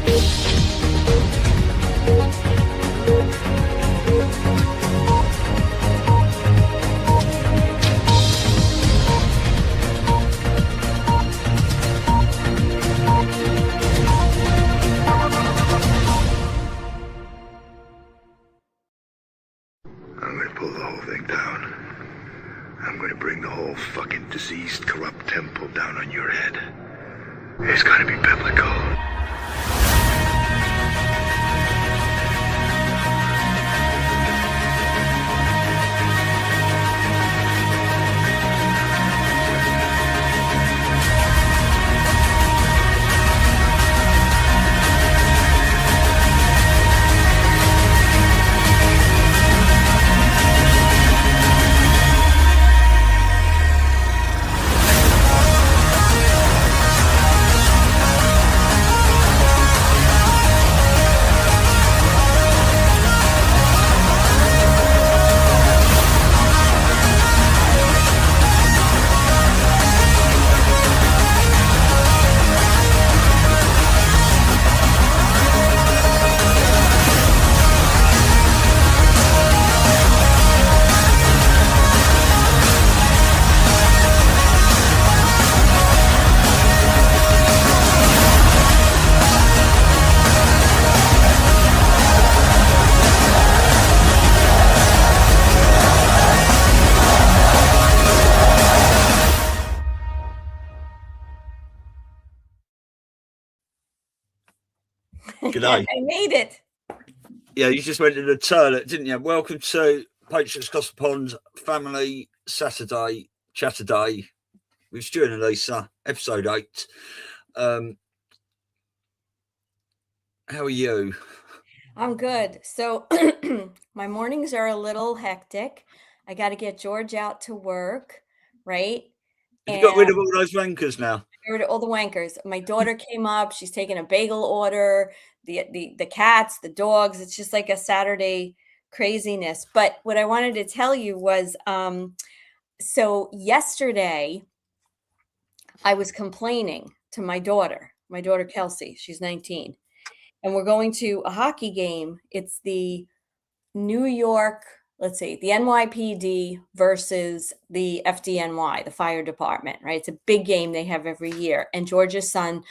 I'm gonna pull the whole thing down. I'm gonna bring the whole fucking diseased, corrupt temple down on your head. It's gonna be biblical. Good day. I made it. Yeah, you just went to the toilet, didn't you? Welcome to Patriots Across the Pond Family Saturday Chatterday with Stu and Elisa, episode 8. How are you? I'm good. So my mornings are a little hectic. I got to get George out to work, right? Have you got rid of all those wankers now? Get rid of all the wankers. My daughter came up. She's taking a bagel order. The cats, the dogs. It's just like a Saturday craziness. But what I wanted to tell you was, so yesterday I was complaining to my daughter Kelsey. She's 19. And we're going to a hockey game. It's the New York, the NYPD versus the FDNY, the fire department, right? It's a big game they have every year. And George's son,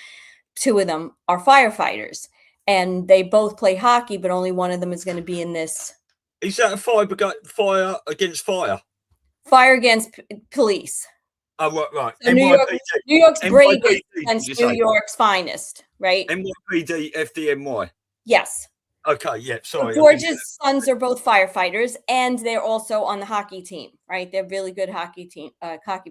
2 of them are firefighters. And they both play hockey, but only one of them is going to be in this. Is that a fire against fire? Fire against police. Oh, right. So New York's bravest against New York's finest, right? NYPD, FDNY. Yes. Okay, yeah, sorry. George's sons are both firefighters, and they're also on the hockey team, right? They're really good hockey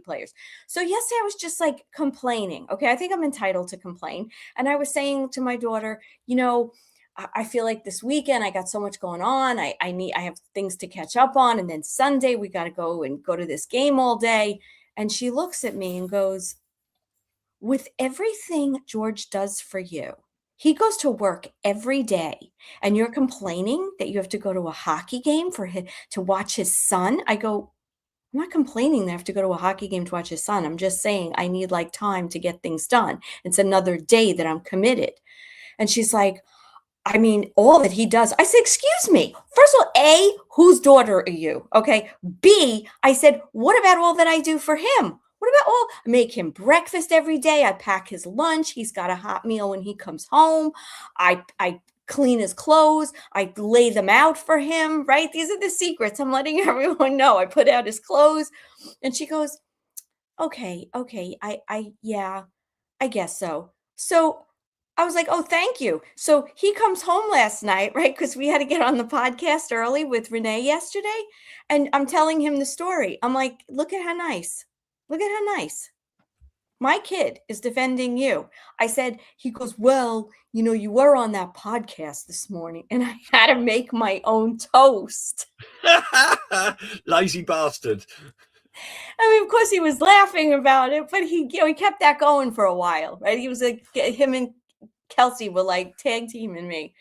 players. So yesterday I was just like complaining. Okay, I think I'm entitled to complain. And I was saying to my daughter, I feel like this weekend I got so much going on. I have things to catch up on. And then Sunday we got to go to this game all day. And she looks at me and goes, with everything George does for you, he goes to work every day, and you're complaining that you have to go to a hockey game to watch his son. I go, I'm not complaining that I have to go to a hockey game to watch his son. I'm just saying I need time to get things done. It's another day that I'm committed. And she's like, I mean, all that he does. I said, excuse me. First of all, A, whose daughter are you? Okay. B, I said, what about all that I do for him? What about I make him breakfast every day? I pack his lunch. He's got a hot meal when he comes home. I clean his clothes. I lay them out for him, right? These are the secrets. I'm letting everyone know. I put out his clothes. And she goes, okay. Yeah, I guess so. So I was like, oh, thank you. So he comes home last night, right? Because we had to get on the podcast early with Renee yesterday. And I'm telling him the story. I'm like, look at how nice. Look at how nice. My kid is defending you. I said, he goes, well, you were on that podcast this morning and I had to make my own toast. Lazy bastard. I mean, of course he was laughing about it, but he kept that going for a while, right? He was like, him and Kelsey were like tag teaming me.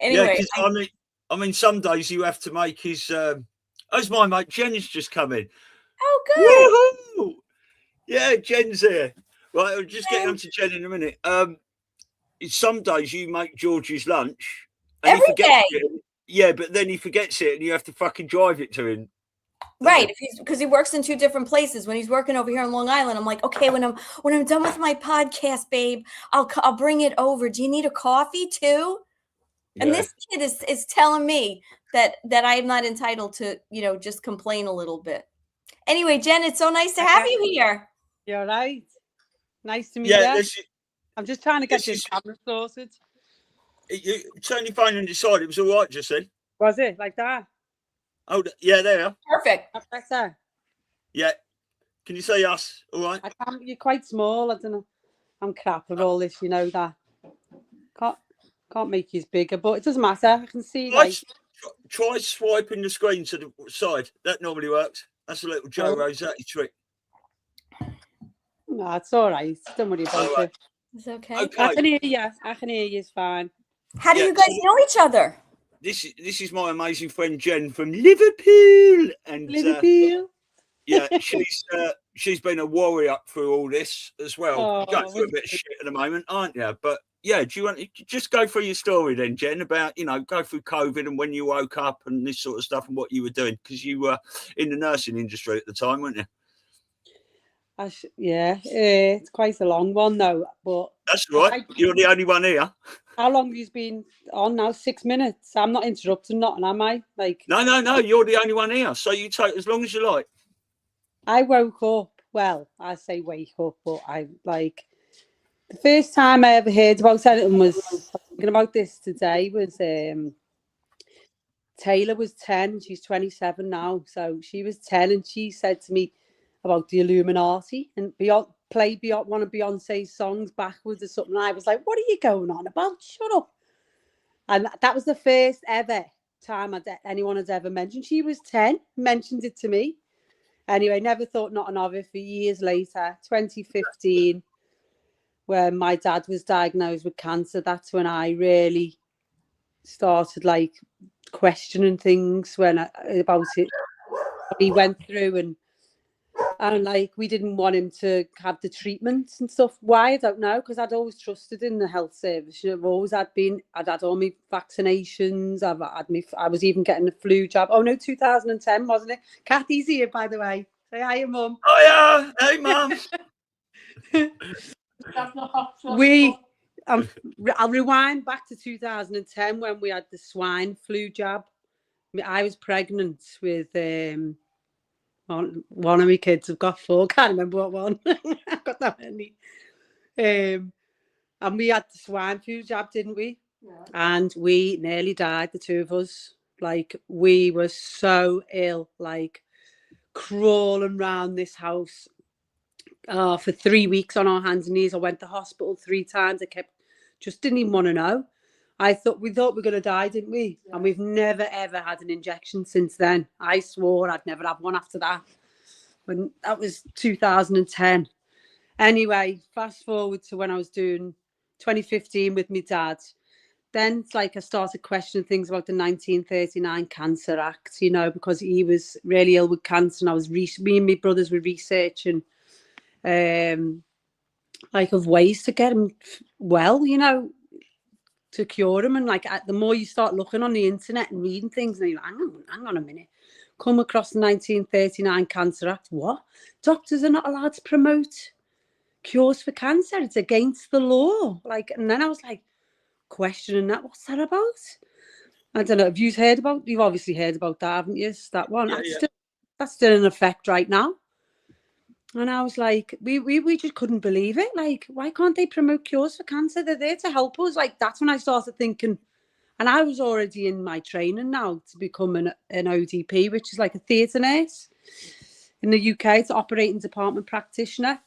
Anyway. Yeah, I mean, some days you have to make his, as my mate Jen's just come in. Oh, good. Woo-hoo! Yeah, Jen's here. Right, I'll just get on to Jen in a minute. some days you make George's lunch and Every day. it. Yeah, but then he forgets it and you have to fucking drive it to him. Right, because he works in 2 different places. When he's working over here on Long Island, I'm like, okay, when I'm done with my podcast, babe, I'll bring it over. Do you need a coffee too? Yeah. And this kid is telling me that I am not entitled to, just complain a little bit. Anyway, Jen, it's so nice to have you here. You're right. Nice to meet you. I'm just trying to get this camera sorted. You turned your phone and decided it was all right, just then. Was it like that? Oh, yeah, there. Perfect. That's better. Yeah. Can you say us? All right. You're quite small. I don't know. I'm crap at all this. You know that. Can't make you bigger, but it doesn't matter. I can see. Try swiping the screen to the side. That normally works. That's a little Joe Rosati trick. No, it's all right. Don't worry about it. It's okay. I can hear you. I can hear you. It's fine. How do you guys know each other? This is my amazing friend Jen from Liverpool, and Liverpool. Yeah, she's been a warrior through all this as well. Oh, You're going through a bit of shit at the moment, aren't you? But yeah, do you want to just go through your story then, Jen, about go through COVID and when you woke up and this sort of stuff and what you were doing, because you were in the nursing industry at the time, weren't you? It's quite a long one though, but that's right. You're the only one here. How long have you been on now? 6 minutes. I'm not interrupting nothing, am I? No. You're the only one here, so you take as long as you like. I woke up. Well, I say wake up, but the first time I ever heard about anything was thinking about this today. Was Taylor was 10. She's 27 now, so she was 10, and she said to me about the Illuminati and play one of Beyonce's songs backwards or something. And I was like, what are you going on about? Shut up. And that was the first ever time anyone has ever mentioned. She was 10, mentioned it to me. Anyway, never thought nothing of it for years later. 2015, when my dad was diagnosed with cancer, that's when I really started questioning things about it. He went through and we didn't want him to have the treatments and stuff. Why? I don't know, because I'd always trusted in the health service. I'd had all my vaccinations. I was even getting the flu jab. Oh no, 2010, wasn't it? Kathy's here, by the way. Say hi, Mum. Oh yeah, hey Mum. I'll rewind back to 2010 when we had the swine flu jab. I was pregnant with one of my kids. I've got 4. Can't remember what one. I've got that many. And we had the swine flu jab, didn't we? Yeah. And we nearly died, the 2 of us. We were so ill, crawling around this house for 3 weeks on our hands and knees. I went to hospital 3 times. Just didn't even want to know. We thought we were going to die, didn't we? Yeah. And we've never, ever had an injection since then. I swore I'd never have one after that. When that was 2010. Anyway, fast forward to when I was doing 2015 with my dad. Then it's I started questioning things about the 1939 Cancer Act, because he was really ill with cancer. And me and my brothers were researching of ways to get him well, to cure him. And the more you start looking on the internet and reading things, and you're like, hang on a minute, come across the 1939 Cancer Act. What? Doctors are not allowed to promote cures for cancer. It's against the law. And then I was questioning that. What's that about? I don't know. Have you heard about? You've obviously heard about that, haven't you? That one. Yeah, that's still in effect right now. And I was we just couldn't believe it. Why can't they promote cures for cancer? They're there to help us. That's when I started thinking, and I was already in my training now to become an ODP, which is a theatre nurse in the UK. It's operating department practitioner.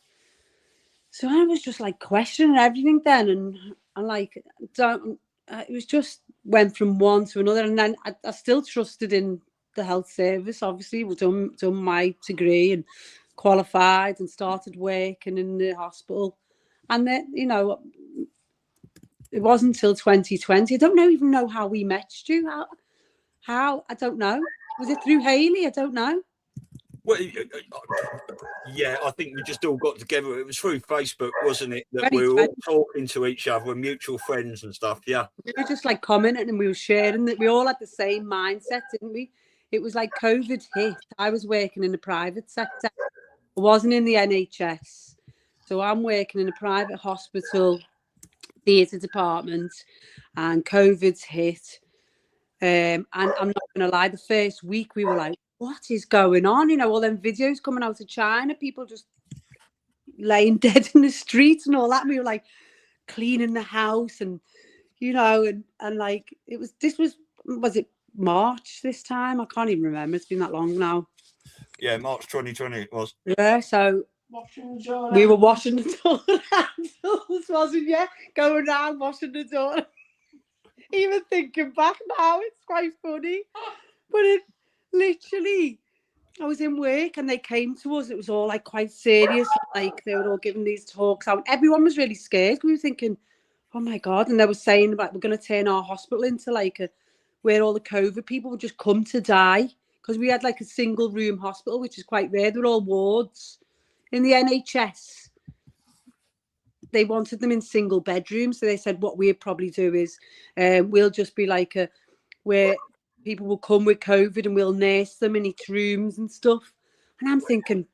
So I was just questioning everything then, and it was just went from one to another. And then I still trusted in the health service. Obviously, we've done my degree and qualified and started working in the hospital, and then it wasn't until 2020. I don't even know how we met you. How I don't know. Was it through Haley? I don't know. Well, Yeah, I think we just all got together. It was through Facebook, wasn't it? That we were all talking to each other, and mutual friends and stuff. Yeah. We were just like commenting and we were sharing that we all had the same mindset, didn't we? It was like COVID hit. I was working in the private sector. I wasn't in the NHS. So I'm working in a private hospital, theatre department, and COVID's hit. And I'm not going to lie, the first week we were like, what is going on? You know, all them videos coming out of China, people just laying dead in the streets and all that. And we were like cleaning the house and, you know, and like, was it March this time? I can't even remember. It's been that long now. Yeah, March 2020 it was. Yeah, so we were washing the door handles, wasn't you? Going around washing the door. Even thinking back now, it's quite funny. But it literally, I was in work and they came to us. It was all like quite serious. Like they were all giving these talks out. Everyone was really scared. We were thinking, oh my God. And they were saying like, we're going to turn our hospital into like where all the COVID people would just come to die. Because we had like a single room hospital, which is quite rare. They're all wards. In the NHS, they wanted them in single bedrooms. So they said what we'd probably do is we'll just be like where people will come with COVID and we'll nurse them in each rooms and stuff. And I'm thinking,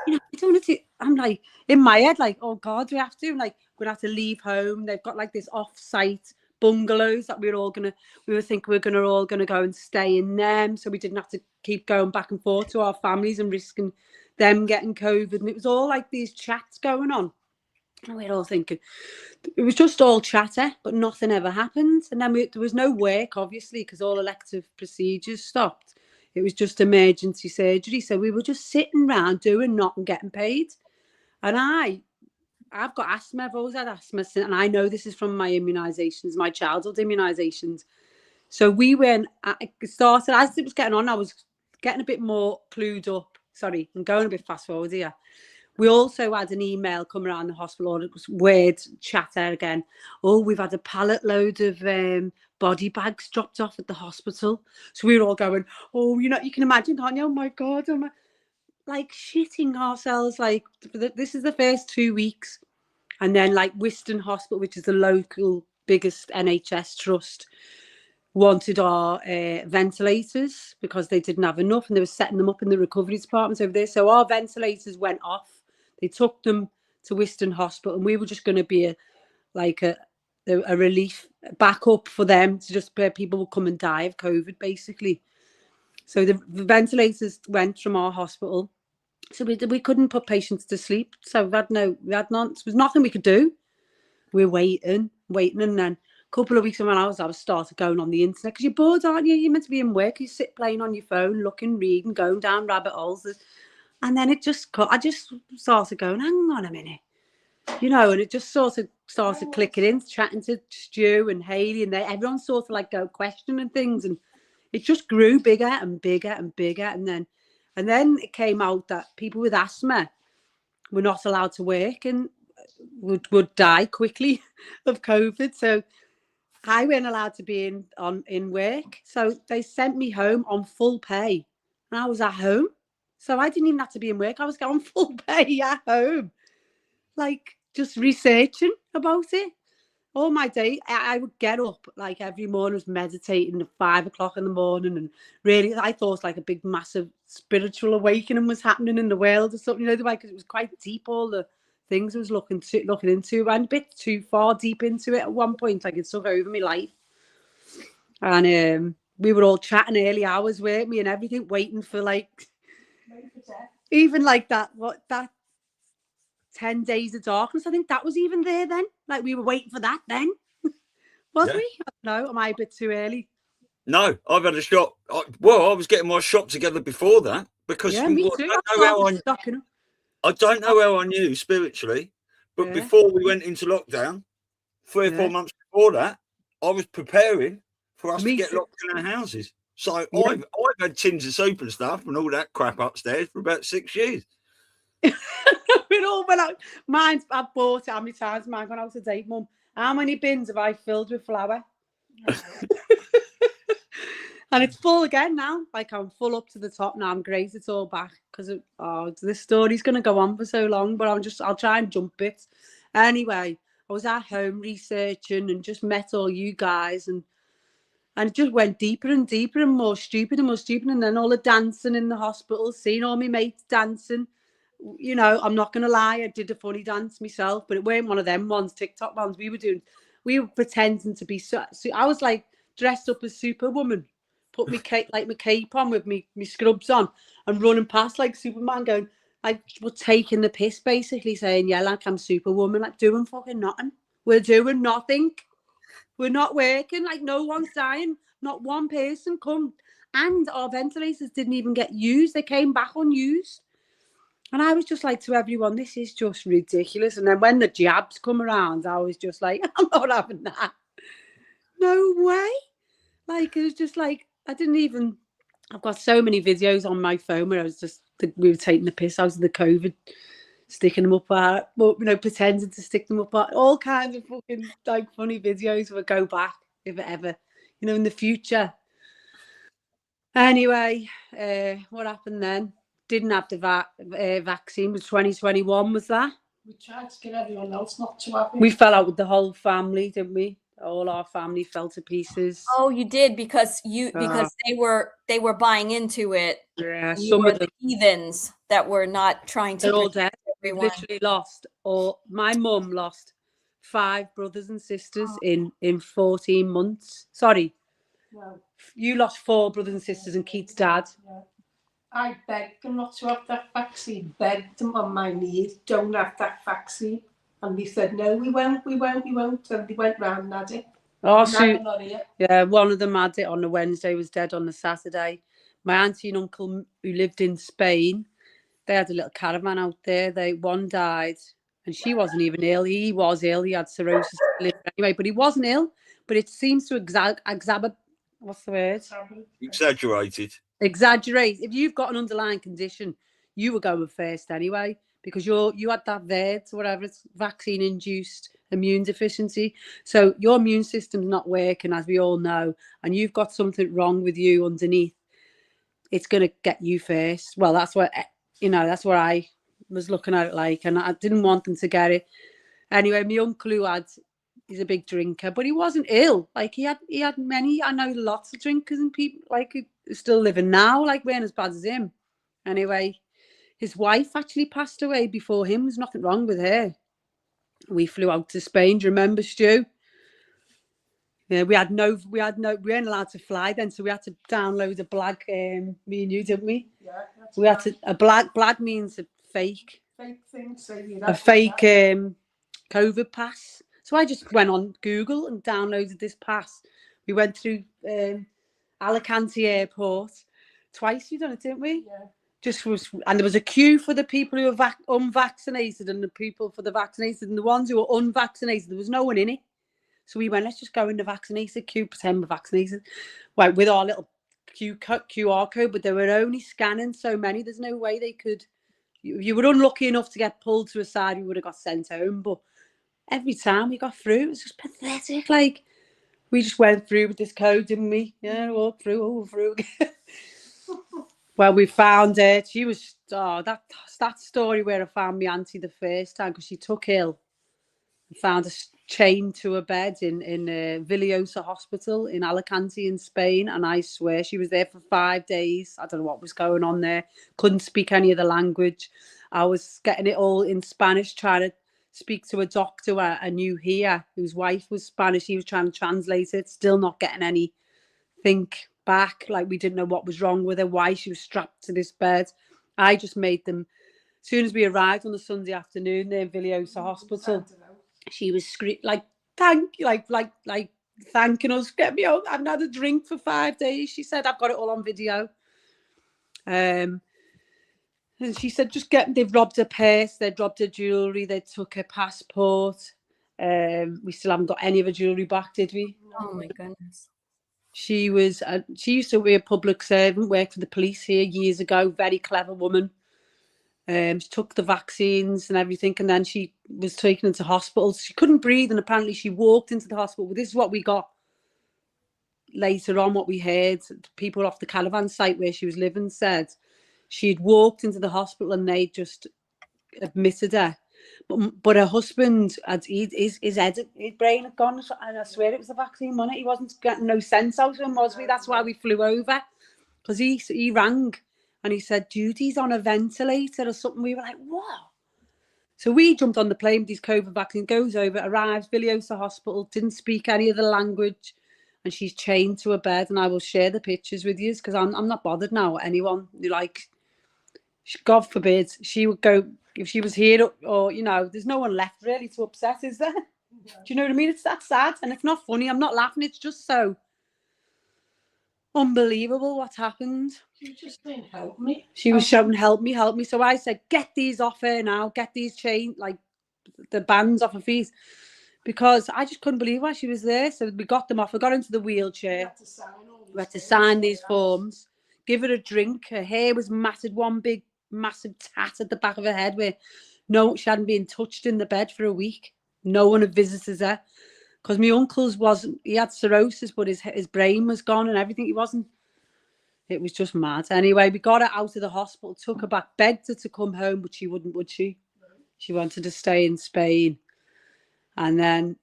you know, I don't want to. I'm like, in my head, like, oh God, do we have to? I'm like, we're going to have to leave home. They've got like this off-site bungalows that we were thinking we're all going to go and stay in them. So we didn't have to keep going back and forth to our families and risking them getting COVID. And it was all like these chats going on. And we're all thinking, it was just all chatter, but nothing ever happened. And then there was no work, obviously, because all elective procedures stopped. It was just emergency surgery. So we were just sitting around doing nothing, getting paid. And I've got asthma. I've always had asthma. And I know this is from my immunisations, my childhood immunisations. So we went, it started, as it was getting on, I was getting a bit more clued up. Sorry, I'm going a bit fast forward here. We also had an email come around the hospital. It was weird chatter again. Oh, we've had a pallet load of body bags dropped off at the hospital. So we were all going, oh, you know, you can imagine, can't you? Oh my God. Like shitting ourselves. Like this is the first 2 weeks. And then like Wiston Hospital, which is the local biggest NHS trust, wanted our ventilators because they didn't have enough and they were setting them up in the recovery departments over there. So our ventilators went off. They took them to Wiston Hospital and we were just going to be a relief backup for them to just where people would come and die of COVID, basically. So the ventilators went from our hospital. So we couldn't put patients to sleep. So there was nothing we could do. We're waiting. And then a couple of weeks when I started going on the internet because you're bored, aren't you? You're meant to be in work. You sit playing on your phone, looking, reading, going down rabbit holes. And then I just started going, hang on a minute. You know, and it just sort of started clicking in, chatting to Stu and Hayley, and everyone sort of like go questioning things, and it just grew bigger and bigger and bigger. And then it came out that people with asthma were not allowed to work and would die quickly of COVID. So I weren't allowed to be in work. So they sent me home on full pay, and I was at home. So I didn't even have to be in work. I was going full pay at home, like just researching about it. All my day, I would get up like every morning, was meditating at 5 o'clock in the morning, and really, I thought like a big, massive spiritual awakening was happening in the world or something. You know, because it was quite deep. All the things I was looking into, and a bit too far deep into it at one point. Like it took over my life, and we were all chatting early hours, weren't we, and everything, waiting for like. Even like that 10 days of darkness, I think that was even there then. Like we were waiting for that then. Was we? I don't know. Am I a bit too early? No, I've had a shot. I was getting my shot together before that because me too. I don't know how I knew spiritually, but before we went into lockdown, 3 or 4 months before that, I was preparing for us to get locked in our houses. So I've had tins of soup and stuff and all that crap upstairs for about 6 years. It all went out. I bought it. How many times mine gone out to date, Mum? How many bins have I filled with flour? And it's full again now. Like, I'm full up to the top now. I'm great. It's all back because this story's going to go on for so long, but I'll try and jump it. Anyway, I was at home researching and just met all you guys, and it just went deeper and deeper and more stupid and more stupid. And then all the dancing in the hospital, seeing all my mates dancing. You know, I'm not going to lie, I did a funny dance myself, but it weren't one of them ones, TikTok ones. We were pretending to be, so I was like dressed up as Superwoman, put my cape on with me scrubs on and running past like Superman, going, like, we're taking the piss, basically saying, yeah, like I'm Superwoman, like doing fucking nothing. We're doing nothing. We're not working, like no one's dying, not one person come. And our ventilators didn't even get used. They came back unused. And I was just like to everyone, this is just ridiculous. And then when the jabs come around, I was just like, I'm not having that. No way. Like, it was just like, I've got so many videos on my phone where we were taking the piss out of the COVID, sticking them up, pretending to stick them up, all kinds of fucking like funny videos would go back, if it ever, in the future. Anyway, what happened then? Didn't have the vaccine. Was 2021, was that? We tried to get everyone else not to have it. We fell out with the whole family, didn't we? All our family fell to pieces. Oh, you did, because they were buying into it. Yeah, You some were of the heathens that were not trying to they're all protect dead. everyone. Literally lost. Or my mum lost 5 brothers and sisters in 14 months. Sorry, Well, you lost 4 brothers and sisters and Keith's dad. yeah. I begged them not to have that vaccine, begged them on my knees, don't have that vaccine. And they said, no, we won't. And they went round and had it. Oh, Not here. yeah, one of them had it on the Wednesday, was dead on the Saturday. My auntie and uncle who lived in Spain, they had a little caravan out there. One died, and she wasn't even ill. He was ill. He had cirrhosis anyway, but he wasn't ill. But it seems to what's the word? Exaggerate. If you've got an underlying condition, you were going first anyway, because you had that VERD, whatever, it's vaccine-induced immune deficiency. So your immune system's not working, as we all know, and you've got something wrong with you underneath. It's going to get you first. Well, that's what I was looking at it like, and I didn't want them to get it. Anyway, my uncle he's a big drinker, but he wasn't ill. Like, he had many, I know lots of drinkers and people like who are still living now, like, weren't as bad as him. Anyway, his wife actually passed away before him. There's nothing wrong with her. We flew out to Spain. Do you remember, Stu? Yeah, we weren't allowed to fly then, so we had to download a blag. Me and you, didn't we? Yeah. We had to a blag means a fake thing. So a fake COVID pass. So I just went on Google and downloaded this pass. We went through Alicante Airport twice. We done it, didn't we? Yeah. And there was a queue for the people who were unvaccinated and the people for the vaccinated, and the ones who were unvaccinated, there was no one in it. So we went, let's just go in the vaccinated queue, pretend we're vaccinated, right, with our little QR code, but they were only scanning so many. There's no way they could. You were unlucky enough to get pulled to a side, you would have got sent home. But every time we got through, it was just pathetic. Like, we just went through with this code, didn't we? Yeah, walked through again. Well, we found it. She was, that story where I found my auntie the first time, because she took ill and found a chained to a bed in Villosa Hospital in Alicante in Spain, and I swear she was there for 5 days. I don't know what was going on there. Couldn't speak any of the language. I was getting it all in Spanish, trying to speak to a doctor I knew here whose wife was Spanish. He was trying to translate it, still not getting anything back. Like, we didn't know what was wrong with her, why she was strapped to this bed. I just made them, as soon as we arrived on the Sunday afternoon there in Villosa Hospital, she was like, thank you, like thanking us, get me out. I haven't had a drink for 5 days. She said, I've got it all on video. And she said, they've robbed her purse, they've robbed her jewellery, they took her passport. We still haven't got any of her jewellery back, did we? Oh my goodness. She used to be a public servant, worked for the police here years ago, very clever woman. She took the vaccines and everything, and then she was taken into hospital. She couldn't breathe, and apparently she walked into the hospital. Well, this is what we got. later on, what we heard, people off the caravan site where she was living said she'd walked into the hospital and they just admitted her. But her husband, his brain had gone, and I swear it was the vaccine, wasn't it? He wasn't getting no sense out of him, was we? That's why we flew over, because he rang and he said, Judy's on a ventilator or something. We were like, what? So we jumped on the plane with these COVID vaccine, goes over, arrives, Viliosa Hospital, didn't speak any of the language, and she's chained to a bed. And I will share the pictures with you because I'm not bothered now. Anyone who, like, God forbid, she would go, if she was here, or, you know, there's no one left really to upset, is there? Do you know what I mean? It's that sad, and it's not funny. I'm not laughing. It's just so unbelievable what happened. She was just saying, help me. She was shouting, help me, help me. So I said, get these off her now. Get these chains, like the bands off her feet. Because I just couldn't believe why she was there. So we got them off. I got into the wheelchair. We had to sign these forms. Give her a drink. Her hair was matted, one big massive tat at the back of her head where she hadn't been touched in the bed for a week. No one had visited her. Because my uncle's he had cirrhosis, but his brain was gone and everything. It was just mad. Anyway, we got her out of the hospital, took her back, begged her to come home, but she wouldn't, would she? She wanted to stay in Spain. And then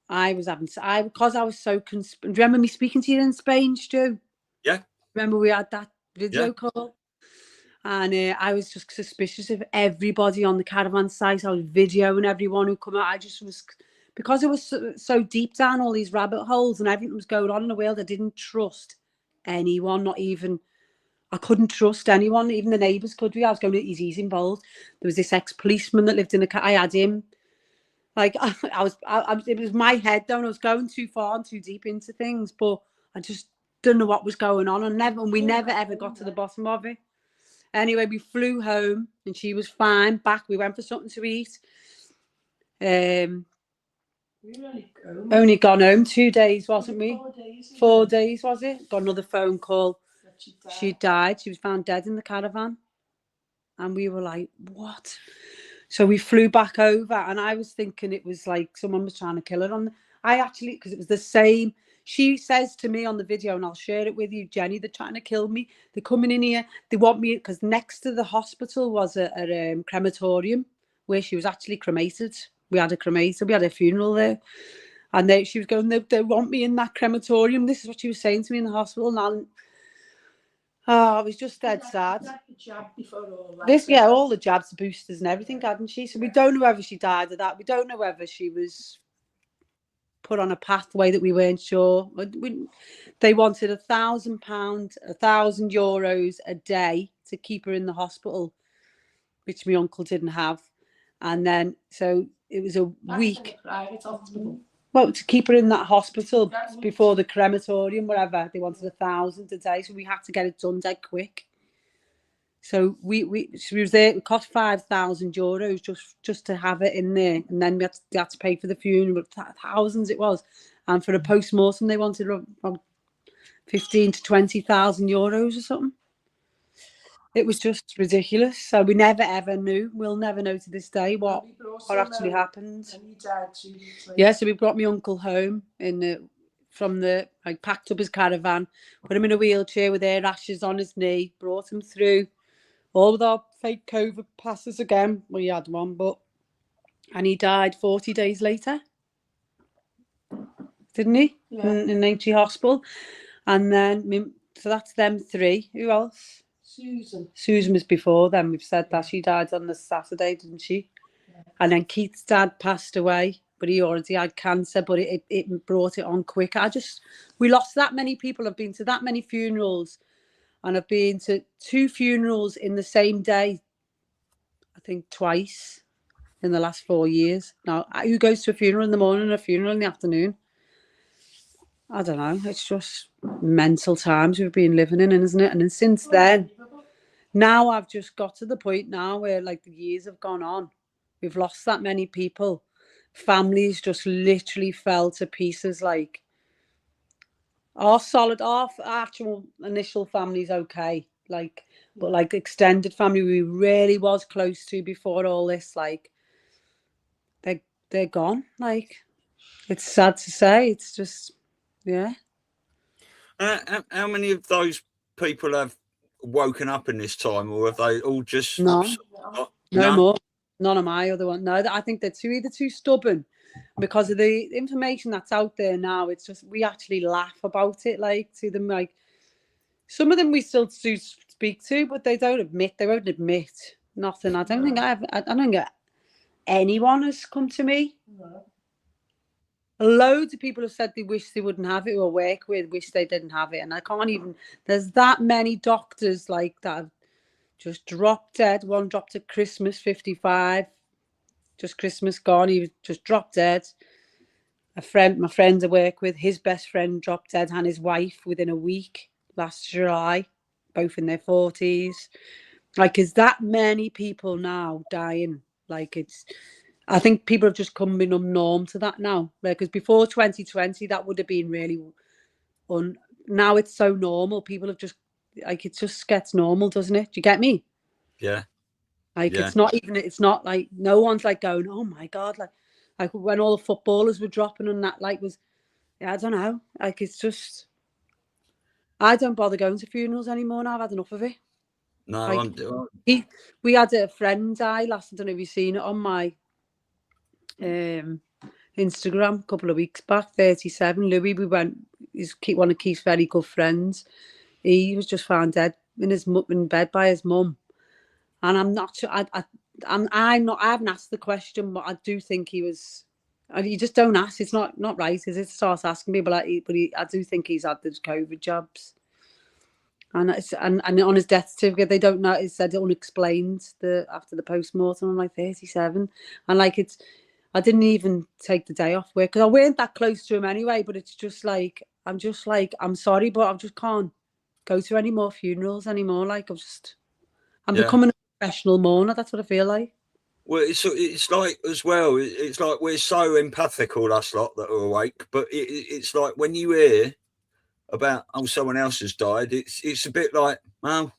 because I was so remember me speaking to you in Spain, Stu? Yeah. Remember we had that video call? And I was just suspicious of everybody on the caravan site. I was videoing everyone who come out. I just was, because it was so deep down all these rabbit holes and everything was going on in the world, I didn't trust anyone, I couldn't trust anyone, even the neighbours could be. I was going, he's involved. There was this ex-policeman that lived in I had him. Like, it was my head down. I was going too far and too deep into things, but I just didn't know what was going on. And we never ever got to the bottom of it. Anyway, we flew home and she was fine. Back, we went for something to eat. Only gone home 2 days, wasn't we? 4 days, was it? Got another phone call. She died. She was found dead in the caravan. And we were like, what? So we flew back over and I was thinking it was like someone was trying to kill her. Because it was the same. She says to me on the video, and I'll share it with you, Jenny, they're trying to kill me. They're coming in here. They want me, because next to the hospital was a crematorium where she was actually cremated. We had a cremator. We had a funeral there. And she was going, they want me in that crematorium. This is what she was saying to me in the hospital. And it was just dead sad. All the jabs, the boosters and everything, hadn't she? So we don't know whether she died of that. We don't know whether she was put on a pathway that we weren't sure. They wanted £1,000, €1,000 a day to keep her in the hospital, which my uncle didn't have. And then, so it was a week. Private hospital. Well, to keep her in that hospital before the crematorium, whatever, they wanted £1,000 a day. So we had to get it done dead quick. So she was there. It cost €5,000 just to have it in there, and then we had to pay for the funeral. Thousands it was, and for a post-mortem they wanted about €15,000 to €20,000 or something. It was just ridiculous. So we never ever knew. We'll never know to this day what actually happened. And he died 2 weeks later. Yeah, so we brought my uncle home packed up his caravan, put him in a wheelchair with air ashes on his knee, brought him through. All with our fake COVID passes again. Well, he had one, and he died 40 days later, didn't he? Yeah. In Aintree Hospital. And then, so that's them three. Who else? Susan was before them. We've said that. She died on the Saturday, didn't she? Yeah. And then Keith's dad passed away, but he already had cancer, but it brought it on quick. We lost that many people. I've been to that many funerals. And I've been to 2 funerals in the same day, I think twice in the last 4 years. Now, who goes to a funeral in the morning and a funeral in the afternoon? I don't know. It's just mental times we've been living in, isn't it? And then since then, now I've just got to the point now where, like, the years have gone on. We've lost that many people. Families just literally fell to pieces, like, our actual initial family's okay, like, but like extended family we really was close to before all this, like, they're gone. Like, it's sad to say. It's just, yeah. How many of those people have woken up in this time, or have they all just No no? more. None of my other one. No, I think they're either too stubborn because of the information that's out there now. It's just we actually laugh about it, like to them. Like some of them we still do speak to, but they don't admit. They won't admit nothing. I don't think I don't get anyone has come to me. No. Loads of people have said they wish they wouldn't have it, or work with wish they didn't have it, and I can't even. There's that many doctors like that have just dropped dead. One dropped at Christmas, 55, just Christmas gone. He was just dropped dead. My friend I work with, his best friend dropped dead, and his wife within a week last July, both in their 40s. Like, is that many people now dying? Like, I think people have just come become norm to that now. Because before 2020, that would have been really now it's so normal. People have just, like, it just gets normal, doesn't it? Do you get me? Yeah. Like, Yeah. it's not like, no one's like going, oh my God, like when all the footballers were dropping and that, like, was, I don't know. Like, it's just, I don't bother going to funerals anymore now. I've had enough of it. No, like, we had a friend die last, I don't know if you've seen it on my Instagram a couple of weeks back, 37. Louis, he's one of Keith's very good friends. He was just found dead in bed by his mum. And I'm not sure, I haven't asked the question, but I do think he was, you just don't ask. It's not right, is it? Start asking people, I do think he's had those COVID jabs. And on his death certificate, they don't know. It said unexplained after the post-mortem. I'm like 37, and like I didn't even take the day off work because I weren't that close to him anyway. But it's just like I'm sorry, but I just can't go to any more funerals anymore. Like I'm becoming a professional mourner. That's what I feel like. Well, it's like as well. It's like we're so empathic, all us lot that are awake. But it's like when you hear about someone else has died, it's a bit like, well,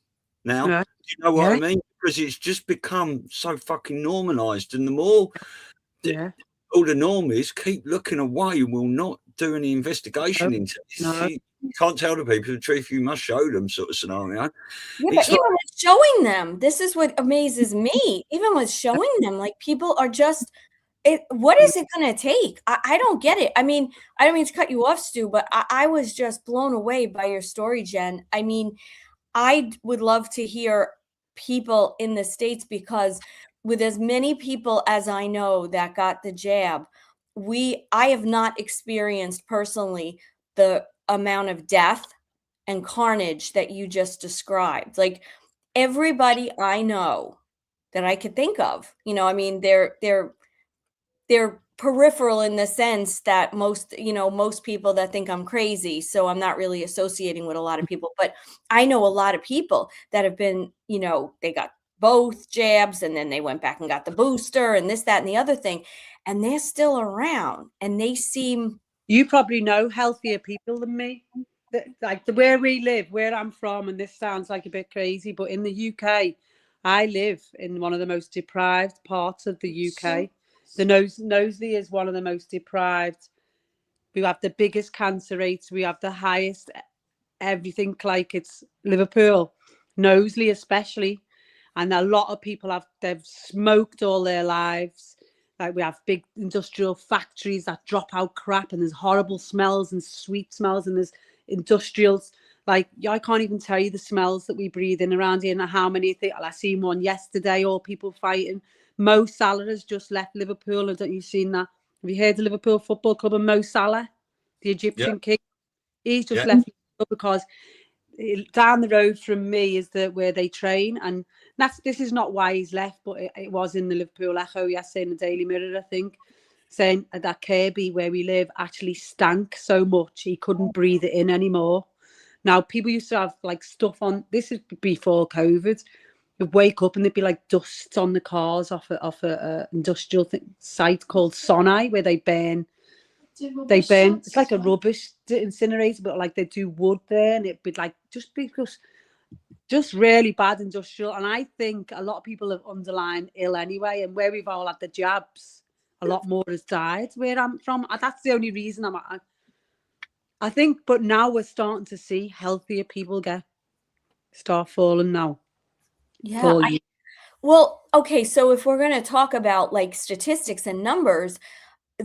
now do you know what I mean? Because it's just become so fucking normalised, and the more all the normies keep looking away and will not do any investigation into it. You can't tell the people the truth, you must show them, sort of scenario. Yeah, but even with showing them, this is what amazes me. Even with showing them, like, people are just, what is it going to take? I don't get it. I mean, I don't mean to cut you off, Stu, but I was just blown away by your story, Jen. I mean, I would love to hear people in the States, because with as many people as I know that got the jab, I have not experienced personally the amount of death and carnage that you just described. Like, everybody I know that I could think of, I mean, they're peripheral in the sense that most people that think I'm crazy, so I'm not really associating with a lot of people, but I know a lot of people that have been, they got both jabs and then they went back and got the booster and this, that, and the other thing, and they're still around, and they seem. You probably know healthier people than me. Like where we live, where I'm from, and this sounds like a bit crazy, but in the UK, I live in one of the most deprived parts of the UK. The Knowsley is one of the most deprived. We have the biggest cancer rates. We have the highest everything. Like, it's Liverpool, Knowsley especially, and a lot of people they've smoked all their lives. Like, we have big industrial factories that drop out crap, and there's horrible smells and sweet smells, and there's industrials. Like, I can't even tell you the smells that we breathe in around here, and how many I seen one yesterday, all people fighting. Mo Salah has just left Liverpool. Have you seen that? Have you heard of Liverpool Football Club and Mo Salah, the Egyptian king? He's just left Liverpool because down the road from me is where they train, and this is not why he's left, but it was in the Liverpool Echo yesterday, in the Daily Mirror, I think, saying that Kirby, where we live, actually stank so much he couldn't breathe it in anymore. Now, people used to have like stuff on. This is before COVID. You'd wake up and there'd be like dust on the cars off a industrial site called Sonai, where they burn. It's like a rubbish incinerator, but like they do wood there, and it'd be like just really bad industrial. And I think a lot of people have underlying ill anyway, and where we've all had the jabs, a lot more has died where I'm from. That's the only reason I think, but now we're starting to see healthier people start falling now. Yeah. Well, okay. So if we're going to talk about like statistics and numbers,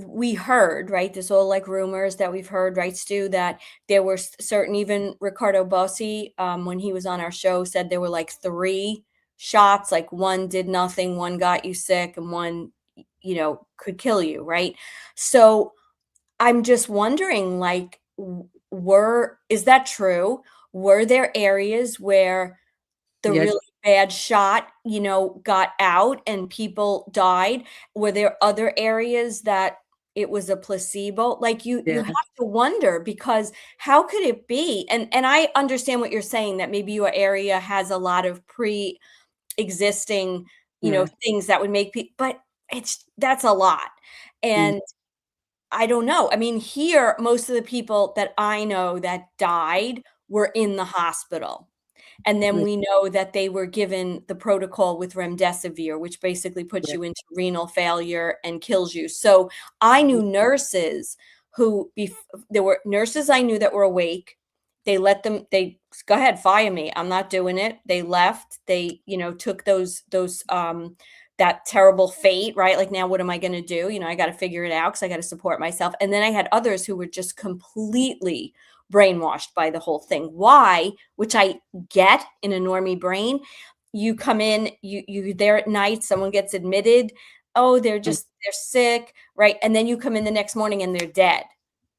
we heard, right, there's all like rumors that we've heard, right, Stu, that there were certain, even Ricardo Bossi, when he was on our show, said there were like 3 shots, like one did nothing, one got you sick, and one, you know, could kill you, right? So I'm just wondering, like, is that true? Were there areas where the Yeah. really bad shot, you know, got out and people died? Were there other areas that it was a placebo? Like you Yeah. have to wonder, because how could it be? And I understand what you're saying, that maybe your area has a lot of pre-existing, you know, things that would make people, but that's a lot. And I don't know. I mean, here, most of the people that I know that died were in the hospital. And then we know that they were given the protocol with remdesivir, which basically puts you into renal failure and kills you. So I knew nurses who, there were nurses I knew that were awake. They go ahead, fire me. I'm not doing it. They left. They, you know, took that terrible fate, right? Like, now what am I going to do? You know, I got to figure it out because I got to support myself. And then I had others who were just completely brainwashed by the whole thing. Why? Which I get in a normie brain. You come in, you're there at night, someone gets admitted. Oh, they're sick, right? And then you come in the next morning and they're dead.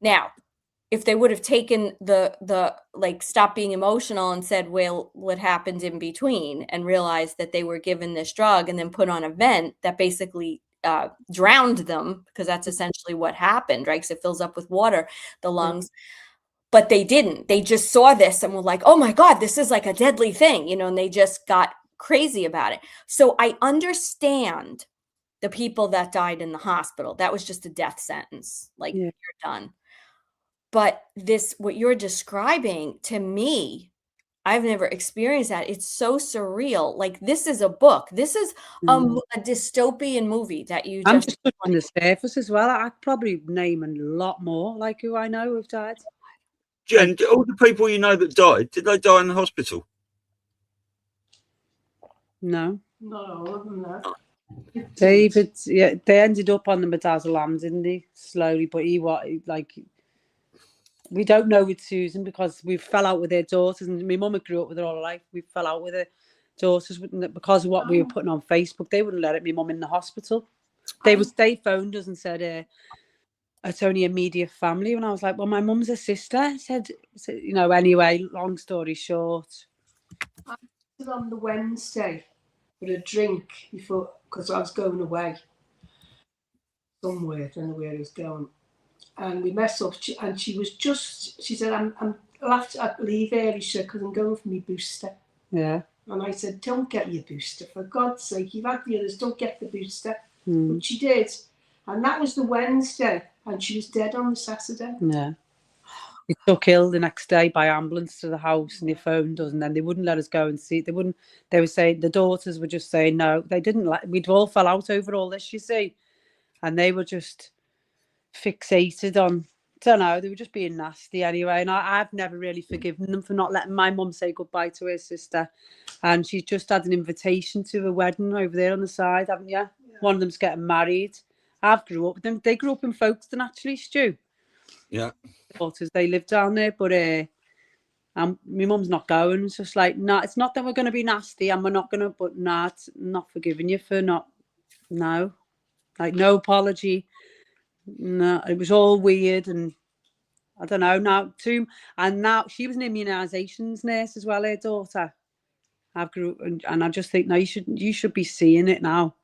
Now, if they would have taken the like, stop being emotional and said, well, what happened in between, and realized that they were given this drug and then put on a vent that basically drowned them, because that's essentially what happened, right? Because it fills up with water, the lungs. But they didn't. They just saw this and were like, oh my God, this is like a deadly thing, you know, and they just got crazy about it. So I understand the people that died in the hospital. That was just a death sentence. Like, you're done. But what you're describing, to me, I've never experienced that. It's so surreal. Like, this is a book. This is a dystopian movie that you I'm just touching the surface as well. I could probably name a lot more, like, who I know have died. Jen, all the people you know that died, did they die in the hospital? No. Not all of them, no. David, yeah, they ended up on the Midazolam, didn't they? Slowly, but we don't know with Susan, because we fell out with her daughters, and my mum grew up with her all her life. We fell out with her daughters because of what we were putting on Facebook. They wouldn't let it. My mum in the hospital. They phoned us and said, it's only immediate family. And I was like, well, my mum's a sister. I said, you know, anyway, long story short. I was on the Wednesday for a drink before, because I was going away somewhere, I don't know where I was going. And we met up, and she said, I'll have to leave early, because I'm going for my booster. Yeah. And I said, don't get your booster, for God's sake, you've had the others, don't get the booster. But she did. And that was the Wednesday, and she was dead on the Saturday. Yeah. We took ill the next day by ambulance to the house, and they phoned us, and then they wouldn't let us go and see. They were saying, the daughters were just saying no. They didn't we'd all fell out over all this, you see. And they were just fixated on, don't know, they were just being nasty anyway. And I've never really forgiven them for not letting my mum say goodbye to her sister. And she's just had an invitation to a wedding over there on the side, haven't you? Yeah. One of them's getting married. I've grew up with them. They grew up in Folkestone, actually, Stu. Yeah. Daughters, they live down there, but my mum's not going. It's just like, no, it's not that we're going to be nasty and we're not going to, but nah, it's not forgiving you for no, like, no apology. No, it was all weird, and I don't know now too. And now she was an immunisations nurse as well, her daughter. I've grew and I just think, no, you should be seeing it now.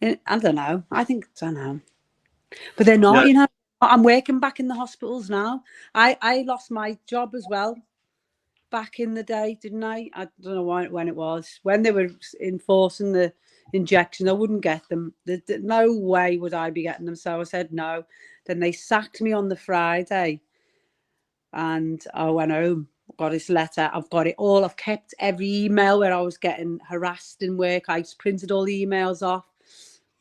I don't know. I don't know, but they're not. Yeah. You know, I'm working back in the hospitals now. I lost my job as well back in the day, didn't I? I don't know when it was, when they were enforcing the injection. I wouldn't get them. No way would I be getting them. So I said no. Then they sacked me on the Friday, and I went home. Got this letter. I've got it all. I've kept every email where I was getting harassed in work. I printed all the emails off,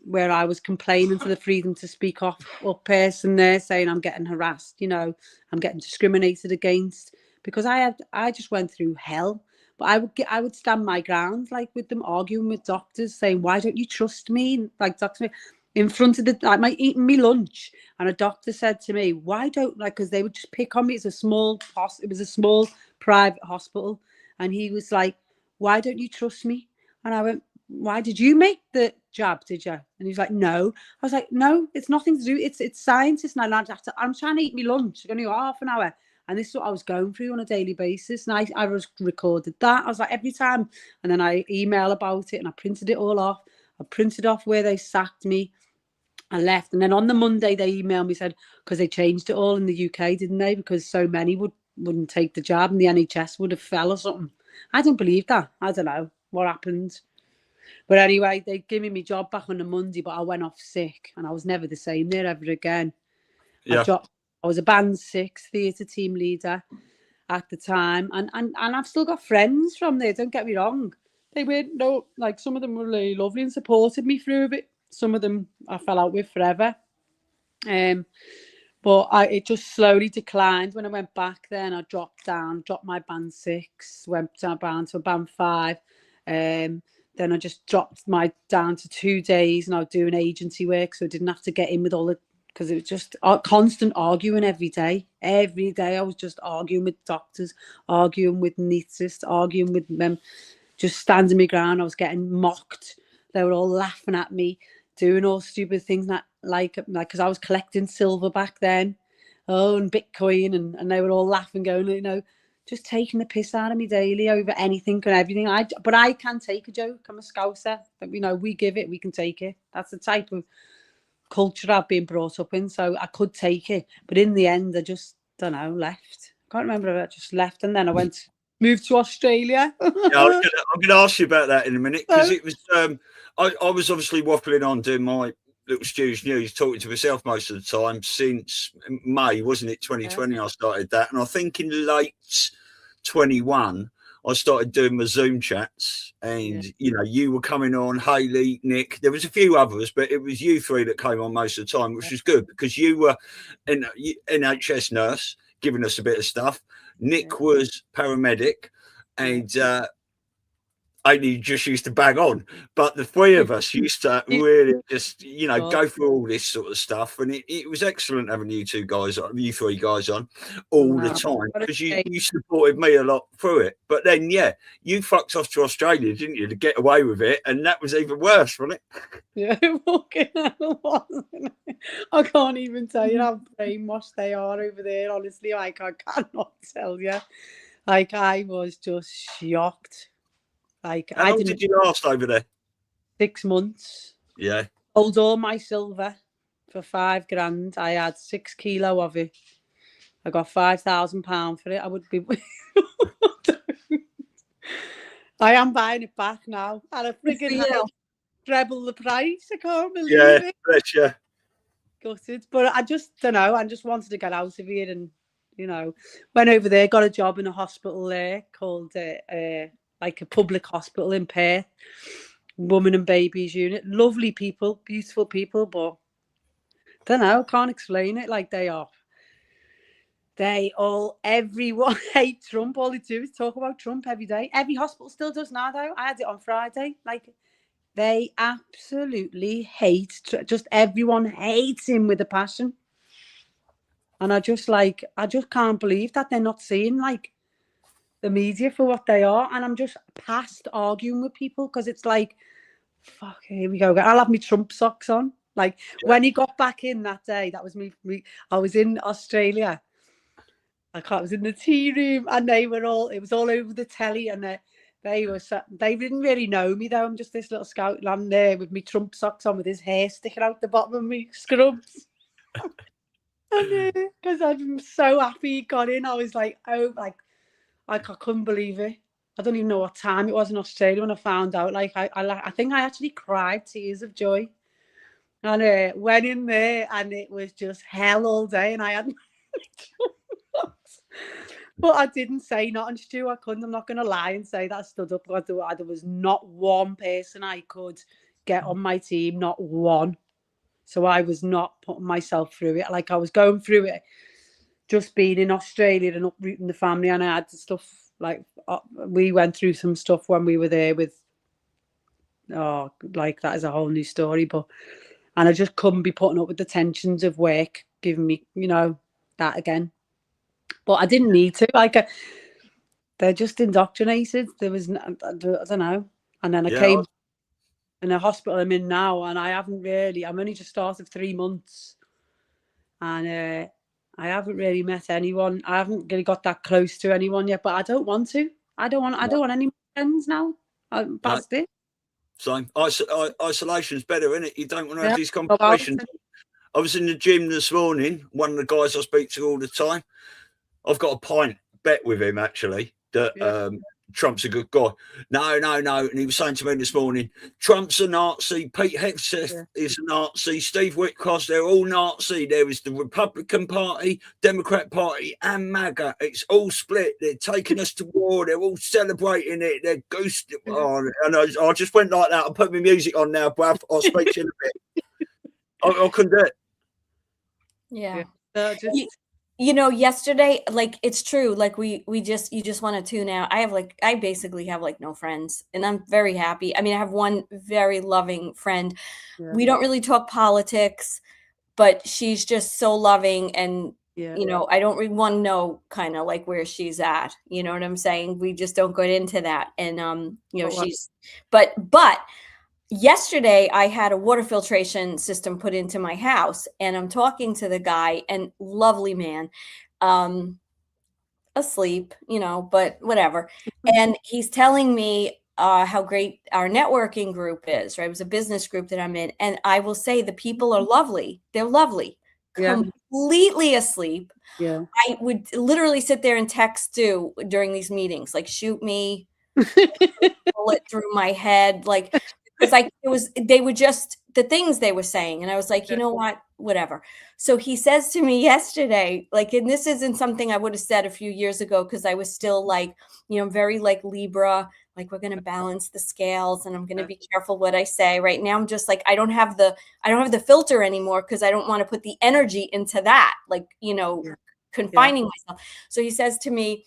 where I was complaining to the freedom to speak up person there, saying I'm getting harassed, you know, I'm getting discriminated against, because I just went through hell. But I would stand my ground, like with them, arguing with doctors, saying, why don't you trust me? Like, doctor, in front of like eating me lunch, and a doctor said to me, why don't, like, because they would just pick on me. It was a small private hospital, and he was like, why don't you trust me? And I went, why did you make the jab, did you? And he's like, no. I was like, no, it's nothing to do, it's scientists, and I'm trying to eat my lunch, it's only half an hour. And this is what I was going through on a daily basis. And I was recorded that. I was like, every time. And then I email about it, and I printed it all off. I printed off where they sacked me. I left. And then on the Monday, they emailed me, said, because they changed it all in the UK, didn't they? Because so many wouldn't take the jab, and the NHS would have fell or something. I don't believe that. I don't know what happened. But anyway, they'd given me job back on the Monday, but I went off sick, and I was never the same there ever again. Yeah. I was a band 6 theatre team leader at the time, and I've still got friends from there, don't get me wrong. They were, no, like, some of them were really lovely and supported me through it. Some of them I fell out with forever. But it just slowly declined. When I went back then, I dropped my band 6, went down to a band 5. Then I just dropped down to 2 days, and I was doing agency work, so I didn't have to get in with all the, because it was just constant arguing every day. Every day I was just arguing with doctors, arguing with anaesthetists, arguing with them, just standing my ground. I was getting mocked. They were all laughing at me, doing all stupid things, like because I was collecting silver back then, and Bitcoin, and they were all laughing, going, you know, just taking the piss out of me daily over anything and everything. But I can take a joke. I'm a Scouser. You know, we give it, we can take it. That's the type of culture I've been brought up in, so I could take it. But in the end, I just, don't know, left. I can't remember, I just left, and then I moved to Australia. Yeah, I'm going to ask you about that in a minute, because it was I was obviously waffling on doing my little Stu's News, talking to myself most of the time since May, wasn't it, 2020? I started that, and I think in late 21 I started doing my Zoom chats, and you know, you were coming on, Hayley, Nick, there was a few others, but it was you three that came on most of the time, which was good, because you were an NHS nurse giving us a bit of stuff. Nick was paramedic, and Hayley just used to bang on, but the three of us used to really just, you know, go through all this sort of stuff, and it was excellent having you three guys on all the time, because you supported me a lot through it. But then, yeah, you fucked off to Australia, didn't you, to get away with it, and that was even worse, wasn't it? Yeah, fucking hell, wasn't it? I can't even tell you how brainwashed they are over there, honestly. Like, I cannot tell you. Like, I was just shocked. Like, how long did you last over there? 6 months. Yeah. Sold all my silver for £5,000. I had 6 kilo of it. I got £5,000 for it. I would be. I am buying it back now, and I freaking treble the price. I can't believe it. Bless you. Gutted, but I just don't know. I just wanted to get out of here, and you know, went over there, got a job in a hospital there called like a public hospital in Perth, women and babies unit. Lovely people, beautiful people, but don't know, can't explain it. Like, everyone hate Trump. All they do is talk about Trump every day. Every hospital still does now, though. I had it on Friday. Like, they absolutely hate, just everyone hates him with a passion. And I just can't believe that they're not seeing, like, the media for what they are. And I'm just past arguing with people, because it's like, fuck, here we go. I'll have my Trump socks on. Like, when he got back in that day, that was me. I was in Australia. I was in the tea room, and it was all over the telly, and they didn't really know me, though. I'm just this little scout lamb there with me Trump socks on, with his hair sticking out the bottom of me scrubs. And because I'm so happy he got in, I was like, oh, like, I couldn't believe it. I don't even know what time it was in Australia when I found out. Like, I think I actually cried tears of joy. And went in there, and it was just hell all day, and I hadn't. But I didn't say nothing, Stu. I couldn't. I'm not going to lie and say that I stood up. There was not one person I could get on my team, not one. So I was not putting myself through it. Like I was going through it, just being in Australia and uprooting the family. And I had stuff like, we went through some stuff when we were there with, like that is a whole new story. And I just couldn't be putting up with the tensions of work, giving me, that again. But I didn't need to. Like, they're just indoctrinated. There was, I don't know. And then I came in a hospital I'm in now, and I'm only just started 3 months. And I haven't really met anyone. I haven't really got that close to anyone yet, but I don't want to. I don't want any friends now. I'm past it. Same. Isolation's better, isn't it? You don't want to have these conversations. I was in the gym this morning. One of the guys I speak to all the time. I've got a pint bet with him, actually, that Trump's a good guy. No. And he was saying to me this morning, Trump's a Nazi, Pete Hegseth is a Nazi, Steve Whitcross, they're all Nazi. There is the Republican Party, Democrat Party, and MAGA. It's all split. They're taking us to war. They're all celebrating it. They're ghosting. And I just went like that. I'll put my music on now, bruv. I'll speak to you in a bit. I couldn't do it. Yeah. Yesterday, like, it's true. Like you just want to tune out. I basically have like no friends, and I'm very happy. I mean, I have one very loving friend. Yeah. We don't really talk politics, but she's just so loving. And, I don't really want to know kind of like where she's at. You know what I'm saying? We just don't go into that. And, but yesterday I had a water filtration system put into my house, and I'm talking to the guy, and lovely man, asleep, but whatever. And he's telling me how great our networking group is, right? It was a business group that I'm in. And I will say the people are lovely. They're lovely, completely asleep. Yeah. I would literally sit there and text during these meetings, like, shoot me, bullet through my head, like, because they were just the things they were saying. And I was like, you know what, whatever. So he says to me yesterday, like, and this isn't something I would have said a few years ago, because I was still like, very like Libra, like, we're going to balance the scales, and I'm going to be careful what I say. Right now, I'm just like, I don't have the filter anymore, because I don't want to put the energy into that, like, confining myself. So he says to me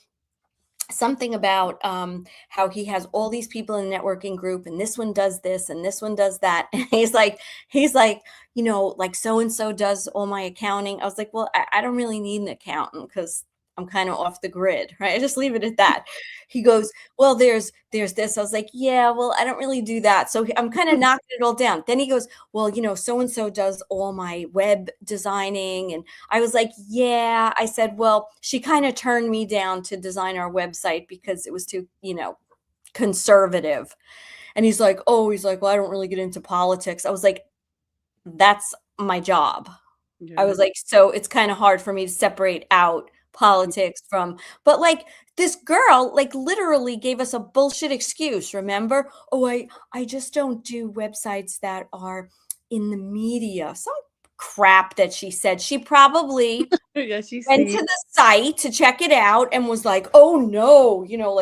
something about how he has all these people in the networking group, and this one does this and this one does that. And he's like, like, so-and-so does all my accounting. I was like, well, I don't really need an accountant, because I'm kind of off the grid, right? I just leave it at that. He goes, well, there's this. I was like, yeah, well, I don't really do that. So I'm kind of knocking it all down. Then he goes, well, so-and-so does all my web designing. And I was like, yeah. I said, well, she kind of turned me down to design our website because it was too, conservative. And he's like, well, I don't really get into politics. I was like, that's my job. Yeah. I was like, so it's kind of hard for me to separate out politics from, but like, this girl like literally gave us a bullshit excuse. Remember? I just don't do websites that are in the media. Some crap that she said. She probably went to the site to check it out and was like, oh no, no,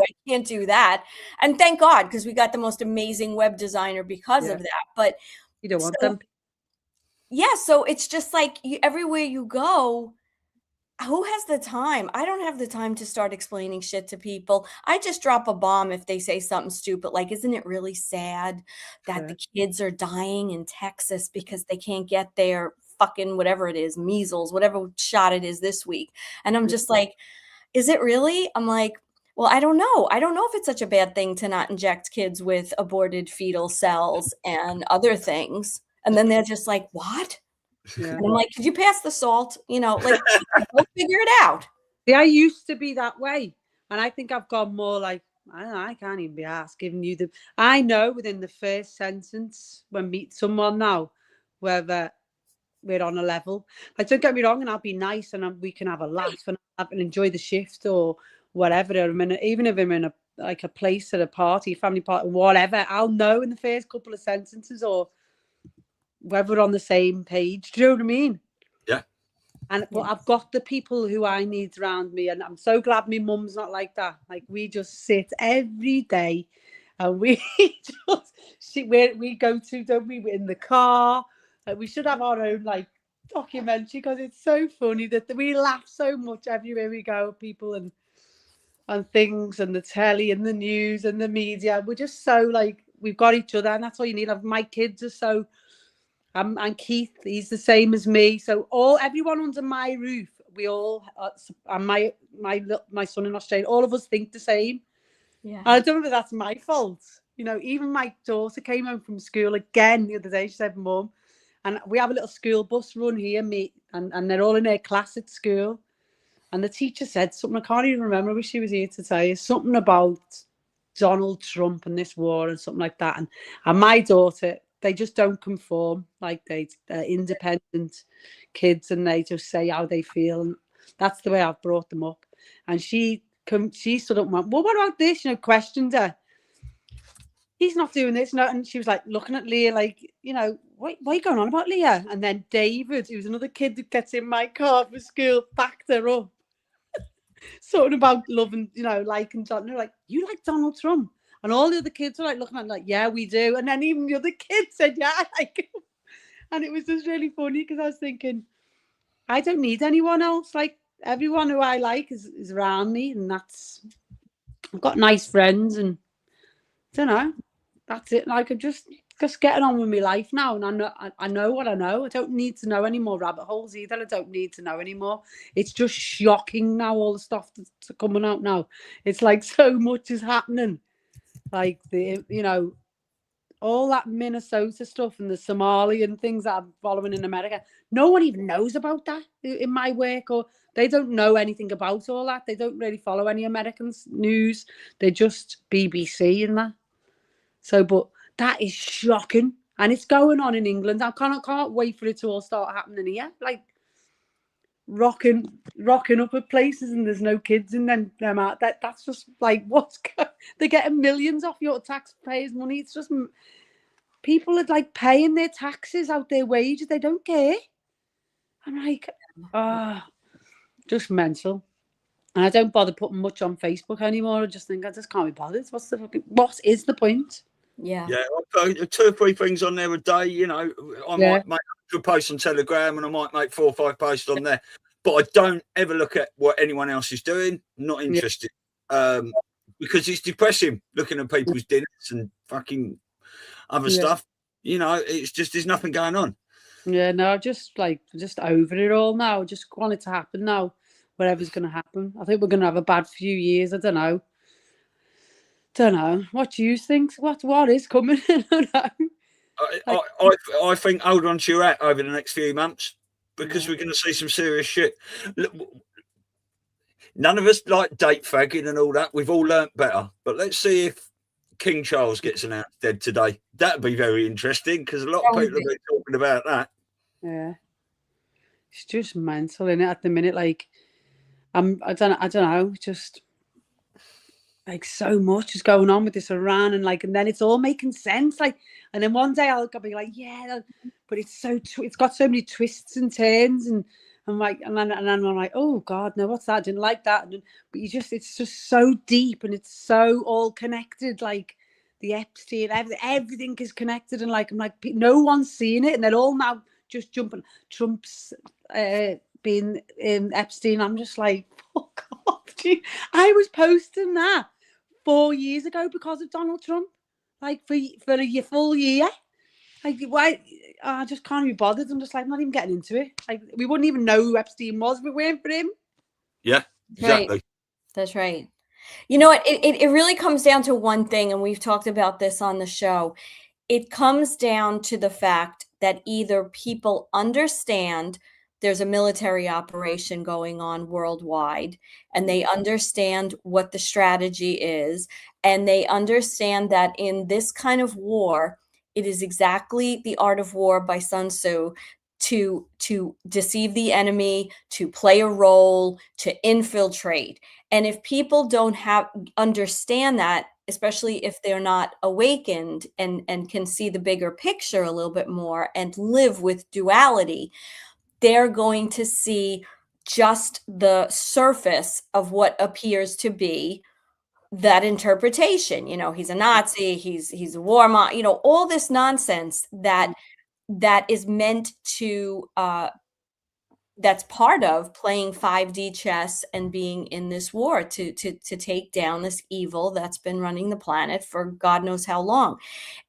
I can't do that. And thank God, because we got the most amazing web designer because of that. But you don't want them. Yeah. So it's just like, everywhere you go, who has the time? I don't have the time to start explaining shit to people. I just drop a bomb if they say something stupid, like, isn't it really sad that the kids are dying in Texas because they can't get their fucking whatever it is, measles, whatever shot it is this week? And I'm just like, is it really? I'm like, well, I don't know. I don't know if it's such a bad thing to not inject kids with aborted fetal cells and other things. And then they're just like, what? Yeah. And I'm like, could you pass the salt? Like, we'll figure it out. Yeah, I used to be that way. And I think I've gone more like, I don't know, I can't even be asked giving you I know within the first sentence when meet someone now, whether we're on a level. Like, don't get me wrong, and I'll be nice and we can have a laugh and enjoy the shift or whatever. Even if I'm in a place at a party, family party, whatever, I'll know in the first couple of sentences or whether we're on the same page. Do you know what I mean? Yeah. But I've got the people who I need around me, and I'm so glad my mum's not like that. Like, we just sit every day And we we go to, don't we, in the car. We should have our own like documentary, because it's so funny that we laugh so much everywhere we go, people and things, and the telly and the news and the media. We're just so like, we've got each other, and that's all you need. My kids are so, and Keith, he's the same as me. So everyone under my roof, we all, and my son in Australia, all of us think the same. Yeah. I don't know if that's my fault. You know, even my daughter came home from school again the other day. She said, Mum, and we have a little school bus run here, and they're all in their class at school. And the teacher said something, I can't even remember, I wish she was here to tell you, something about Donald Trump and this war and something like that. And my daughter, they just don't conform. Like, they're independent kids, and they just say how they feel. And that's the way I've brought them up. And she stood up and went, well, what about this? You know, questioned her. He's not doing this. No. And she was like looking at Leah like, you know, what are you going on about, Leah? And then David, who's another kid that gets in my car for school, backed her up. Something about loving, you know, liking Donald. They're like, you like Donald Trump? And all the other kids were like looking at me like, yeah, we do. And then even the other kids said, yeah, I like him. And it was just really funny, because I was thinking, I don't need anyone else. Like, everyone who I like is around me, and I've got nice friends, and I don't know, that's it. Like, I'm just getting on with my life now, and I know what I know. I don't need to know any more rabbit holes either. I don't need to know anymore. It's just shocking now, all the stuff that's coming out now. It's like so much is happening. Like, you know, all that Minnesota stuff and the Somalian things that I'm following in America. No one even knows about that in my work, or they don't know anything about all that. They don't really follow any American news. They're just BBC and that. So, but that is shocking, and it's going on in England. I can't wait for it to all start happening here. Like, rocking up at places, and there's no kids in them out. That's just like, they're getting millions off your taxpayers' money. It's just, people are like paying their taxes out their wages. They don't care. I'm like, just mental. And I don't bother putting much on Facebook anymore. I just think, I just can't be bothered. What is the point? Yeah. Yeah, I put 2 or 3 things on there a day. You know, I might make a post on Telegram, and I might make 4 or 5 posts on there. But I don't ever look at what anyone else is doing. Not interested. Because it's depressing looking at people's dinners and fucking other stuff. You know, it's just, there's nothing going on. Yeah, no, just over it all now. Just want it to happen now. Whatever's going to happen. I think we're going to have a bad few years. I don't know. What do you think? What is coming? I don't know. I think hold on to your hat over the next few months, because we're going to see some serious shit. Look, none of us like date fagging and all that. We've all learnt better. But let's see if King Charles gets announced dead today. That'd be very interesting, because a lot of people have been talking about that. Yeah, it's just mental, isn't it? At the minute, like, I don't know, just like so much is going on with this Iran, and then it's all making sense. Like, and then one day I'll be like, yeah, but it's got so many twists and turns, and I'm like, and then I'm like, oh God, no, what's that? I didn't like that. But it's just so deep, and it's so all connected. Like the Epstein, everything is connected, and like, I'm like, no one's seeing it, and they're all now just jumping. Trump's being Epstein. I'm just like, fuck off. I was posting that 4 years ago because of Donald Trump, like for a full year. Like, why? I just can't be bothered. I'm just like, I'm not even getting into it. Like, we wouldn't even know who Epstein was if it weren't for him. Yeah, exactly. Right. That's right. You know what? It really comes down to one thing, and we've talked about this on the show. It comes down to the fact that either people understand there's a military operation going on worldwide, and they understand what the strategy is, and they understand that in this kind of war, it is exactly the art of war by Sun Tzu, to deceive the enemy, to play a role, to infiltrate. And if people don't understand that, especially if they're not awakened and can see the bigger picture a little bit more and live with duality, they're going to see just the surface of what appears to be that interpretation. You know, he's a Nazi, he's a warmonger, you know, all this nonsense that is meant to that's part of playing 5D chess and being in this war to take down this evil that's been running the planet for God knows how long.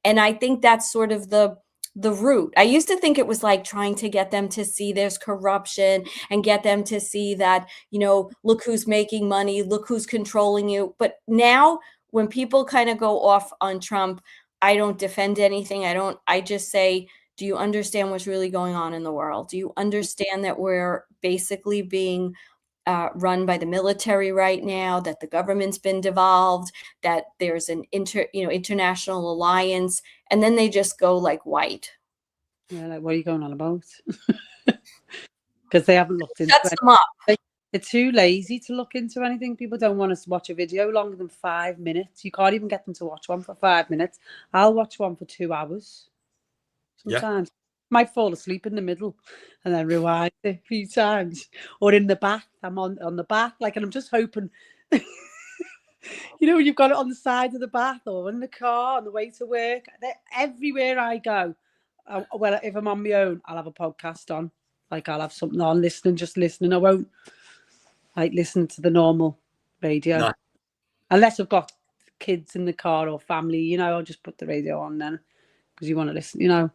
And I think that's sort of the root. I used to think it was like trying to get them to see there's corruption and get them to see that, you know, look who's making money, look who's controlling you. But now when people kind of go off on Trump, I don't defend anything. I just say, do you understand what's really going on in the world? Do you understand that we're basically being run by the military right now, that the government's been devolved, that there's an international alliance, and then they just go like white. Yeah, like, what are you going on about? Because they haven't looked into Shuts them up. They're too lazy to look into anything. People don't want to watch a video longer than 5 minutes. You can't even get them to watch one for 5 minutes. I'll watch one for 2 hours. Sometimes might fall asleep in the middle and then rewind it a few times, or in the back. I'm on the back, like, and I'm just hoping, you know, you've got it on the side of the bath or in the car on the way to work. Everywhere I go, well, if I'm on my own, I'll have a podcast on. Like, I'll have something on, just listening. I won't like listen to the normal radio unless I've got kids in the car or family. You know, I'll just put the radio on then because you want to listen. You know.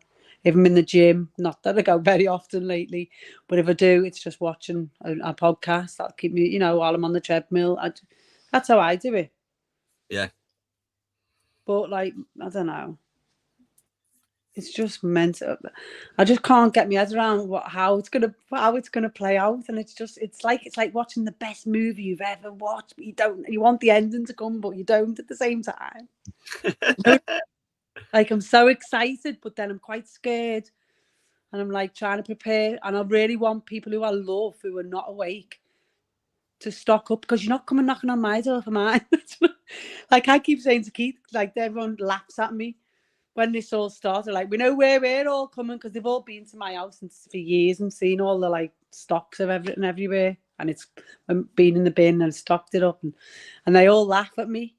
If I'm in the gym, not that I go very often lately, but if I do, it's just watching a podcast. That'll keep me, you know, while I'm on the treadmill. That's how I do it. Yeah. But like, I don't know. It's just mental. I just can't get my head around how it's gonna play out, and it's like watching the best movie you've ever watched. But you want the ending to come, but you don't at the same time. Like, I'm so excited, but then I'm quite scared. And I'm like trying to prepare. And I really want people who I love, who are not awake, to stock up, because you're not coming knocking on my door for mine. Like, I keep saying to Keith, like, everyone laughs at me when this all started. Like, we know where we're all coming, because they've all been to my house for years and seen all the like stocks of everything everywhere. And it's been in the bin and stocked it up. And they all laugh at me.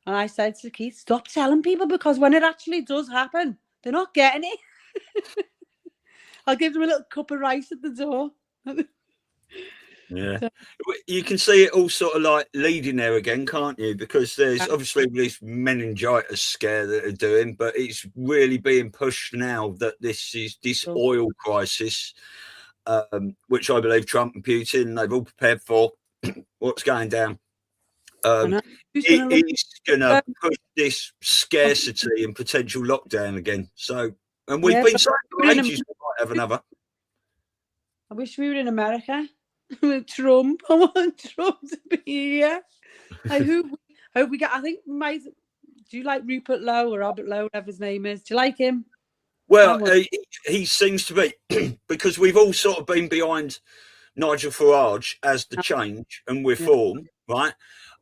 And I said to Keith, stop telling people, because when it actually does happen, they're not getting it. I'll give them a little cup of rice at the door. Yeah. You can see it all sort of like leading there again, can't you? Because there's obviously this meningitis scare that they're doing, but it's really being pushed now that this oil crisis, which I believe Trump and Putin, they've all prepared for what's going down. He's going to push this scarcity and potential lockdown again. So, and we've been saying for ages we might have another. I wish we were in America with Trump. I want Trump to be here. I hope we get. I think we might. Do you like Rupert Lowe or Robert Lowe, whatever his name is? Do you like him? Well, he seems to be, because we've all sort of been behind Nigel Farage as the change and reform, right?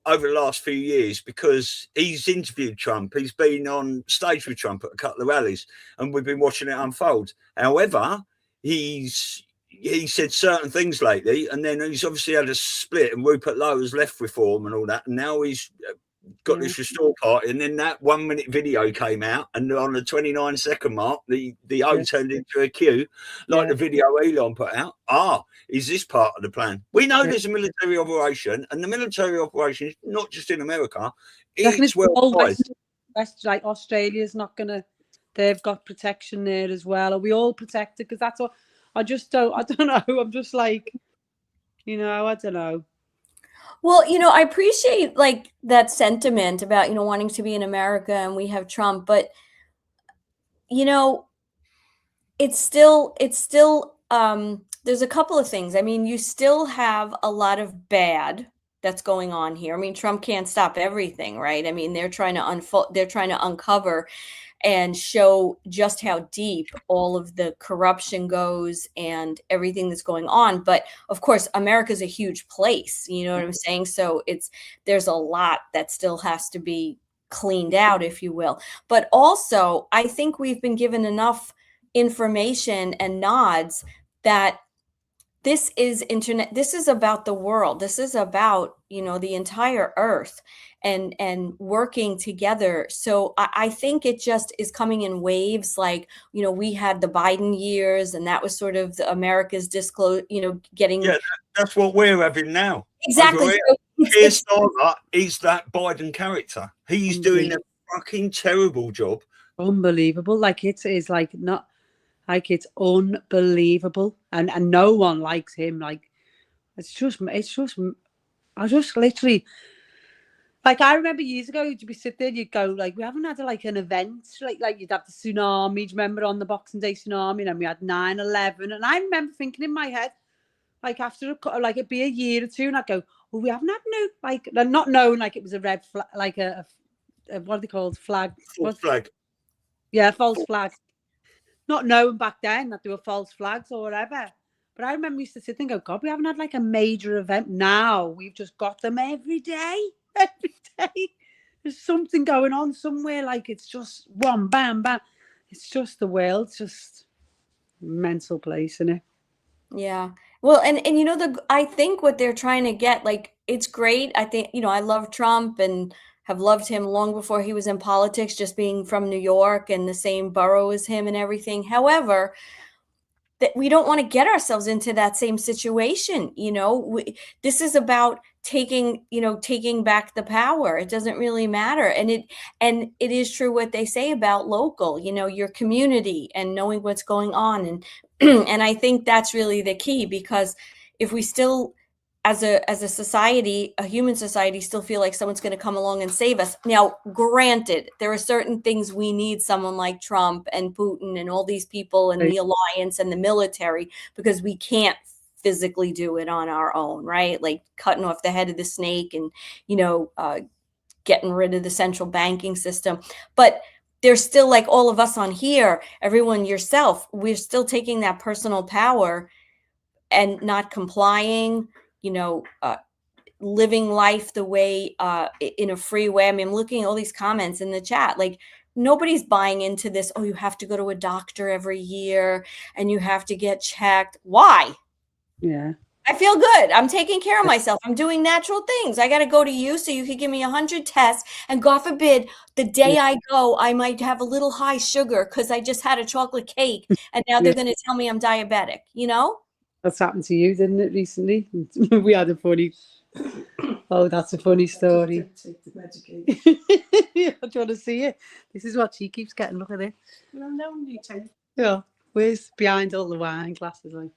Over the last few years, because he's interviewed Trump, he's been on stage with Trump at a couple of rallies, and we've been watching it unfold. However, he said certain things lately, and then he's obviously had a split, and Rupert Lowe has left reform and all that, and now he's got this restore party, and then that 1 minute video came out, and on the 29-second mark, the O turned into a Q, like the video Elon put out. Is this part of the plan? We know there's a military operation, and the military operation is not just in America, it's worldwide. Like Australia's not gonna, they've got protection there as well. Are we all protected? Because that's what I don't know. I'm just like, you know, I don't know. Well, you know, I appreciate like that sentiment about, you know, wanting to be in America and we have Trump, but you know, it's still there's a couple of things. I mean, you still have a lot of bad that's going on here. I mean, Trump can't stop everything, right? I mean, they're trying to uncover and show just how deep all of the corruption goes and everything that's going on. But of course, America's a huge place, you know what I'm saying? So there's a lot that still has to be cleaned out, if you will. But also, I think we've been given enough information and nods that this is internet. This is about the world. This is about, the entire earth and working together. So I think it just is coming in waves. Like, we had the Biden years, and that was sort of America's disclose, getting. Yeah, that's what we're having now. Exactly. So Keir Starmer is that Biden character. He's doing a fucking terrible job. Unbelievable. Like, it is like not like, it's unbelievable, and no one likes him. Like, it's just I just literally, like, I remember years ago, you'd be sitting there, you'd go, like, we haven't had like an event, like you'd have the tsunami. Do you remember on the Boxing Day tsunami? And we had 9/11, and I remember thinking in my head, like, after like it'd be a year or two, and I'd go, well, we haven't had no, like, not knowing like it was a red flag, like a what are they called, flag? False flag. Yeah, false flag. Not knowing back then that there were false flags or whatever. But I remember we used to sit and go, God, we haven't had like a major event. Now we've just got them every day. Every day. There's something going on somewhere. Like, it's just one, bam, bam. It's just the world. It's just a mental place, isn't it? Yeah. Well, and I think what they're trying to get, like, it's great. I think, I love Trump and have loved him long before he was in politics, just being from New York and the same borough as him and everything. However, that we don't want to get ourselves into that same situation. This is about taking back the power. It doesn't really matter. And it is true what they say about local, your community and knowing what's going on. And, and I think that's really the key, because if we still, as a society, a human society, still feel like someone's going to come along and save us. Now, granted, there are certain things we need someone like Trump and Putin and all these people and the alliance and the military, because we can't physically do it on our own, right? Like cutting off the head of the snake and, getting rid of the central banking system. But there's still, like, all of us on here, everyone, yourself, we're still taking that personal power and not complying, living life the way, in a free way. I mean, I'm looking at all these comments in the chat, like, nobody's buying into this. Oh, you have to go to a doctor every year and you have to get checked. Why? Yeah. I feel good. I'm taking care of myself. I'm doing natural things. I got to go to you so you could give me 100 tests. And God forbid, the day I go, I might have a little high sugar because I just had a chocolate cake. And now they're going to tell me I'm diabetic, That's happened to you, didn't it, recently? We had a funny... Oh, that's a funny story. Take the medication. Do you want to see it? This is what she keeps getting. Look at it. Well, no, you take. Yeah. Where's behind all the wine glasses? Like,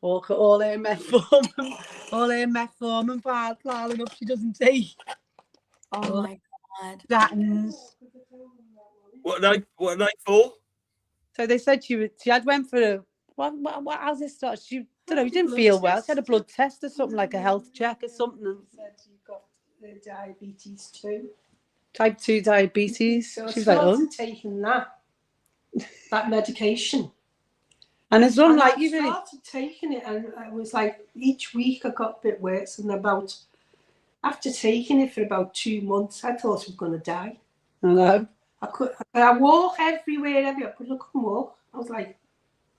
all her metformin, piling up she doesn't take. Oh my God. Statins. What are they for? So they said she had went for a what how's it start? She don't know, she didn't feel well. She had a blood test or something, like a health check or something. And Said you got the diabetes too. Type 2 diabetes. So She's I like, started taking that medication. And it's not And like I you really. started taking it, and it was like each week I got a bit worse. And after taking it for about 2 months, I thought I was going to die. I know. I walk everywhere. I couldn't walk. I was like,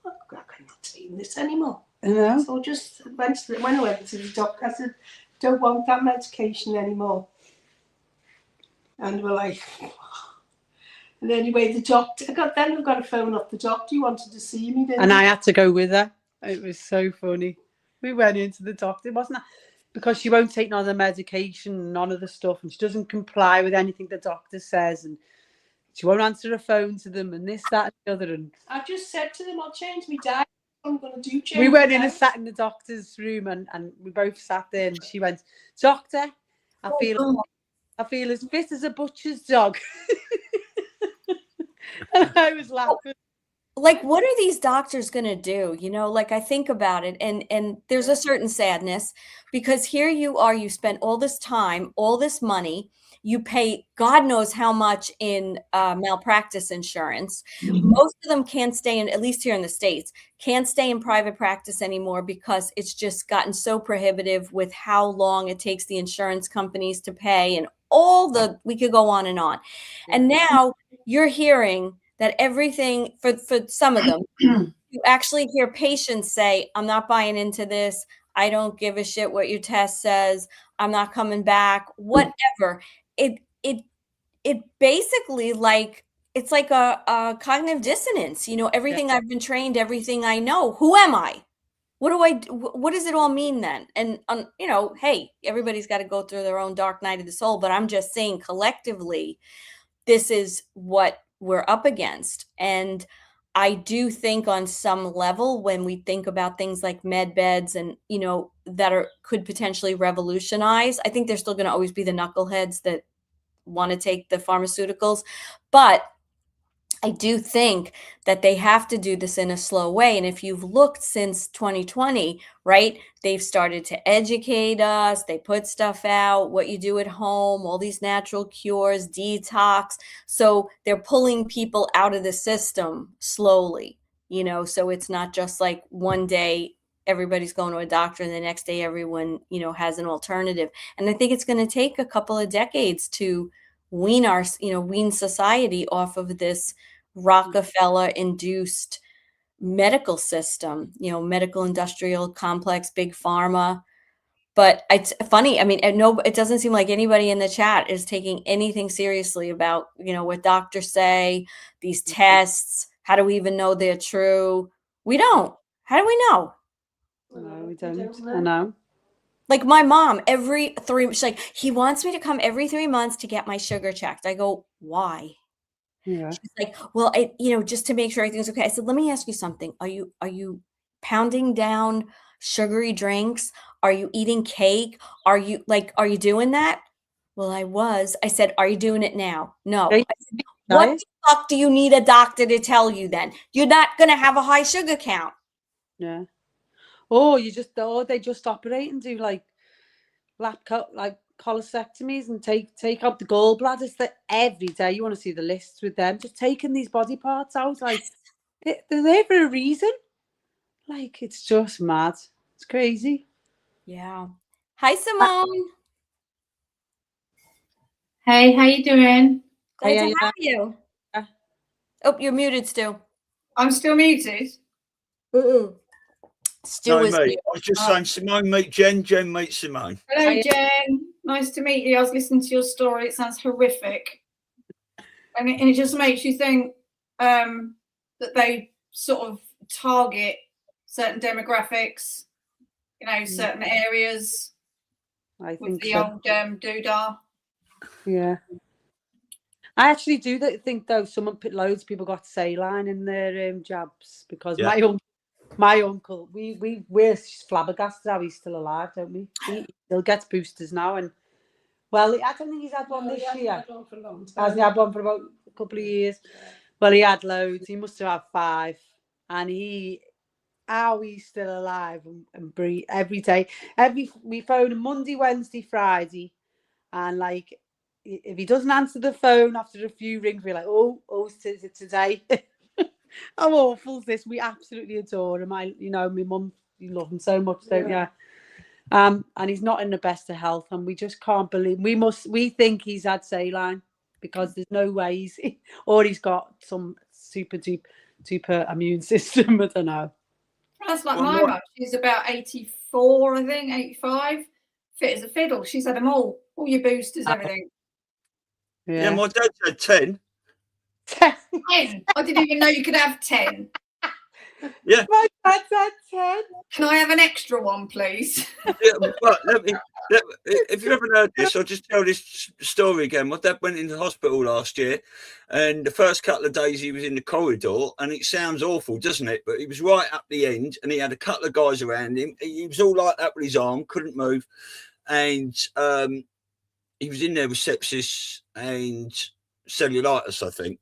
oh, I'm not taking this anymore. I know. So just when I went to the doctor, I said, don't want that medication anymore. And we're like, and anyway, the doctor, I got a phone off the doctor. He wanted to see me. And I had to go with her. It was so funny. We went into the doctor. It wasn't that, because she won't take none of the medication, none of the stuff, and she doesn't comply with anything the doctor says, and she won't answer her phone to them, and this, that, and the other. And I just said to them, I'll change my diet. I'm going to do change. We went in and sat in the doctor's room, and we both sat there, and she went, Doctor, I feel as fit as a butcher's dog. And I was laughing. Like, what are these doctors going to do? Like, I think about it, and there's a certain sadness, because here you are, you spent all this time, all this money, you pay God knows how much in malpractice insurance. Mm-hmm. Most of them can't stay in, at least here in the States, can't stay in private practice anymore, because it's just gotten so prohibitive with how long it takes the insurance companies to pay, and we could go on and on. And now you're hearing that everything, for some of them, you actually hear patients say, I'm not buying into this. I don't give a shit what your test says. I'm not coming back, whatever. It basically like, it's like a cognitive dissonance, everything I've been trained, everything I know. Who am I? What does it all mean then? And, hey, everybody's got to go through their own dark night of the soul, but I'm just saying collectively, this is what we're up against. And I do think on some level, when we think about things like med beds and, that could potentially revolutionize, I think there's still going to always be the knuckleheads that want to take the pharmaceuticals. But I do think that they have to do this in a slow way. And if you've looked since 2020, right, they've started to educate us. They put stuff out, what you do at home, all these natural cures, detox. So they're pulling people out of the system slowly, so it's not just like one day everybody's going to a doctor and the next day everyone, has an alternative. And I think it's going to take a couple of decades to wean society off of this Rockefeller induced medical system, medical industrial complex, big pharma. But it's funny. I mean, it doesn't seem like anybody in the chat is taking anything seriously about, what doctors say, these tests. How do we even know they're true? We don't. How do we know? No, we don't. I know. Like my mom, she's like, he wants me to come every 3 months to get my sugar checked. I go, why? Yeah. She's like, well, just to make sure everything's okay. I said, let me ask you something. Are you pounding down sugary drinks? Are you eating cake? Are you doing that? Well, I was. I said, are you doing it now? No. I said, what the fuck do you need a doctor to tell you then? You're not going to have a high sugar count. Yeah. They just operate and do like cholecystectomies and take out the gallbladders. That every day you want to see the lists with them just taking these body parts out. Like they're there for a reason. Like it's just mad. It's crazy. Yeah. Hi, Simone. Hey, how you doing? Glad to have you. Oh, you're muted, Stu. I'm still muted. Stu No, was mate. muted. I was just saying, Simone meet Jen, Jen meet Simone. Hello, Jen. Nice to meet you. I was listening to your story. It sounds horrific. And it just makes you think that they sort of target certain demographics, certain areas I think with the so. old doodah. Yeah. I actually do think though loads of people got saline in their jabs because my uncle, we're flabbergasted how he's still alive, don't we? He still gets boosters now, and well, I don't think he's had one this year. Hasn't had one for about a couple of years. Well, he had loads. He must have had 5, and he's still alive and breathe every day. We phone him Monday, Wednesday, Friday, and like if he doesn't answer the phone after a few rings, we're like, oh, is it today? How awful is this? We absolutely adore him. My mum, you love him so much, don't you? And he's not in the best of health, and we just can't believe. We think he's had saline because there's no way he's got some super immune system. I don't know. That's like my mum. She's about 84, I think, 85. Fit as a fiddle. She's had them all your boosters, everything. Yeah, my dad had 10. 10? I didn't even know you could have 10. Yeah. My dad's had 10. Can I have an extra one, please? Yeah, but if you haven't heard this, I'll just tell this story again. My dad went into hospital last year, and the first couple of days he was in the corridor, and it sounds awful, doesn't it? But he was right up the end, and he had a couple of guys around him. He was all like that with his arm, couldn't move, and he was in there with sepsis and cellulitis, I think.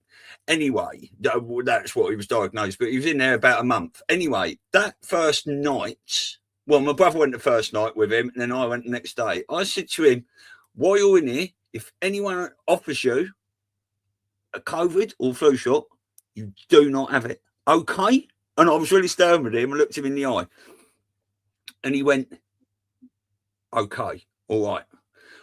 Anyway, that's what he was diagnosed, but he was in there about a month. Anyway, that first night, well, my brother went the first night with him, and then I went the next day. I said to him, while you're in here, if anyone offers you a COVID or flu shot, you do not have it. Okay? And I was really stern with him. I looked him in the eye. And he went, okay, all right.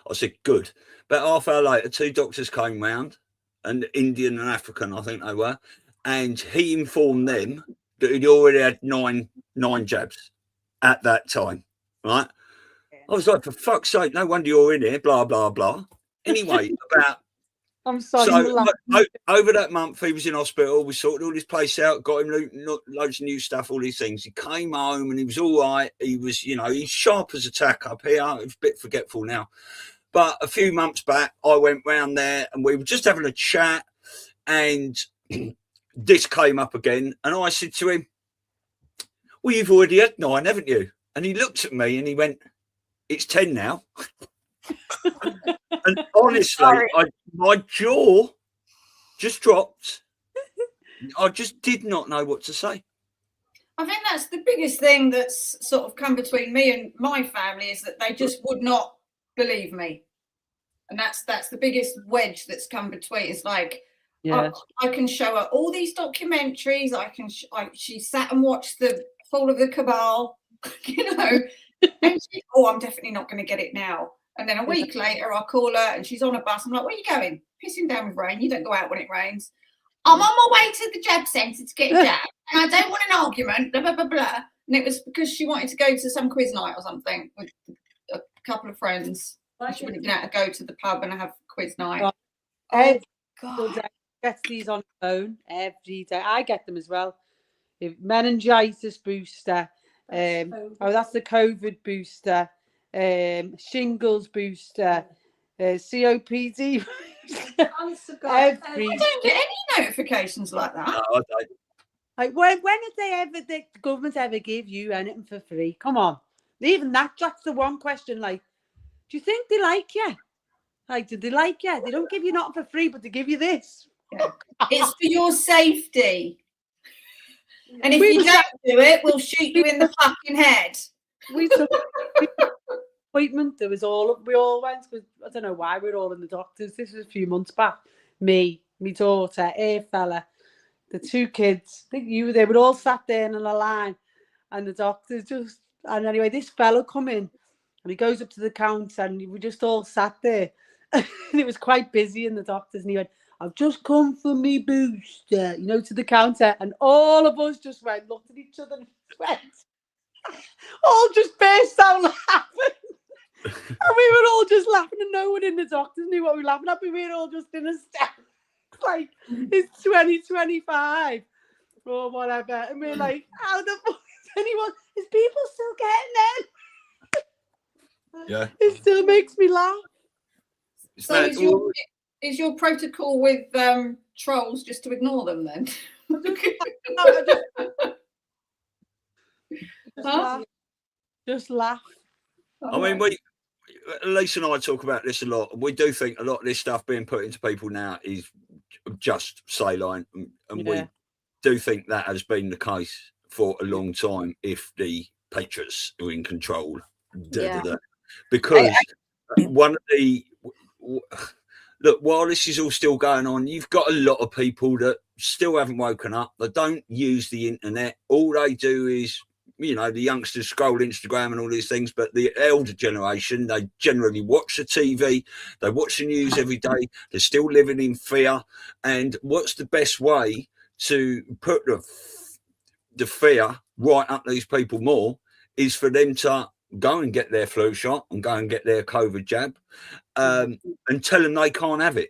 I said, good. About half hour later, 2 doctors came round, and Indian and African, I think they were. And he informed them that he'd already had nine jabs at that time, right? I was like, for fuck's sake, no wonder you're in here, blah, blah, blah. Anyway, I'm sorry. over that month, he was in hospital. We sorted all his place out, got him loads of new stuff, all these things. He came home and he was all right. He was, he's sharp as a tack up here. He's a bit forgetful now. But a few months back, I went round there and we were just having a chat and this came up again. And I said to him, well, you've already had 9, haven't you? And he looked at me and he went, it's 10 now. And honestly, my jaw just dropped. I just did not know what to say. I think that's the biggest thing that's sort of come between me and my family is that they just would not believe me. And that's the biggest wedge that's come between. It's like, I can show her all these documentaries. She sat and watched the Fall of the Cabal, and I'm definitely not going to get it now. And then a week later, I call her and she's on a bus. I'm like, where are you going? Pissing down with rain. You don't go out when it rains. I'm on my way to the jab centre to get a jab. And I don't want an argument, blah, blah, blah, blah. And it was because she wanted to go to some quiz night or something with a couple of friends. She wouldn't get out to go to the pub and have quiz night. Every day gets these on the phone every day. I get them as well. Meningitis booster. That's the COVID booster. Shingles booster, COPD. I don't get any notifications like that. No, I don't. Like when did the government ever give you anything for free? Come on, even that's the one question. Like, do you think they like you? Like, did they like you? They don't give you nothing for free, but they give you this. Yeah. It's for your safety. And if you don't do it, we'll shoot you in the fucking head. We took appointment. There was we all went because I don't know why we're all in the doctors. This was a few months back. Me, my daughter, fella, the 2 kids. I think they were all sat there in a line, and the doctors and anyway, this fella come in and he goes up to the counter and we just all sat there, and it was quite busy in the doctors, and he went, I've just come for me booster, to the counter, and all of us just looked at each other and went. All just burst out laughing. And we were all just laughing, and no one in the doctors knew what we were laughing at, but we were all just in a step. Like, it's 2025 or whatever. And we're like, how the fuck is people still getting it? Yeah. It still makes me laugh. So is your protocol with trolls just to ignore them then? Just laugh. I mean, Elisa and I talk about this a lot, and we do think a lot of this stuff being put into people now is just saline, and we do think that has been the case for a long time if the Patriots are in control. Because one of the look, while this is all still going on, you've got a lot of people that still haven't woken up. They don't use the internet. All they do is, the youngsters scroll Instagram and all these things, but the elder generation, they generally watch the TV, they watch the news every day, they're still living in fear. And what's the best way to put the fear right up these people more is for them to go and get their flu shot and go and get their COVID jab, and tell them they can't have it,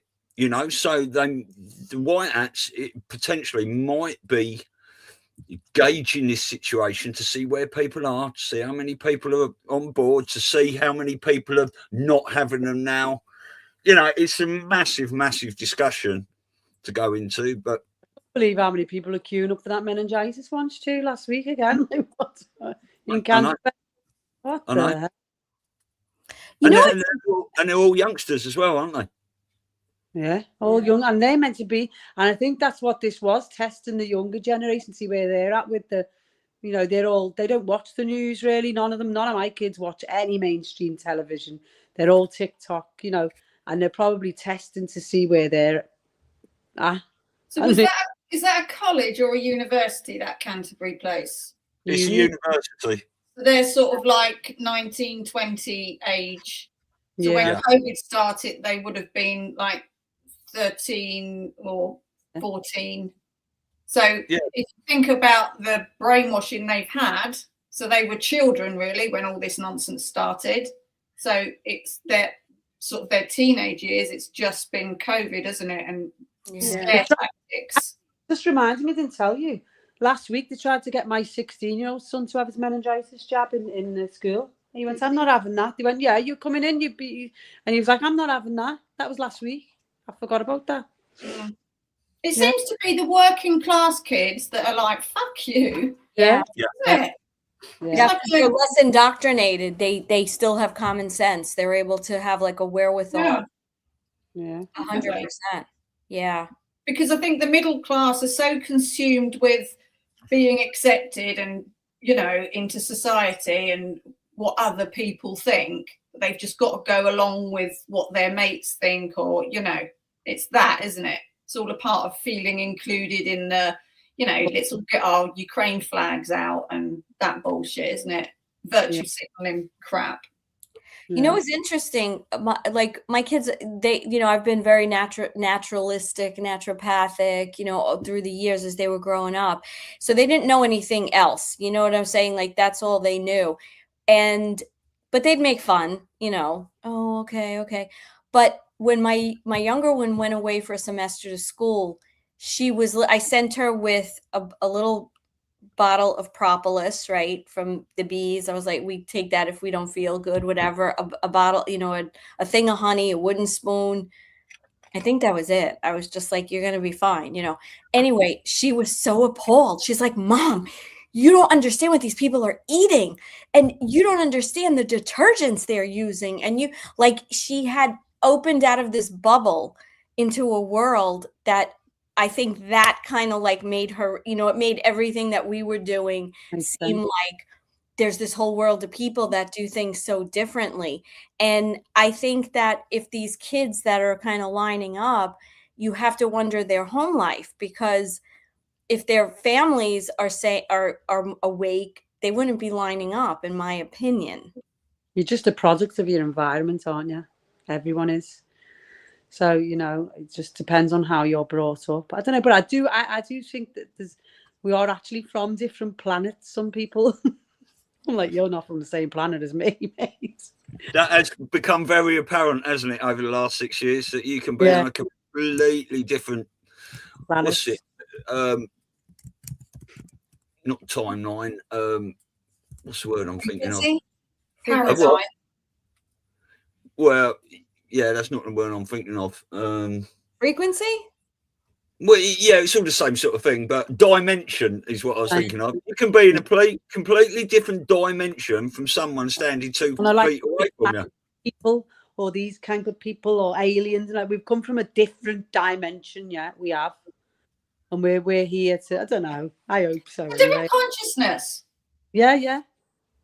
so the white hats potentially might be gauging this situation to see where people are, to see how many people are on board, to see how many people are not having them now. It's a massive discussion to go into, but I believe how many people are queuing up for that meningitis one too last week again. In Canada. What the heck? And they're all youngsters as well, aren't they? Yeah, all young, and they're meant to be, and I think that's what this was, testing the younger generation, see where they're at with the, they don't watch the news really, none of my kids watch any mainstream television, they're all TikTok, and they're probably testing to see where they're at. So is that a college or a university, that Canterbury place? It's a university. So they're sort of like 19, 20 age. So when COVID started, they would have been like 13 or 14. So Yeah. if you think about the brainwashing they've had, so they were children really when all this nonsense started. So it's their sort of their teenage years. It's just been COVID, hasn't it? And scare tactics. Just reminds me, I didn't tell you. Last week they tried to get my 16-year-old son to have his meningitis jab in the school. He went, I'm not having that. They went, yeah, you're coming in. And he was like, I'm not having that. That was last week. I forgot about that. Yeah. It seems to be the working class kids that are like, fuck you. Yeah. Yeah. Yeah, they're less indoctrinated. They still have common sense. They're able to have like a wherewithal. Yeah. 100%. Yeah. Because I think the middle class are so consumed with being accepted and, you know, into society and what other people think. They've just got to go along with what their mates think, or, you know, it's that, isn't it? It's all a part of feeling included in the, you know, let's all get our Ukraine flags out and that bullshit, isn't it? Virtue signaling crap. You know, it's interesting. My kids, they, you know, I've been very naturalistic, naturopathic, you know, through the years as they were growing up. So they didn't know anything else. You know what I'm saying? Like, that's all they knew. But they'd make fun, you know, oh, okay. But when my younger one went away for a semester to school, I sent her with a little bottle of propolis, right, from the bees. I was like, we take that if we don't feel good, whatever. A bottle, you know, a thing of honey, a wooden spoon. I think that was it. I was just like, you're gonna be fine, you know. Anyway, she was so appalled. She's like, Mom, you don't understand what these people are eating, and you don't understand the detergents they're using. And she had opened out of this bubble into a world that I think that kind of like made her, you know, it made everything that we were doing seem like there's this whole world of people that do things so differently. And I think that if these kids that are kind of lining up, you have to wonder their home life, because if their families are awake, they wouldn't be lining up, in my opinion. You're just a product of your environment, aren't you? Everyone is. So, you know, it just depends on how you're brought up. I don't know, but I do think that we are actually from different planets, some people. I'm like, you're not from the same planet as me, mate. That has become very apparent, hasn't it, over the last 6 years, that you can be on a completely different planet. What's it? Not timeline. What's the word I'm thinking of? Paradigm. Well, yeah, that's not the word I'm thinking of. Frequency? Well, yeah, it's all the same sort of thing, but dimension is what I was thinking of. You can be in a completely different dimension from someone standing 2 feet away from you. People, or these kind of people, or aliens, like we've come from a different dimension. Yeah, we have, and we're here to. I don't know. I hope so. A different consciousness. Yeah.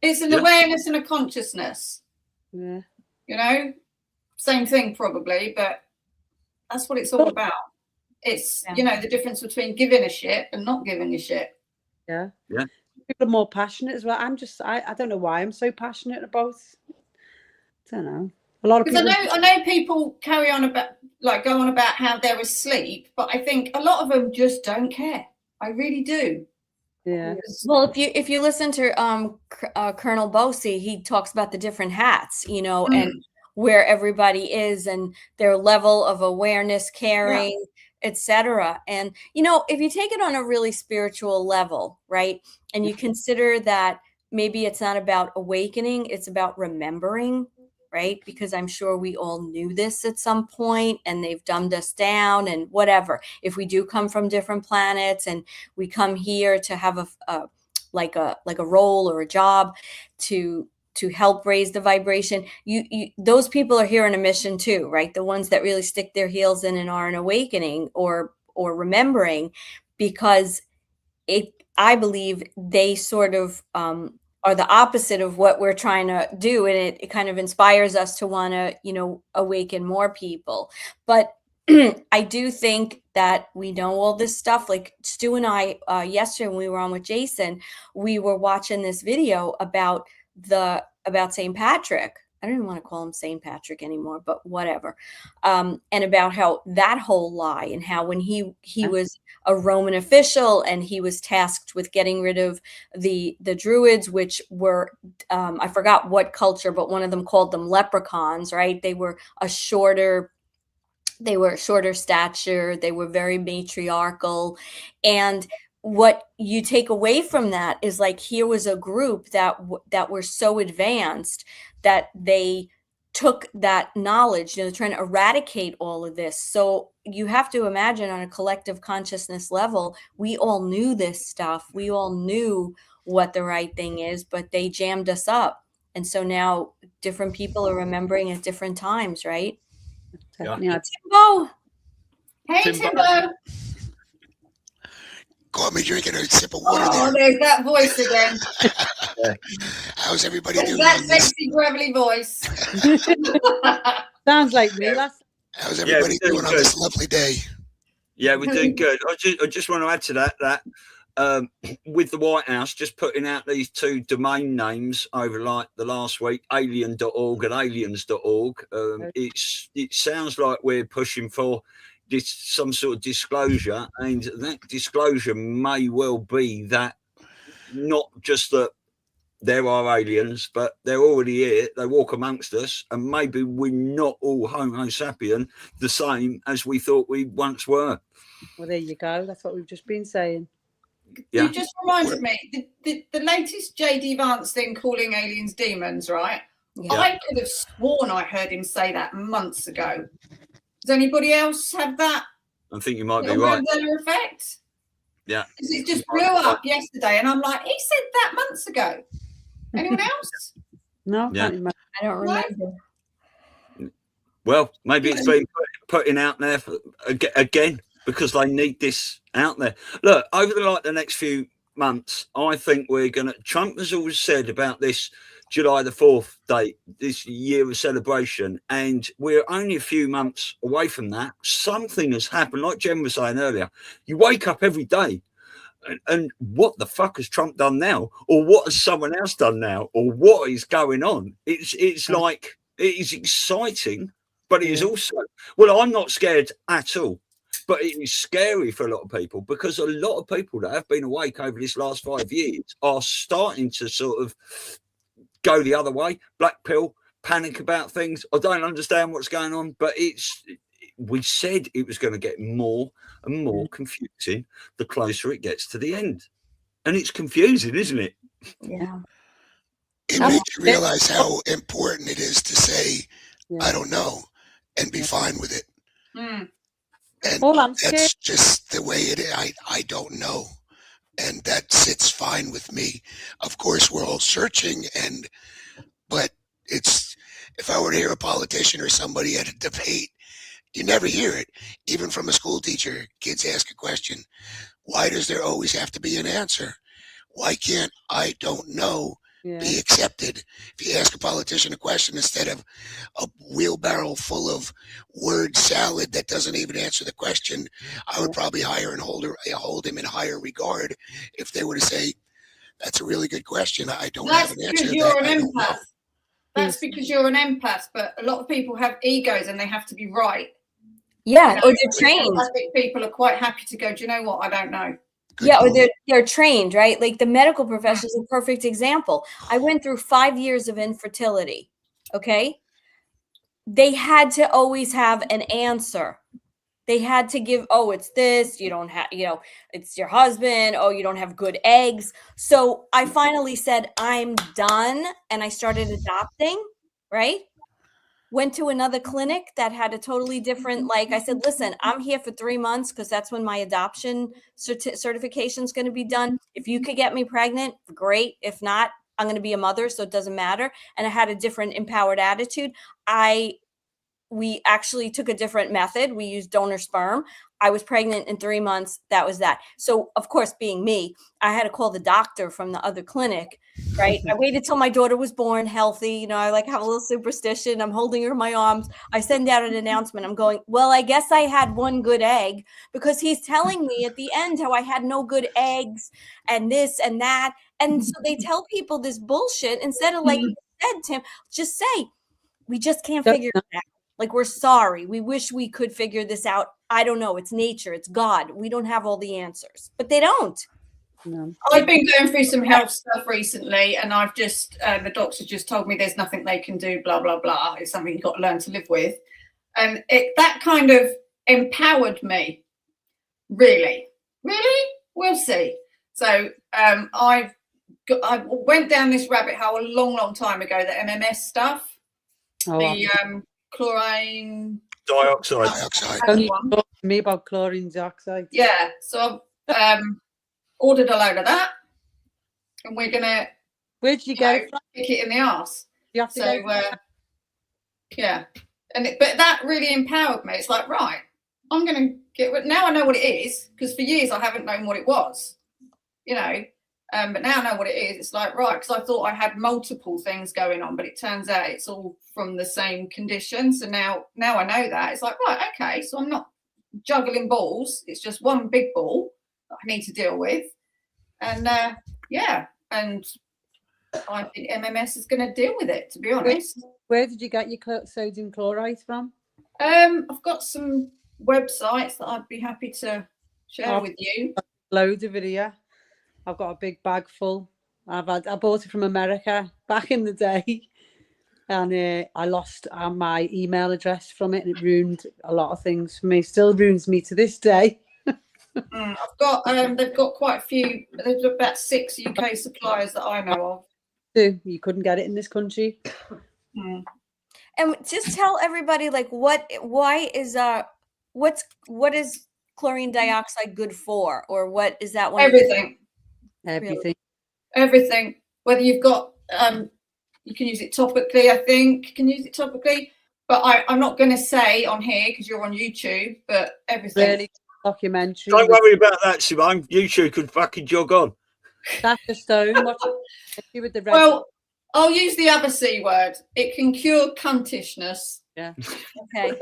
It's an awareness and a consciousness. Yeah. You know, same thing probably, but that's what it's all about. It's, you know, the difference between giving a shit and not giving a shit. Yeah. People are more passionate as well. I don't know why I'm so passionate about. I don't know. A lot of people. I know people go on about how they're asleep, but I think a lot of them just don't care. I really do. Yeah. Well, if you listen to Colonel Bosey, he talks about the different hats, you know, and where everybody is and their level of awareness, caring, etc. And, you know, if you take it on a really spiritual level, right, and you consider that maybe it's not about awakening, it's about remembering, right? Because I'm sure we all knew this at some point and they've dumbed us down and whatever. If we do come from different planets and we come here to have a role or a job to help raise the vibration, those people are here on a mission too, right? The ones that really stick their heels in and are an awakening or remembering, because I believe they sort of are the opposite of what we're trying to do, and it kind of inspires us to want to, you know, awaken more people. But I do think that we know all this stuff. Like Stu and I, yesterday when we were on with Jason, we were watching this video about St. Patrick, I don't even want to call him St. Patrick anymore, but whatever. And about how that whole lie, and how when he was a Roman official and he was tasked with getting rid of the Druids, which were, I forgot what culture, but one of them called them leprechauns, right? They were shorter stature. They were very matriarchal. And what you take away from that is, like, here was a group that were so advanced that they took that knowledge, trying to eradicate all of this. So you have to imagine, on a collective consciousness level, we all knew this stuff. We all knew what the right thing is, but they jammed us up. And so now different people are remembering at different times, right? Yeah. Hey, Timbo. Hey, Timbo. Caught me drinking a sip of water Oh, there. there's that voice again. How's everybody doing? That sexy, gravelly voice. Sounds like me. How's everybody doing on this lovely day? Yeah, we're doing good. I just want to add to that with the White House just putting out these 2 domain names over like the last week, alien.org and aliens.org. It sounds like we're pushing for some sort of disclosure, and that disclosure may well be that not just that there are aliens, but they're already here, they walk amongst us, and maybe we're not all Homo sapien the same as we thought we once were. Well, there you go. That's what we've just been saying. Yeah. You just reminded me, the latest J.D. Vance thing calling aliens demons, right? Yeah. I could have sworn I heard him say that months ago. Does anybody else have that? I think you might be right. Mandela effect? Yeah. Because it just blew up yesterday, and I'm like, he said that months ago. Anyone else? No, Yeah. I don't remember. Well, maybe it's been putting out there again because they need this out there. Look, over the next few months, I think we're going to. Trump has always said about this July the 4th date, this year of celebration, and we're only a few months away from that. Something has happened, like Jen was saying earlier. You wake up every day, and what the fuck has Trump done now, or what has someone else done now, or what is going on? It's like, it is exciting, but it is also, well, I'm not scared at all. But it is scary for a lot of people, because a lot of people that have been awake over this last 5 years are starting to sort of go the other way, black pill, panic about things. I don't understand what's going on, but we said it was going to get more and more confusing the closer it gets to the end. And it's confusing, isn't it? Yeah. It makes you realize how important it is to say, I don't know, and be fine with it. Mm. And that's just the way it is. I don't know. And that sits fine with me. Of course, we're all searching, but it's, if I were to hear a politician or somebody at a debate, you never hear it. Even from a school teacher, kids ask a question. Why does there always have to be an answer? Why can't I don't know be accepted? If you ask a politician a question instead of a wheelbarrow full of word salad that doesn't even answer the question, I would probably hire and hold him in higher regard if they were to say, that's a really good question. I don't have an answer to that. You're an empath. That's because you're an empath, but a lot of people have egos and they have to be right. Yeah, or they're trained. I think people are quite happy to go, do you know what? I don't know. Yeah, or they're trained, right? Like the medical profession is a perfect example. I went through 5 years of infertility, okay? They had to always have an answer. They had to give, oh, it's this, you don't have, it's your husband, oh, you don't have good eggs. So I finally said, I'm done. And I started adopting, right? Went to another clinic that had a totally different, like I said, listen, I'm here for 3 months because that's when my adoption certification is going to be done. If you could get me pregnant, great. If not, I'm going to be a mother, so it doesn't matter. And I had a different empowered attitude. We actually took a different method. We used donor sperm. I was pregnant in 3 months. That was that. So, of course, being me, I had to call the doctor from the other clinic, right? I waited till my daughter was born healthy. I have a little superstition. I'm holding her in my arms. I send out an announcement. I'm going, well, I guess I had one good egg, because he's telling me at the end how I had no good eggs and this and that. And so they tell people this bullshit instead of, like you said, Tim, just say, We just can't Don't figure it out. Like, we're sorry. We wish we could figure this out. I don't know. It's nature. It's God. We don't have all the answers, but they don't. No. I've been going through some health stuff recently, and I've just the doctor just told me there's nothing they can do. Blah blah blah. It's something you've got to learn to live with, and that kind of empowered me. Really, we'll see. So I went down this rabbit hole a long time ago. The MMS stuff, the chlorine dioxide. Only talk to me about chlorine dioxide. Yeah, so I've ordered a load of that, and we're gonna. Where'd you get it from? Kick it in the arse. You have to go. Yeah, but that really empowered me. It's like, right, I'm gonna get. Now I know what it is, because for years I haven't known what it was. But now I know what it is. It's like, right, because I thought I had multiple things going on, but it turns out it's all from the same condition. So now I know that. It's like, right, okay, so I'm not juggling balls. It's just one big ball that I need to deal with. And and I think MMS is going to deal with it, to be honest. Where did you get your sodium chloride from? I've got some websites that I'd be happy to share with you. Loads of it here. I've got a big bag full. I bought it from America back in the day, and I lost my email address from it, and it ruined a lot of things for me. Still ruins me to this day. I've got they've got quite a few. There's about 6 UK suppliers that I know of. You couldn't get it in this country. And just tell everybody, like, what is chlorine dioxide good for, or what is that one? Everything. Whether you've got you can use it topically. I think you can use it topically, but I'm not going to say on here because you're on YouTube. But everything. Really documentary. Don't worry about that, Simone. YouTube could fucking jog on. That's a stone. With the red. Well, I'll use the other C word. It can cure cuntishness. Yeah. Okay.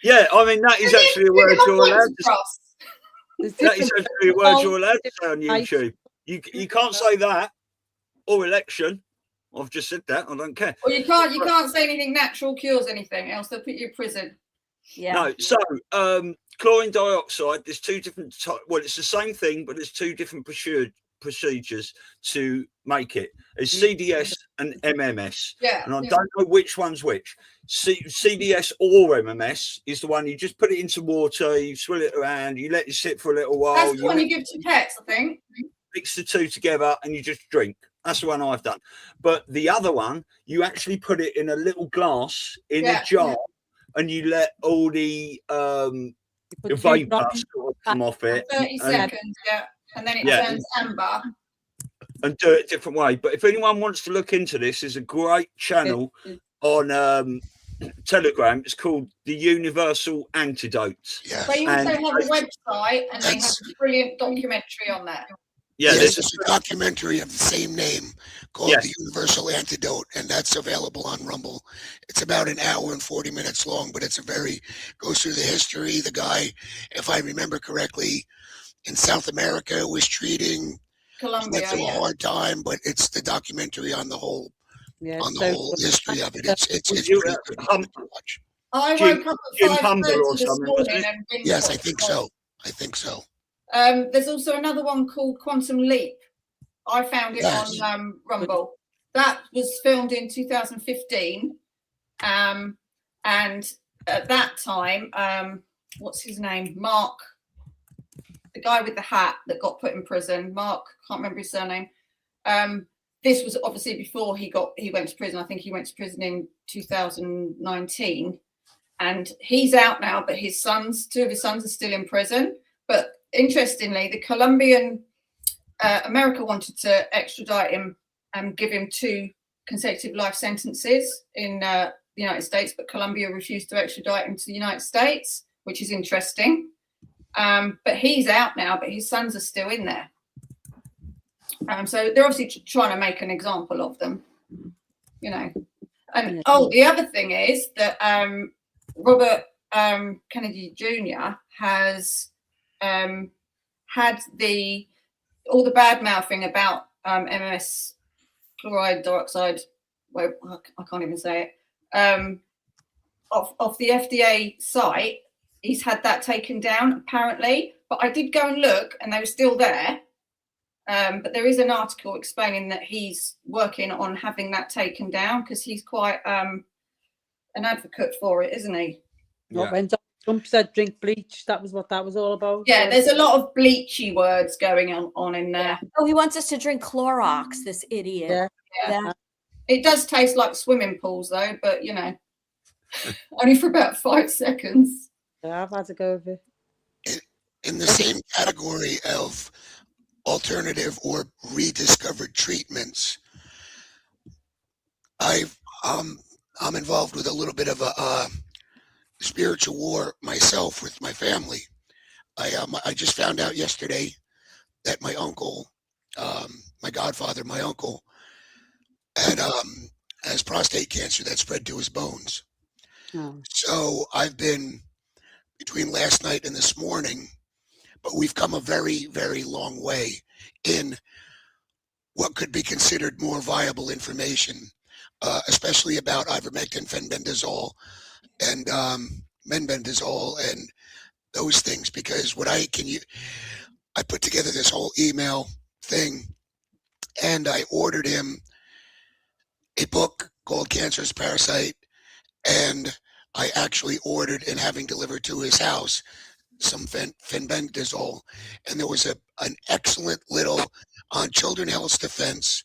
Yeah, I mean, that is actually a word you're allowed to say. That is actually a word you're allowed to say on YouTube. You can't say that, or election. I've just said that. I don't care. Well, you can't say anything natural cures anything, else they'll put you in prison. Yeah. No, so chlorine dioxide, there's two different well, it's the same thing, but there's two different procedures to make it. It's CDS and MMS. Yeah. And I don't know which one's which. CDS or MMS is the one you just put it into water, you swill it around, you let it sit for a little while. That's the one you give to pets, I think. Mix the two together and you just drink. That's the one I've done. But the other one, you actually put it in a little glass in a jar. And you let all the vapor sort of come off it. 30 seconds, and then it turns amber. And do it a different way. But if anyone wants to look into this, there's a great channel on Telegram. It's called The Universal Antidotes. Yeah. They also have a website, and they have a brilliant documentary on that. Yeah, there's a documentary of the same name called The Universal Antidote, and that's available on Rumble. It's about an hour and 40 minutes long, but it's goes through the history. The guy, if I remember correctly, in South America was treating Colombia, went through a hard time, but it's the documentary on the whole whole history of it. It's pretty good to watch. I woke up at 5:30 this morning and yes, I think so. There's also another one called Quantum Leap. I found it on Rumble. That was filmed in 2015. And at that time, what's his name? Mark, the guy with the hat that got put in prison. Mark, can't remember his surname. This was obviously before he went to prison. I think he went to prison in 2019. And he's out now, but two of his sons are still in prison. But interestingly, the Colombian America wanted to extradite him and give him 2 consecutive life sentences in the United States, but Colombia refused to extradite him to the United States, which is interesting. But he's out now, but his sons are still in there. So they're obviously trying to make an example of them, And the other thing is that Robert Kennedy Jr. has had all the bad mouthing about MMS chloride dioxide well, I can't even say it, off the FDA site. He's had that taken down apparently, but I did go and look and they were still there. But there is an article explaining that he's working on having that taken down because he's quite an advocate for it, isn't he? Not when Donald Trump said drink bleach, that was what that was all about. Yeah, there's a lot of bleachy words going on in there. Oh, he wants us to drink Clorox, this idiot. Yeah. Yeah. It does taste like swimming pools though, but you know, only for about 5 seconds. Yeah, I've had to go over it. In the same category of alternative or rediscovered treatments, I'm involved with a little bit of a spiritual war myself with my family. I just found out yesterday that my uncle, my godfather, my uncle, had has prostate cancer that spread to his bones. Oh. So I've been between last night and this morning, but we've come a very, very long way in what could be considered more viable information, especially about ivermectin, fenbendazole, and menbendazole, and those things. Because what I put together this whole email thing, and I ordered him a book called Cancerous Parasite, and I actually ordered and having delivered to his house some fenbendazole, and there was an excellent little on Children's Health Defense.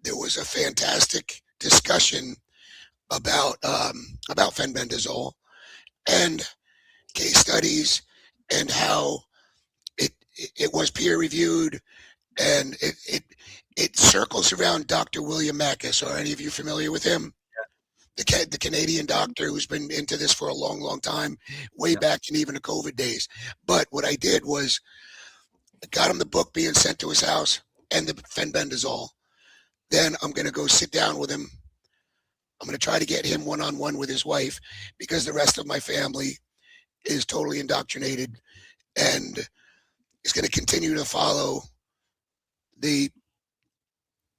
There was a fantastic discussion about fenbendazole and case studies and how it was peer reviewed, and it circles around Dr. William Mackis. Are any of you familiar with him? The Canadian doctor who's been into this for a long, long time, way back in even the COVID days. But what I did was I got him the book being sent to his house and the fenbendazole. Then I'm going to go sit down with him. I'm going to try to get him one-on-one with his wife, because the rest of my family is totally indoctrinated and is going to continue to follow the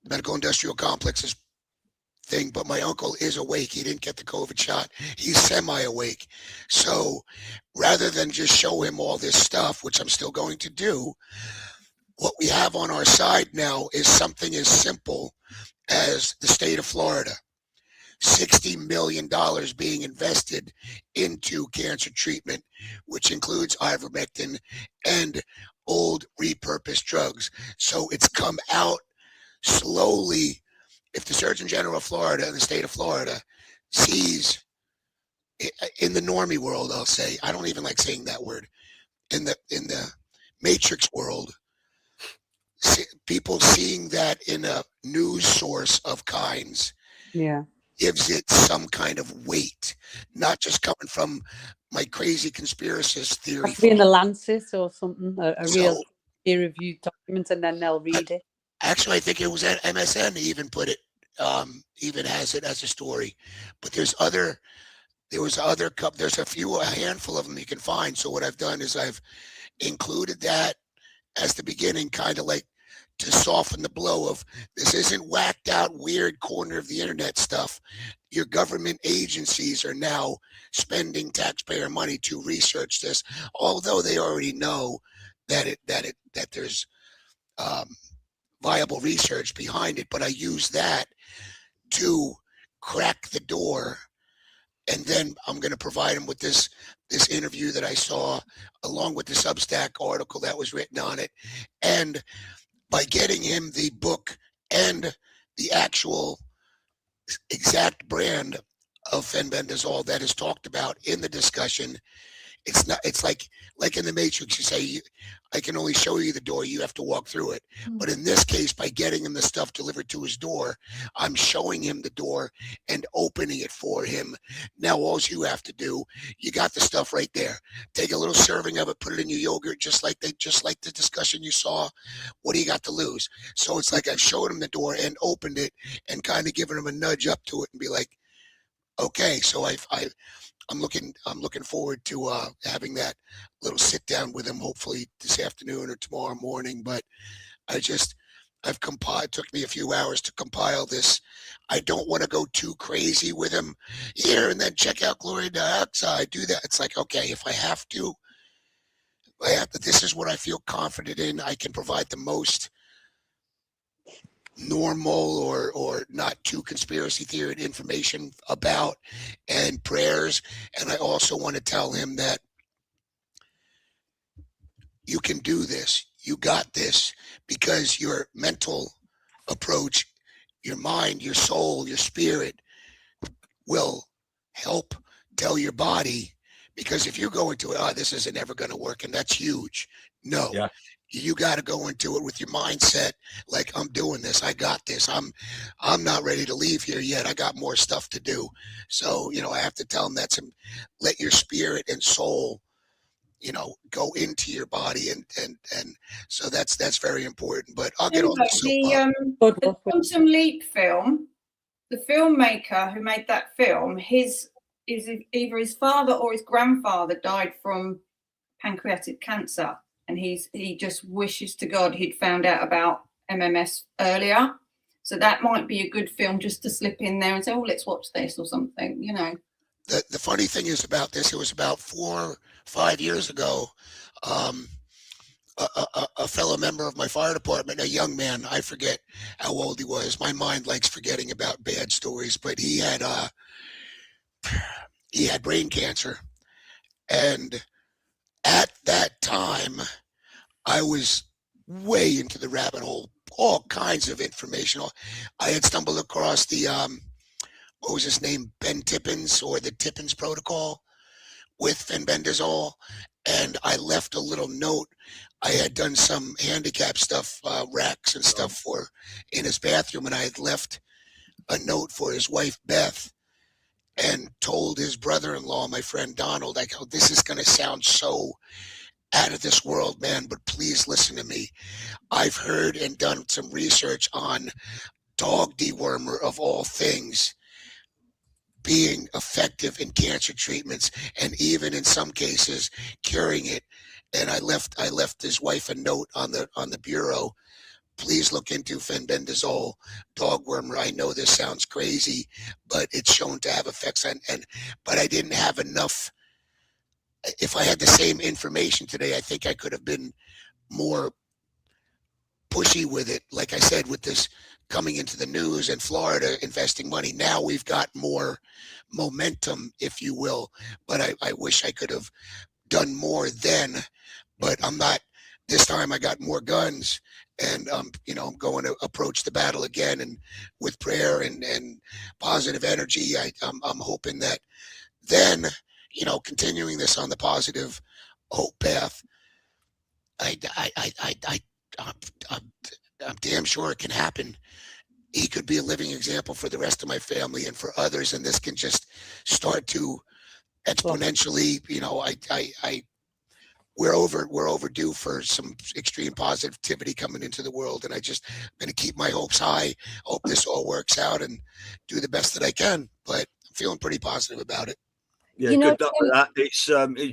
medical industrial complex's thing. But my uncle is awake. He didn't get the COVID shot. He's semi-awake. So rather than just show him all this stuff, which I'm still going to do, what we have on our side now is something as simple as the state of Florida. $60 million being invested into cancer treatment, which includes ivermectin and old repurposed drugs. So it's come out slowly. If the Surgeon General of Florida and the state of Florida sees, in the normie world, I'll say, I don't even like saying that word, in the matrix world, people seeing that in a news source of kinds, gives it some kind of weight, not just coming from my crazy conspiracist theory. Be in the Lancet or something, a real peer-reviewed document, and then they'll read it. Actually, I think it was at MSN even put it, even has it as a story. But there's a handful of them you can find. So what I've done is I've included that as the beginning, kind of like to soften the blow of this isn't whacked out weird corner of the internet stuff. Your government agencies are now spending taxpayer money to research this, although they already know that there's viable research behind it. But I use that to crack the door, and then I'm going to provide them with this interview that I saw, along with the Substack article that was written on it. And by getting him the book and the actual exact brand of fenbendazole that is talked about in the discussion, it's like in the Matrix, you say, I can only show you the door, you have to walk through it. But in this case, by getting him the stuff delivered to his door, I'm showing him the door and opening it for him. Now all you have to do, you got the stuff right there. Take a little serving of it, put it in your yogurt, just like the discussion you saw. What do you got to lose? So it's like I've showed him the door and opened it and kind of given him a nudge up to it and be like, okay, so I'm looking forward to having that little sit down with him, hopefully this afternoon or tomorrow morning. But I I've compiled. It took me a few hours to compile this. I don't want to go too crazy with him here and then check out chlorine dioxide. Do that. It's like, okay, if I have to, this is what I feel confident in. I can provide the most normal or not too conspiracy theory information about, and prayers. And I also want to tell him that you can do this. You got this, because your mental approach, your mind, your soul, your spirit will help tell your body. Because if you go into it, this isn't ever going to work, and that's huge. No, Yeah. You got to go into it with your mindset like, I'm doing this. I got this. I'm not ready to leave here yet. I got more stuff to do. So, I have to tell them let your spirit and soul, go into your body, and so that's very important. But I'll get on the Quantum Leap film. The filmmaker who made that film, either his father or his grandfather died from pancreatic cancer, and he just wishes to God he'd found out about MMS earlier. So that might be a good film just to slip in there and say, "Oh, let's watch this" or something. The funny thing is about this, it was about 4 or 5 years ago. A fellow member of my fire department, a young man, I forget how old he was. My mind likes forgetting about bad stories, but he had brain cancer. And at that time, I was way into the rabbit hole, all kinds of information. I had stumbled across the, what was his name? Ben Tippins, or the Tippins protocol with fenbendazole. And I left a little note. I had done some handicap stuff, racks and stuff in his bathroom. And I had left a note for his wife, Beth, and told his brother-in-law, my friend Donald, I go, "This is going to sound so out of this world, man, but please listen to me. I've heard and done some research on dog dewormer, of all things, being effective in cancer treatments, and even in some cases curing it." And I left his wife a note on the bureau. "Please look into fenbendazole dog wormer. I know this sounds crazy, but it's shown to have effects but I didn't have enough. If I had the same information today, I think I could have been more pushy with it. Like I said, with this coming into the news and Florida investing money, now we've got more momentum, if you will. But I wish I could have done more then, but I'm not. This time I got more guns, and I'm going to approach the battle again, and with prayer and positive energy. I'm hoping that then, continuing this on the positive hope path, I'm damn sure it can happen. He could be a living example for the rest of my family and for others, and this can just start to exponentially. We're overdue for some extreme positivity coming into the world, and I'm going to keep my hopes high. Hope this all works out and do the best that I can. But I'm feeling pretty positive about it. Yeah, good luck with that. It's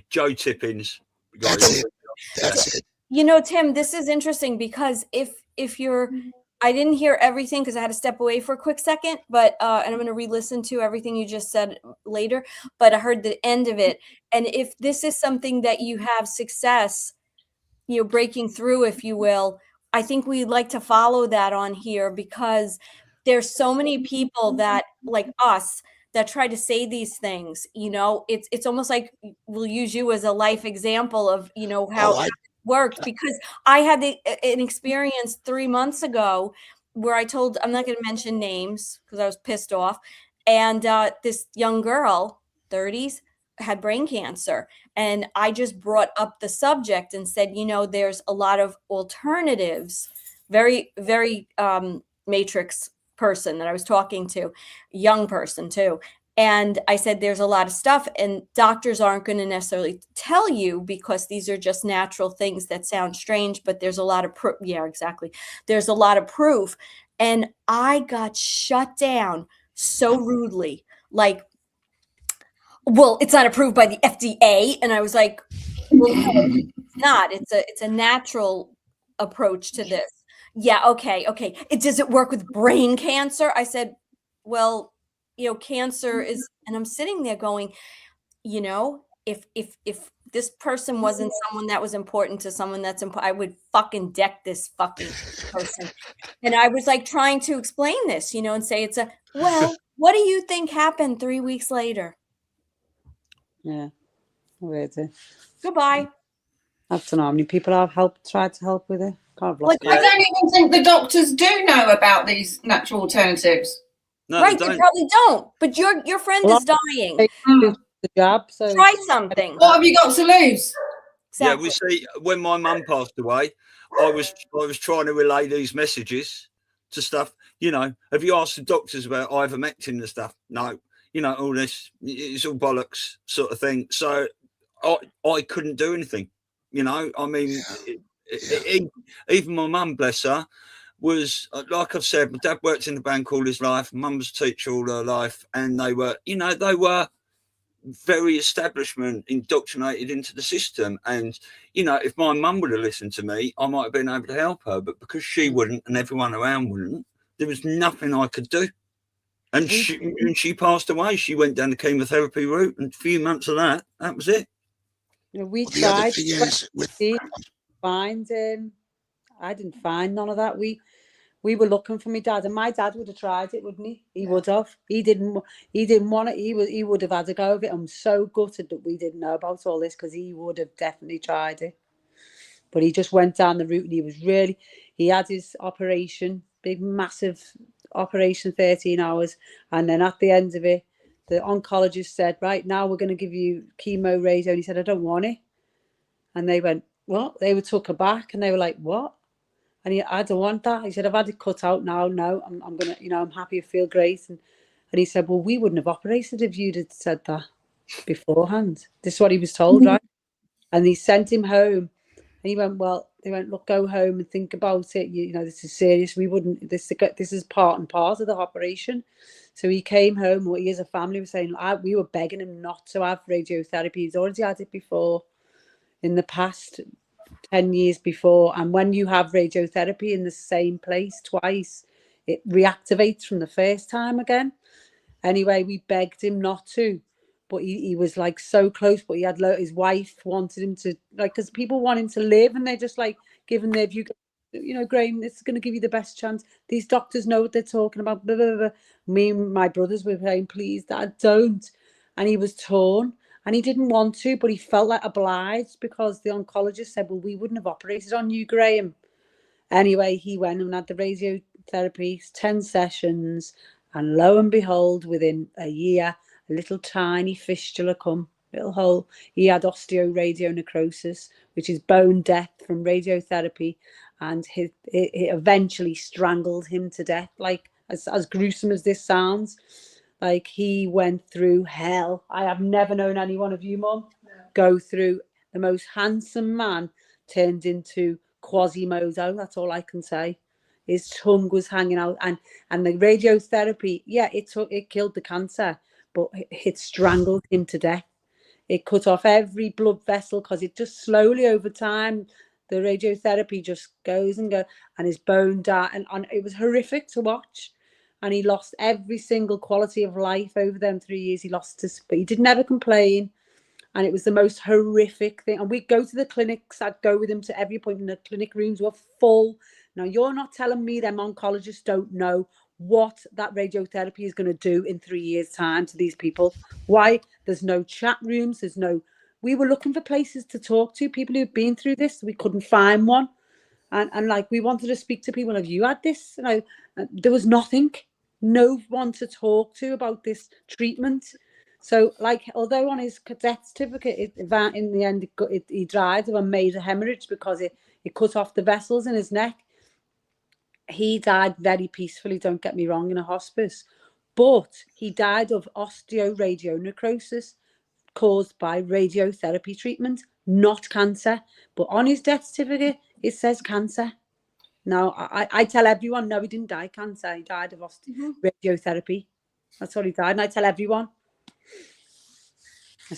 Joe Tippins. That's it. Tim, this is interesting because if you're, I didn't hear everything because I had to step away for a quick second, but and I'm going to re-listen to everything you just said later, but I heard the end of it. And if this is something that you have success, breaking through, if you will, I think we'd like to follow that on here, because there's so many people that, like us, that try to say these things. It's almost like we'll use you as a life example of, how it worked, because I had an experience 3 months ago where I'm not going to mention names because I was pissed off. And this young girl, 30s, had brain cancer. And I just brought up the subject and said, there's a lot of alternatives. Very, very matrix person that I was talking to, young person too. And I said, there's a lot of stuff, and doctors aren't going to necessarily tell you because these are just natural things that sound strange, but there's a lot of proof. Yeah, exactly. There's a lot of proof. And I got shut down so rudely, like, well, it's not approved by the FDA. And I was like, well, no, it's not. It's a natural approach to this. yeah, okay. Does it work with brain cancer? I said, well, cancer is, and I'm sitting there going, if this person wasn't someone that was important to someone that's important, I would fucking deck this fucking person. And I was like trying to explain this, and say well, what do you think happened 3 weeks later? Yeah. Weird. Goodbye. I don't know how many people I've tried to help with it. I don't even think the doctors do know about these natural alternatives. No, right, they probably don't. But your friend is dying. The job, so try something. What have you got to lose? Exactly. Yeah, we see when my mum passed away, I was trying to relay these messages to stuff. Have you asked the doctors about ivermectin and stuff? No. All this, it's all bollocks sort of thing. So I couldn't do anything. I mean, even my mum, bless her, was, like I've said, my dad worked in the bank all his life, mum was a teacher all her life, and they were very establishment indoctrinated into the system. And if my mum would have listened to me, I might have been able to help her, but because she wouldn't and everyone around wouldn't, there was nothing I could do. And she passed away. She went down the chemotherapy route, and a few months of that was it. We The tried other thing is with find I didn't find none of that. We were looking for my dad, and my dad would have tried it, wouldn't he? He would have. He didn't want it. He would have had a go of it. I'm so gutted that we didn't know about all this, because he would have definitely tried it. But he just went down the route, and he had his operation, big massive operation, 13 hours, and then at the end of it, the oncologist said, right, now we're going to give you chemo, radio, and he said, I don't want it. And they went, what? They were took aback, and they were like, what? And I don't want that. He said, I've had it cut out now. No, I'm gonna, I'm happy, I feel great. And he said, well, we wouldn't have operated if you'd had said that beforehand. This is what he was told, right? And he sent him home, and he went, well, they went, look, go home and think about it. This is serious. We wouldn't. This is part and part of the operation. So he came home. He as a family were saying, we were begging him not to have radiotherapy. He's already had it before, in the past 10 years before. And when you have radiotherapy in the same place twice, it reactivates from the first time again. Anyway, we begged him not to, but he was like so close. But he had his wife wanted him to, like, because people want him to live, and they're just like giving their view. Graham, this is going to give you the best chance. These doctors know what they're talking about. Blah, blah, blah. Me and my brothers were saying, please, Dad, don't. And he was torn, and he didn't want to, but he felt like obliged, because the oncologist said, well, we wouldn't have operated on you, Graham. Anyway, he went and had the radiotherapy, 10 sessions, and lo and behold, within a year, a little tiny fistula come, little hole. He had osteoradionecrosis, which is bone death from radiotherapy, and it eventually strangled him to death. Like, as gruesome as this sounds, like, he went through hell. I have never known any one of you, Mum, go through. The most handsome man turned into Quasimodo. That's all I can say. His tongue was hanging out, and the radiotherapy, it killed the cancer, but it strangled him to death. It cut off every blood vessel, because it just slowly over time, the radiotherapy just goes and goes, and his bone died, and it was horrific to watch. And he lost every single quality of life over them 3 years. He lost but he did never complain. And it was the most horrific thing. And we'd go to the clinics. I'd go with him to every appointment. The clinic rooms were full. Now, you're not telling me them oncologists don't know what that radiotherapy is going to do in 3 years' time to these people. Why? There's no chat rooms. We were looking for places to talk to, people who've been through this. We couldn't find one. And like, we wanted to speak to people. Have you had this? And there was nothing. No one to talk to about this treatment. So, like, although on his death certificate, in the end, he died of a major hemorrhage because it cut off the vessels in his neck. He died very peacefully, don't get me wrong, in a hospice. But he died of osteoradionecrosis caused by radiotherapy treatment, not cancer. But on his death certificate, it says cancer. Now, I tell everyone, no, he didn't die of cancer. He died of radiotherapy. That's what he died. And I tell everyone.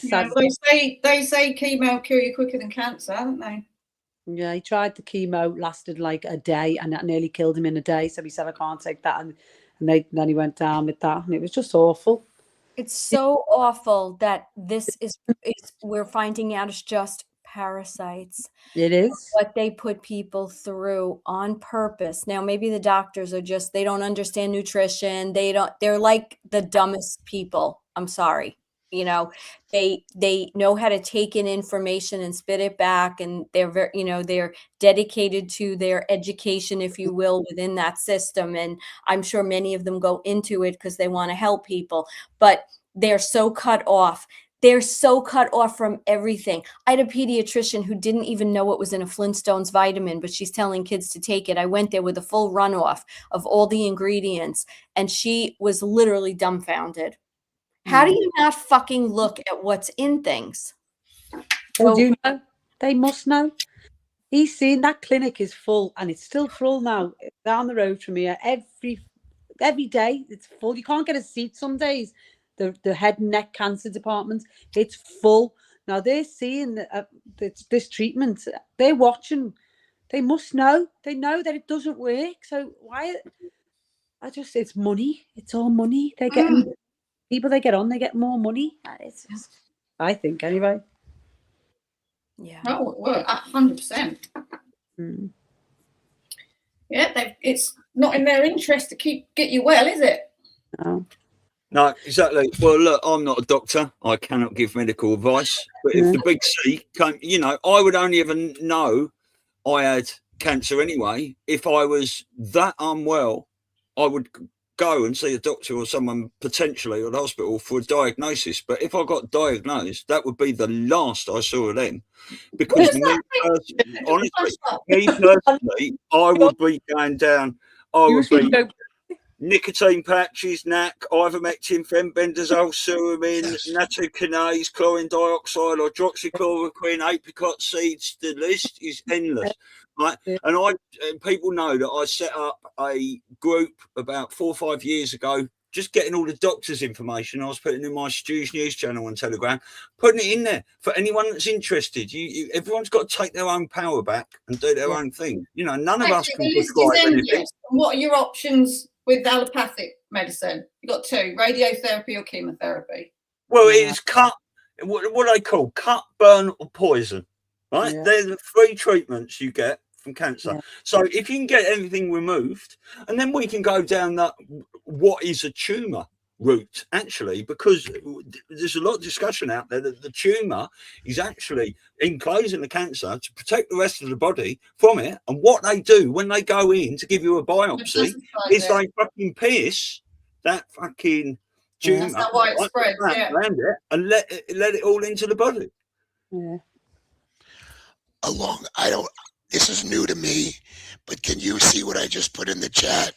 Yeah, they say chemo will kill you quicker than cancer, don't they? Yeah, he tried the chemo, lasted like a day, and that nearly killed him in a day. So he said, I can't take that. And then he went down with that. And it was just awful. It's so awful that this is we're finding out it's just parasites. It is. What they put people through on purpose. Now, maybe the doctors are just, they don't understand nutrition. They're like the dumbest people. I'm sorry. You know, they know how to take in information and spit it back, and they're very, they're dedicated to their education, if you will, within that system. And I'm sure many of them go into it because they want to help people, but they're so cut off. They're so cut off from everything. I had a pediatrician who didn't even know it was in a Flintstones vitamin, but she's telling kids to take it. I went there with a full runoff of all the ingredients, and she was literally dumbfounded. How do you not fucking look at what's in things? They do know. They must know. He's seen that clinic is full, and it's still full now. Down the road from here, every day it's full. You can't get a seat some days. The head and neck cancer department, it's full. Now they're seeing this treatment. They're watching. They must know. They know that it doesn't work. So why? It's money. It's all money. They're getting people they get on. They get more money. It's just, I think anyway. Yeah. Oh, well, 100%. Yeah, it's not in their interest to get you well, is it? No. No, exactly. Well, look, I'm not a doctor. I cannot give medical advice. But if the big C came, I would only ever know I had cancer anyway. If I was that unwell, I would go and see a doctor or someone potentially at the hospital for a diagnosis. But if I got diagnosed, that would be the last I saw of them. Because me personally, I would be going down. I would be nicotine patches, NAC, ivermectin, fenbendazole, suramin, nattokinase, chlorine dioxide, hydroxychloroquine, apricot seeds. The list is endless. Right, and people know that I set up a group about 4 or 5 years ago, just getting all the doctors' information. I was putting in my Stu's News channel on Telegram, putting it in there for anyone that's interested. Everyone's got to take their own power back and do their own thing. None of us can prescribe anything. What are your options with allopathic medicine? You've got 2: radiotherapy or chemotherapy. Well, it's cut. What they call cut, burn, or poison. Right, they're the 3 treatments you get from cancer. Yeah. So if you can get anything removed, and then we can go down that what is a tumor route, actually, because there's a lot of discussion out there that the tumor is actually enclosing the cancer to protect the rest of the body from it. And what they do when they go in to give you a biopsy is they fucking pierce that fucking tumor, that's why it spreads, around it, and let it all into the body. Yeah. This is new to me, but can you see what I just put in the chat?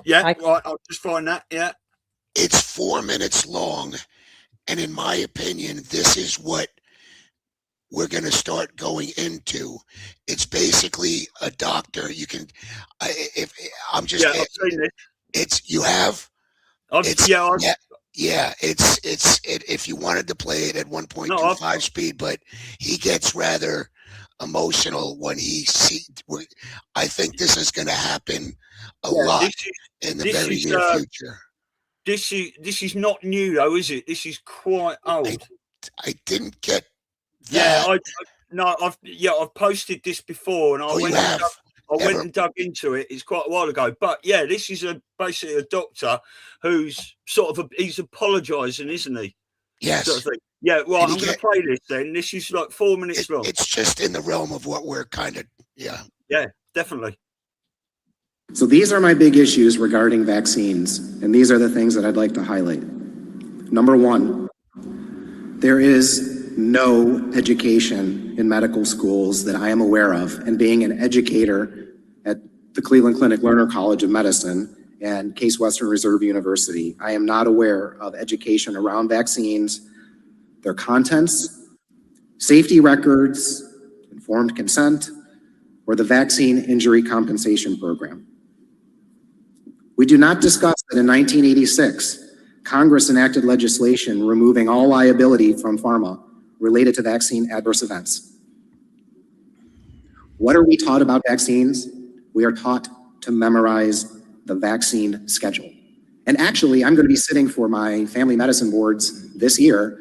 Yeah, right, I'll just find that. Yeah. It's 4 minutes long, and in my opinion, this is what we're going to start going into. It's basically a doctor. You can, if I'm just, I've seen it. It's you have. It's if you wanted to play it at 1.25 speed, but he gets rather emotional when he sees. I think this is going to happen a lot in the very near future. This is not new though, is it? This is quite old. I didn't get that. I've posted this before, and I went and dug into it. It's quite a while ago, but this is basically a doctor who's he's apologising, isn't he? Yes. Sort of thing. Yeah. Right. I'm going to play this then. This is like 4 minutes long. It's just in the realm of what we're kind of. Yeah. Yeah. Definitely. So these are my big issues regarding vaccines, and these are the things that I'd like to highlight. Number 1, there is no education in medical schools that I am aware of, and being an educator at the Cleveland Clinic Lerner College of Medicine and Case Western Reserve University, I am not aware of education around vaccines, their contents, safety records, informed consent, or the Vaccine Injury Compensation Program. We do not discuss that in 1986, Congress enacted legislation removing all liability from pharma related to vaccine adverse events. What are we taught about vaccines? We are taught to memorize the vaccine schedule. And actually, I'm going to be sitting for my family medicine boards this year,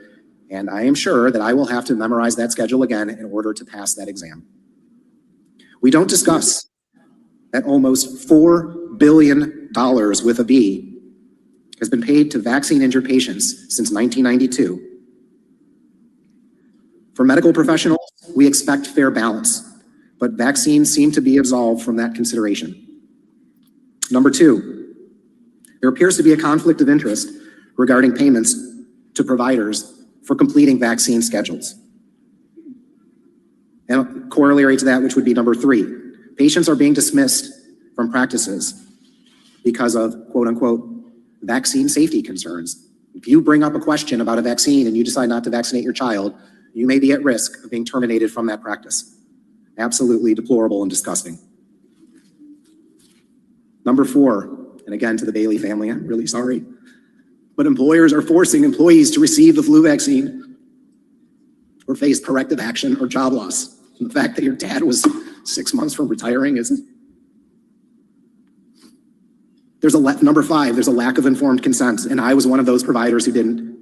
and I am sure that I will have to memorize that schedule again in order to pass that exam. We don't discuss that almost $4 billion with a B has been paid to vaccine-injured patients since 1992. For medical professionals, we expect fair balance, but vaccines seem to be absolved from that consideration. Number two, there appears to be a conflict of interest regarding payments to providers for completing vaccine schedules. And corollary to that, which would be number three, patients are being dismissed from practices because of quote unquote vaccine safety concerns. If you bring up a question about a vaccine and you decide not to vaccinate your child, you may be at risk of being terminated from that practice. Absolutely deplorable and disgusting. Number four, and again to the Bailey family, I'm really sorry, but employers are forcing employees to receive the flu vaccine or face corrective action or job loss. And the fact that your dad was 6 months from retiring isn't. Number five, there's a lack of informed consent. And I was one of those providers who didn't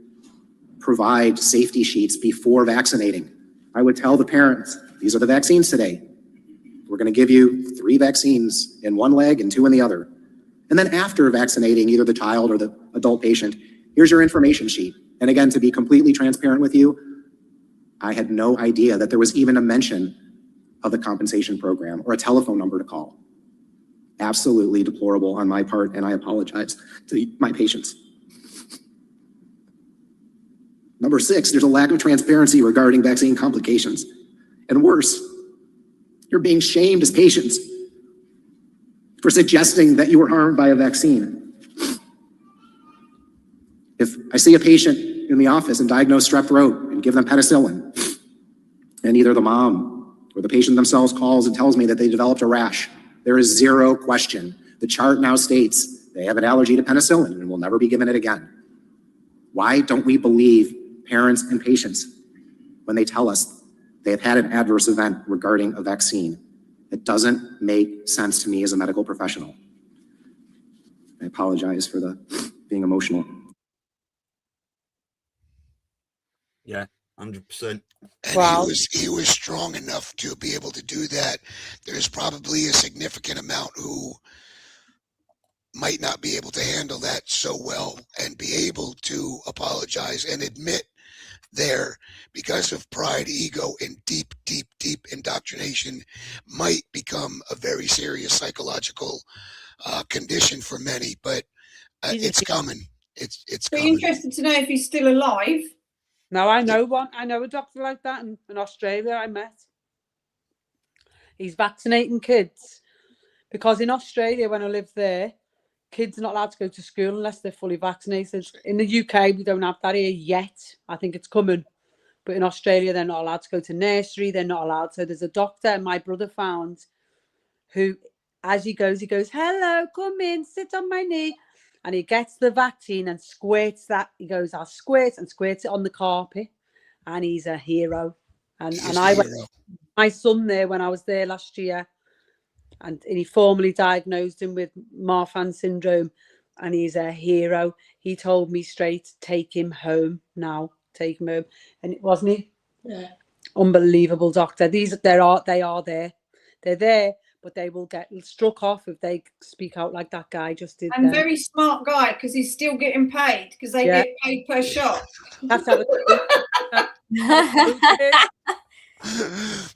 provide safety sheets before vaccinating. I would tell the parents, these are the vaccines today. We're going to give you 3 vaccines in one leg and 2 in the other. And then after vaccinating either the child or the adult patient, here's your information sheet. And again, to be completely transparent with you, I had no idea that there was even a mention of the compensation program or a telephone number to call. Absolutely deplorable on my part, and I apologize to my patients. Number 6, there's a lack of transparency regarding vaccine complications. And worse, you're being shamed as patients for suggesting that you were harmed by a vaccine. If I see a patient in the office and diagnose strep throat and give them penicillin, and either the mom or the patient themselves calls and tells me that they developed a rash, there is zero question. The chart now states they have an allergy to penicillin and will never be given it again. Why don't we believe parents and patients when they tell us they have had an adverse event regarding a vaccine? It doesn't make sense to me as a medical professional. I apologize for the being emotional. Yeah, 100%. And Wow. he was strong enough to be able to do that. There's probably a significant amount who might not be able to handle that so well and be able to apologize and admit there, because of pride, ego, and deep indoctrination, might become a very serious psychological condition for many. But it's coming. It's Be coming. interested to know if he's still alive. No, I know one. I know a doctor like that in Australia I met. He's vaccinating kids because in Australia, when I lived there, kids are not allowed to go to school unless they're fully vaccinated. In the UK, we don't have that here yet. I think it's coming. But in Australia, they're not allowed to go to nursery. They're not allowed. So there's a doctor my brother found who, as he goes, hello, come in, sit on my knee. And he gets the vaccine and squirts that. He goes, I'll squirt and squirts it on the carpet. And he's a hero. And I went with my son there when I was there last year. And he formally diagnosed him with Marfan syndrome. And he's a hero. He told me straight, take him home now. Take him home. And it wasn't he? Yeah. Unbelievable doctor. They are there. They're there. But they will get struck off if they speak out like that guy just did. And very smart guy, because he's still getting paid, because they get paid per shot. That's how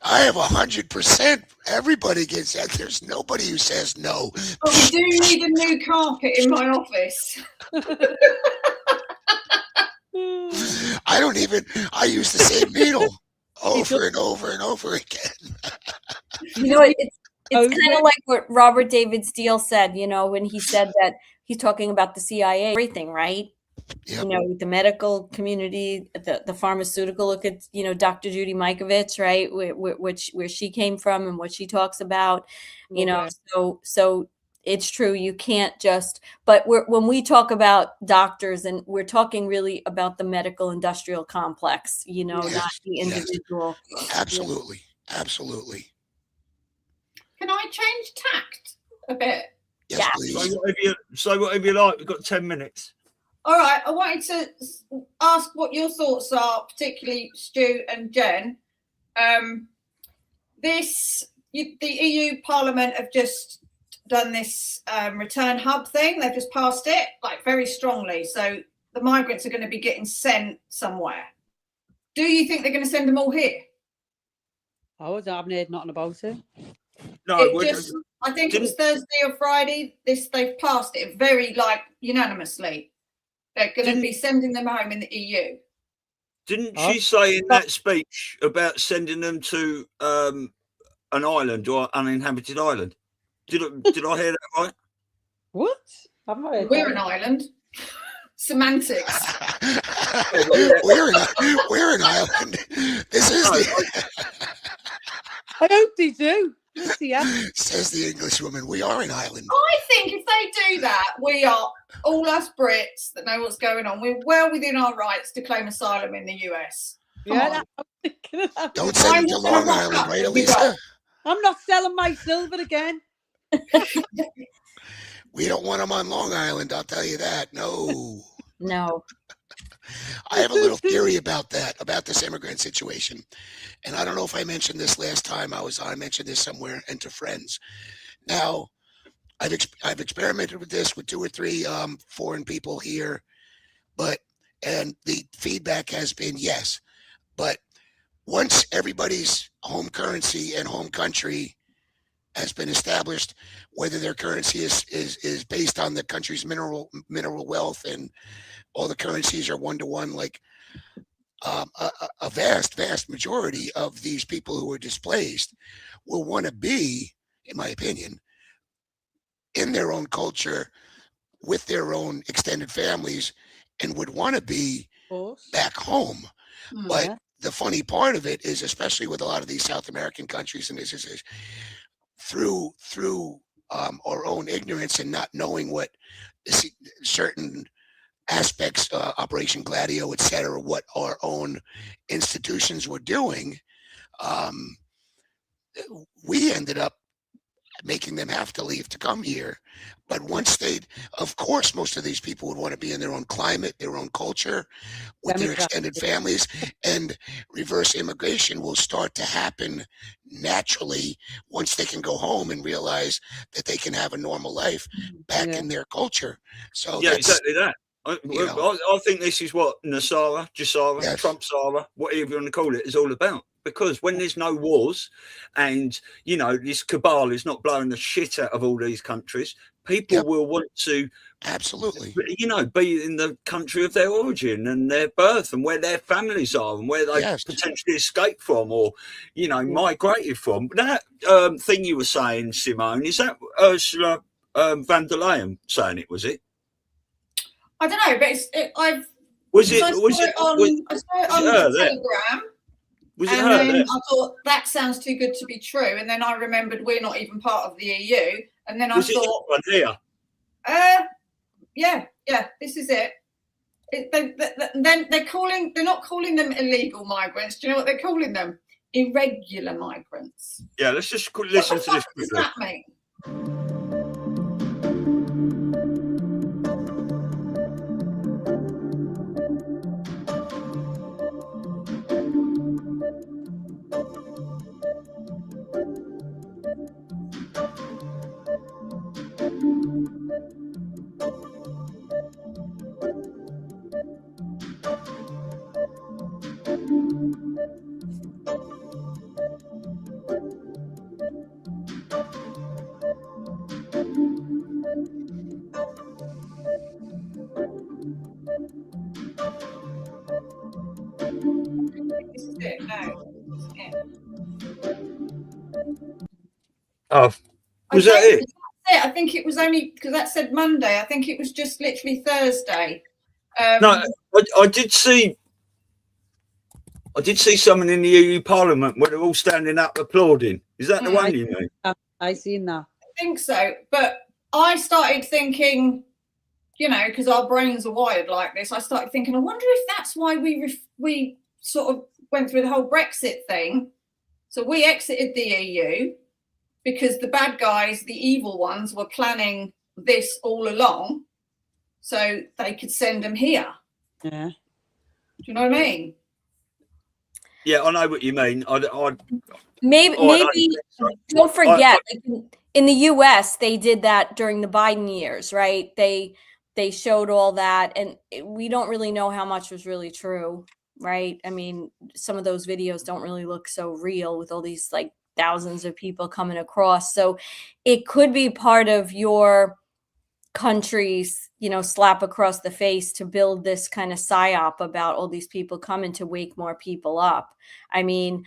I have 100%. Everybody gets that. There's nobody who says no. But we do need a new carpet in my office. I use the same needle over and over and over again. You know, it's kind of like what Robert David Steele said, you know, when he said that he's talking about the CIA, everything, right? Yep. You know, the medical community, the pharmaceutical, look at, you know, Dr. Judy Mikovits, right? Where she came from and what she talks about, you know, so it's true. You can't just, but when we talk about doctors, and we're talking really about the medical industrial complex, you know, not the individual. Absolutely. Absolutely. I change tact a bit? Yes, Yeah. please. Say whatever you like. We've got 10 minutes. All right. I wanted to ask what your thoughts are, particularly Stu and Jen. The EU Parliament have just done this return hub thing. They've just passed it like very strongly. So the migrants are going to be getting sent somewhere. Do you think they're going to send them all here? I haven't heard nothing about it. No, I think it was Thursday or Friday. They've passed it very unanimously. They're going to be sending them home in the EU. Didn't she say in that speech about sending them to an island or uninhabited island? Did I hear that right? What? I've not heard We're an island. Semantics. We're an island. This is I hope they do. Yeah. Says the Englishwoman. We are an island. I think if they do that, we are all us Brits that know what's going on. We're well within our rights to claim asylum in the US. Yeah. Don't send them to Long Island, right, Elisa? I'm not selling my silver again. We don't want them on Long Island, I'll tell you that. No. No. I have a little theory about that, about this immigrant situation. And I don't know if I mentioned this last time I was on. I mentioned this somewhere and to friends. Now, I've experimented with this with 2 or 3 foreign people here, and the feedback has been yes. But once everybody's home currency and home country has been established, whether their currency is based on the country's mineral wealth, and all the currencies are 1-to-1, like a vast majority of these people who are displaced will want to be, in my opinion, in their own culture with their own extended families, and would want to be back home. Mm-hmm. But the funny part of it is, especially with a lot of these South American countries, and this is through our own ignorance and not knowing what certain aspects, Operation Gladio, et cetera, what our own institutions were doing, we ended up making them have to leave to come here. But once of course, most of these people would want to be in their own climate, their own culture, with their extended families, and reverse immigration will start to happen naturally once they can go home and realize that they can have a normal life back in their culture. So yeah, exactly that. I think this is what Nasara, Jasara, Trump-Sara, whatever you want to call it, is all about. Because when there's no wars and, this cabal is not blowing the shit out of all these countries, people will want to absolutely, be in the country of their origin and their birth and where their families are and where they potentially escaped from or, migrated from. But that thing you were saying, Simone, is that Ursula von der Leyen saying it, was it? I don't know, but I saw it on Telegram. I thought that sounds too good to be true. And then I remembered we're not even part of the EU. And then I thought, here? This is it. Then they're not calling them illegal migrants. Do you know what they're calling them? Irregular migrants. Yeah, let's just listen to this. What does that mean? This is it. No. Oh, was that it? I think it was only because that said Monday. I think it was just literally Thursday. No, I did see someone in the EU Parliament where they're all standing up applauding. Is that the one you mean? I seen that. I think so, but I started thinking, because our brains are wired like this. I started thinking, I wonder if that's why we sort of went through the whole Brexit thing. So we exited the EU. because the bad guys, the evil ones, were planning this all along so they could send them here. Yeah. Do you know what I mean? Yeah, I know what you mean. Maybe don't forget, in the US, they did that during the Biden years, right? They showed all that, and we don't really know how much was really true, right? I mean, some of those videos don't really look so real with all these like thousands of people coming across. So it could be part of your country's, slap across the face to build this kind of psyop about all these people coming to wake more people up. I mean,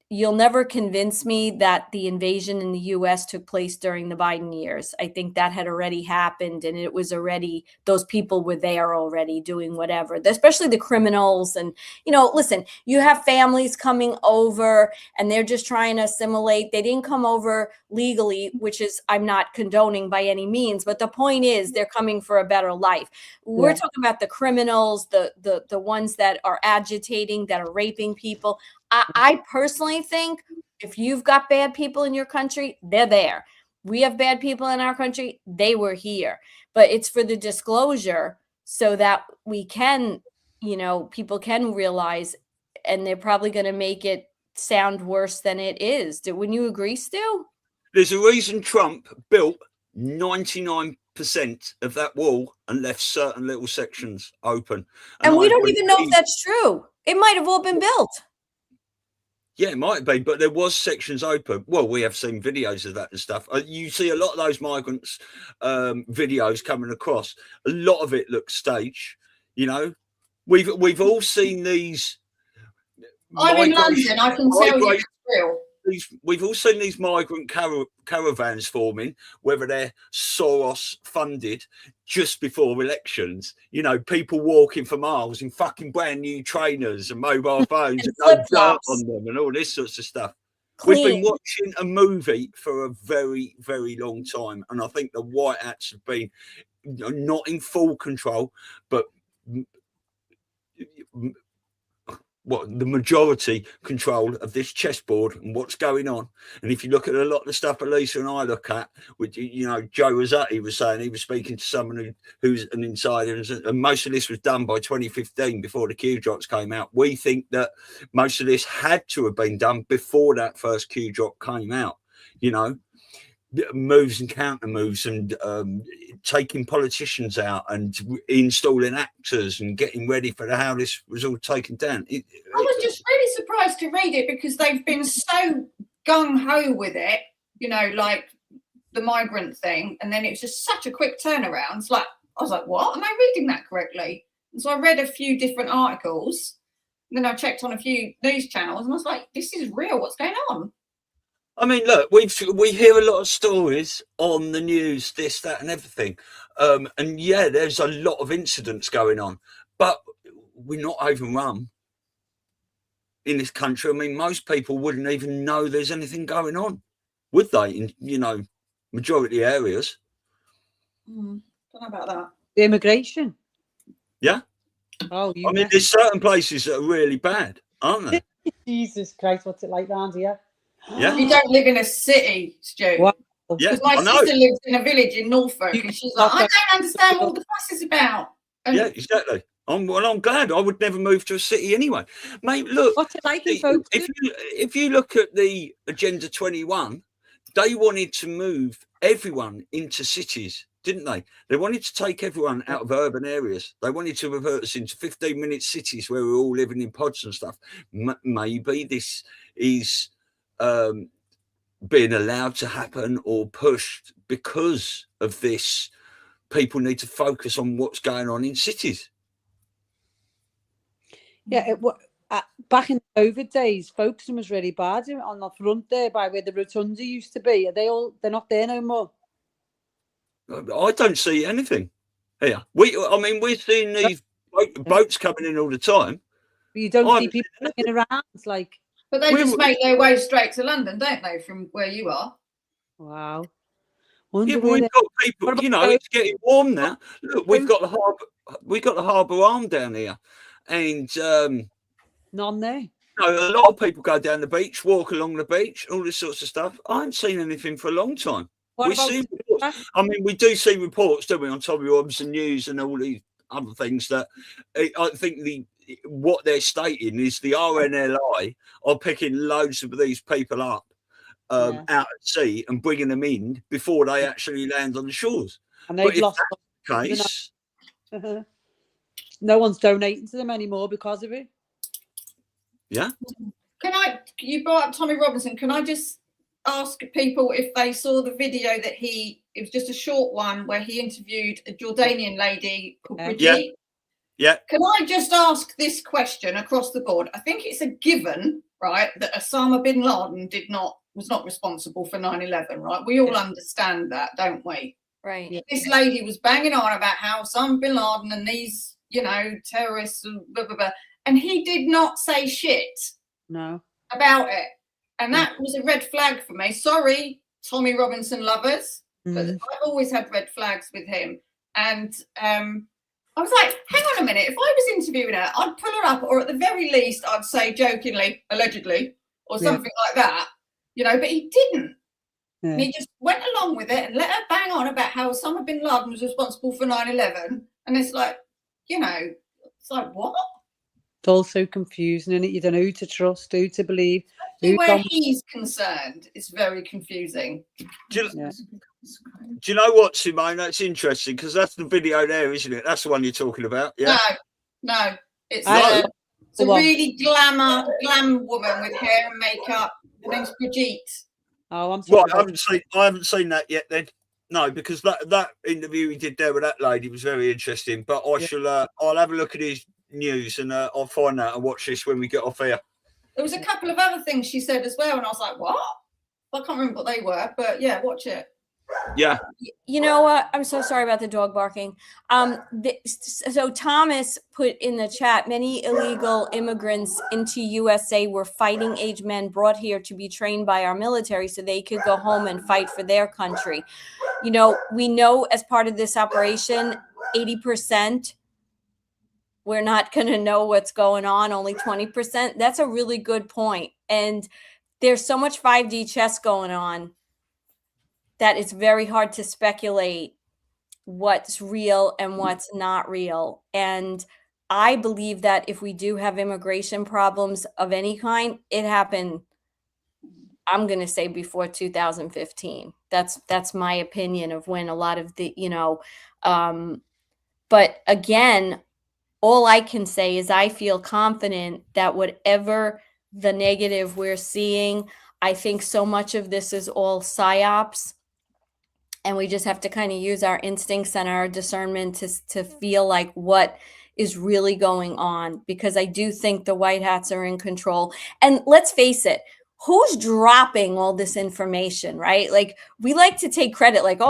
you'll never convince me that the invasion in the US took place during the Biden years. I think that had already happened, and it was already, those people were there already doing whatever, especially the criminals. And, listen, you have families coming over and they're just trying to assimilate. They didn't come over legally, which is, I'm not condoning by any means, but the point is they're coming for a better life. We're talking about the criminals, the ones that are agitating, that are raping people. I personally think if you've got bad people in your country, they're there. We have bad people in our country, they were here. But it's for the disclosure so that we can, people can realize, and they're probably going to make it sound worse than it is. Wouldn't you agree, Stu? There's a reason Trump built 99% of that wall and left certain little sections open. And we don't even know if that's true. It might have all been built. Yeah, it might be, but there was sections open. Well, we have seen videos of that and stuff. You see a lot of those migrants videos coming across. A lot of it looks staged. We've all seen these. I'm in London. I can tell you it's real. We've all seen these migrant caravans forming, whether they're Soros funded, just before elections. People walking for miles in fucking brand new trainers and mobile phones and no dirt on them and all this sorts of stuff. We've been watching a movie for a very, very long time, and I think the White Hats have been not in full control, but the majority control of this chessboard and what's going on. And if you look at a lot of the stuff Elisa and I look at, which Joe Rossetti was saying, he was speaking to someone who's an insider, and most of this was done by 2015 before the Q drops came out. We think that most of this had to have been done before that first Q drop came out. Moves and counter moves, and taking politicians out and installing actors and getting ready for how this was all taken down. I was just really surprised to read it because they've been so gung-ho with it, like the migrant thing, and then it's just such a quick turnaround. It's like, I was like, what? Am I reading that correctly? And so I read a few different articles, and then I checked on a few news channels, and I was like, this is real. What's going on? I mean, look, we hear a lot of stories on the news, this, that, and everything. And yeah, there's a lot of incidents going on, but we're not overrun in this country. I mean, most people wouldn't even know there's anything going on, would they? In, majority areas. Don't know about that. The immigration. Yeah. Oh, there's certain places that are really bad, aren't there? Jesus Christ, what's it like around here? Yeah. You don't live in a city, Stu. What? Yeah, my sister lives in a village in Norfolk, and she's like, I don't understand what the fuss is about. And yeah, exactly. I'm glad. I would never move to a city anyway. Mate, look. What's it like in folks? If you look at the Agenda 21, they wanted to move everyone into cities, didn't they? They wanted to take everyone out of urban areas. They wanted to revert us into 15-minute cities where we're all living in pods and stuff. Maybe this is being allowed to happen or pushed because of this. People need to focus on what's going on in cities. Yeah, back in the COVID days, Folkestone was really bad on the front there by where the rotunda used to be. They're not there no more. I don't see anything here. We're seeing these boats coming in all the time. But you don't see people looking around like. But they just make their way straight to London, don't they, from where you are? Wow. Yeah, but we've got people. It's getting warm now. Look, we've got the harbour arm down here, and none there. No, a lot of people go down the beach, walk along the beach, all this sorts of stuff. I haven't seen anything for a long time. What We about see reports. I mean, we do see reports, don't we, on Tommy Robinson News and all these other things that I think what they're stating is the RNLI are picking loads of these people up out at sea and bringing them in before they actually land on the shores. And they've lost the case. No one's donating to them anymore because of it. Yeah. You brought up Tommy Robinson. Can I just ask people if they saw the video that it was just a short one where he interviewed a Jordanian lady called Brigitte? Yeah. Can I just ask this question across the board? I think it's a given, right, that Osama bin Laden was not responsible for 9/11, right? We all understand that, don't we? Right. This lady was banging on about how Osama bin Laden and these, terrorists and blah, blah, blah. And he did not say shit about it. And that was a red flag for me. Sorry, Tommy Robinson lovers, but I've always had red flags with him. And I was like, hang on a minute. If I was interviewing her, I'd pull her up, or at the very least, I'd say jokingly, allegedly, or something like that. But he didn't. Yeah. He just went along with it and let her bang on about how Osama bin Laden was responsible for 9/11. And it's like, it's like, what? It's all so confusing, and you don't know who to trust, who to believe. Where he's concerned, it's very confusing. Do you know what, Simone? That's interesting because that's the video there, isn't it? That's the one you're talking about. Yeah. No. It's a really glam woman with hair and makeup. Her name's Brigitte. Oh, I'm sorry. Well, I haven't seen that yet. Then no, because that interview he did there with that lady was very interesting. But I'll have a look at his news and I'll find out and watch this when we get off here. There was a couple of other things she said as well, and I was like, what? I can't remember what they were, but yeah, watch it. Yeah. You know what? I'm so sorry about the dog barking. So Thomas put in the chat, many illegal immigrants into USA were fighting age men brought here to be trained by our military so they could go home and fight for their country. We know as part of this operation, 80%, we're not going to know what's going on, only 20%. That's a really good point. And there's so much 5D chess going on that it's very hard to speculate what's real and what's not real. And I believe that if we do have immigration problems of any kind, it happened, I'm going to say before 2015. That's my opinion of when a lot of the, but again, all I can say is I feel confident that whatever the negative we're seeing, I think so much of this is all psyops. And we just have to kind of use our instincts and our discernment to feel like what is really going on, because I do think the white hats are in control. And let's face it, who's dropping all this information, right? Like, we like to take credit, like,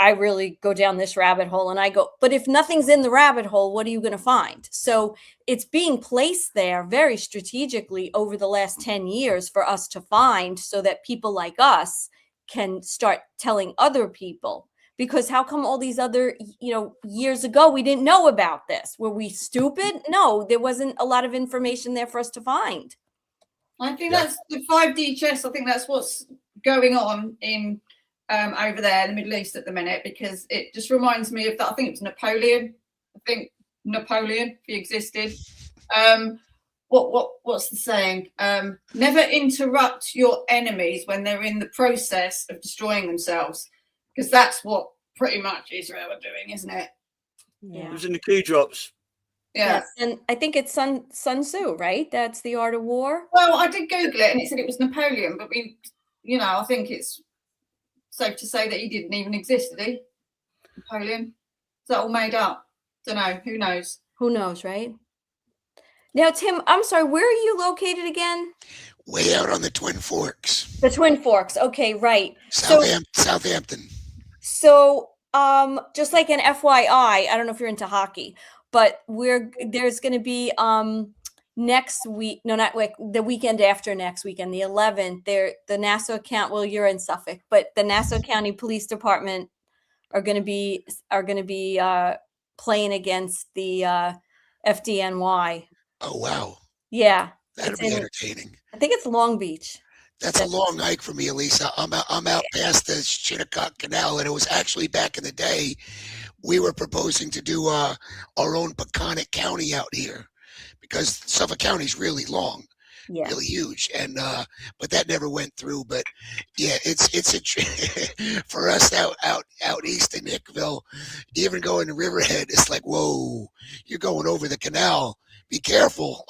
I really go down this rabbit hole and I go, but if nothing's in the rabbit hole, what are you going to find? So it's being placed there very strategically over the last 10 years for us to find, so that people like us can start telling other people. Because how come all these other, years ago, we didn't know about this? Were we stupid? No, there wasn't a lot of information there for us to find. I think that's the 5D chess. I think that's what's going on in over there in the Middle East at the minute, because it just reminds me of that. I think it was Napoleon. If he existed. What's the saying? Never interrupt your enemies when they're in the process of destroying themselves, because that's what pretty much Israel are doing, isn't it? Yeah. It was in the key drops. Yeah. Yes. And I think it's Sun Tzu, right? That's The Art of War. Well, I did Google it and it said it was Napoleon, but I think it's safe to say that he didn't even exist, did he? Napoleon? Is that all made up? Don't know. Who knows? Who knows, right? Now, Tim, I'm sorry, where are you located again? Way out on the Twin Forks. The Twin Forks. Okay, right. Southampton. So, just like an FYI, I don't know if you're into hockey, but there's going to be next week. No, not like the weekend after next weekend, the 11th. The Nassau County. Well, you're in Suffolk, but the Nassau County Police Department are going to be playing against the FDNY. Oh wow! Yeah. That'll be entertaining. I think it's Long Beach. That's a long hike for me, Elisa. I'm out past the Shinnecock Canal, and it was actually back in the day. We were proposing to do our own Peconic County out here because Suffolk County is really long, really huge, and but that never went through. But yeah, it's a for us out east in Nickville, even going to Riverhead, it's like, whoa, you're going over the canal. Be careful.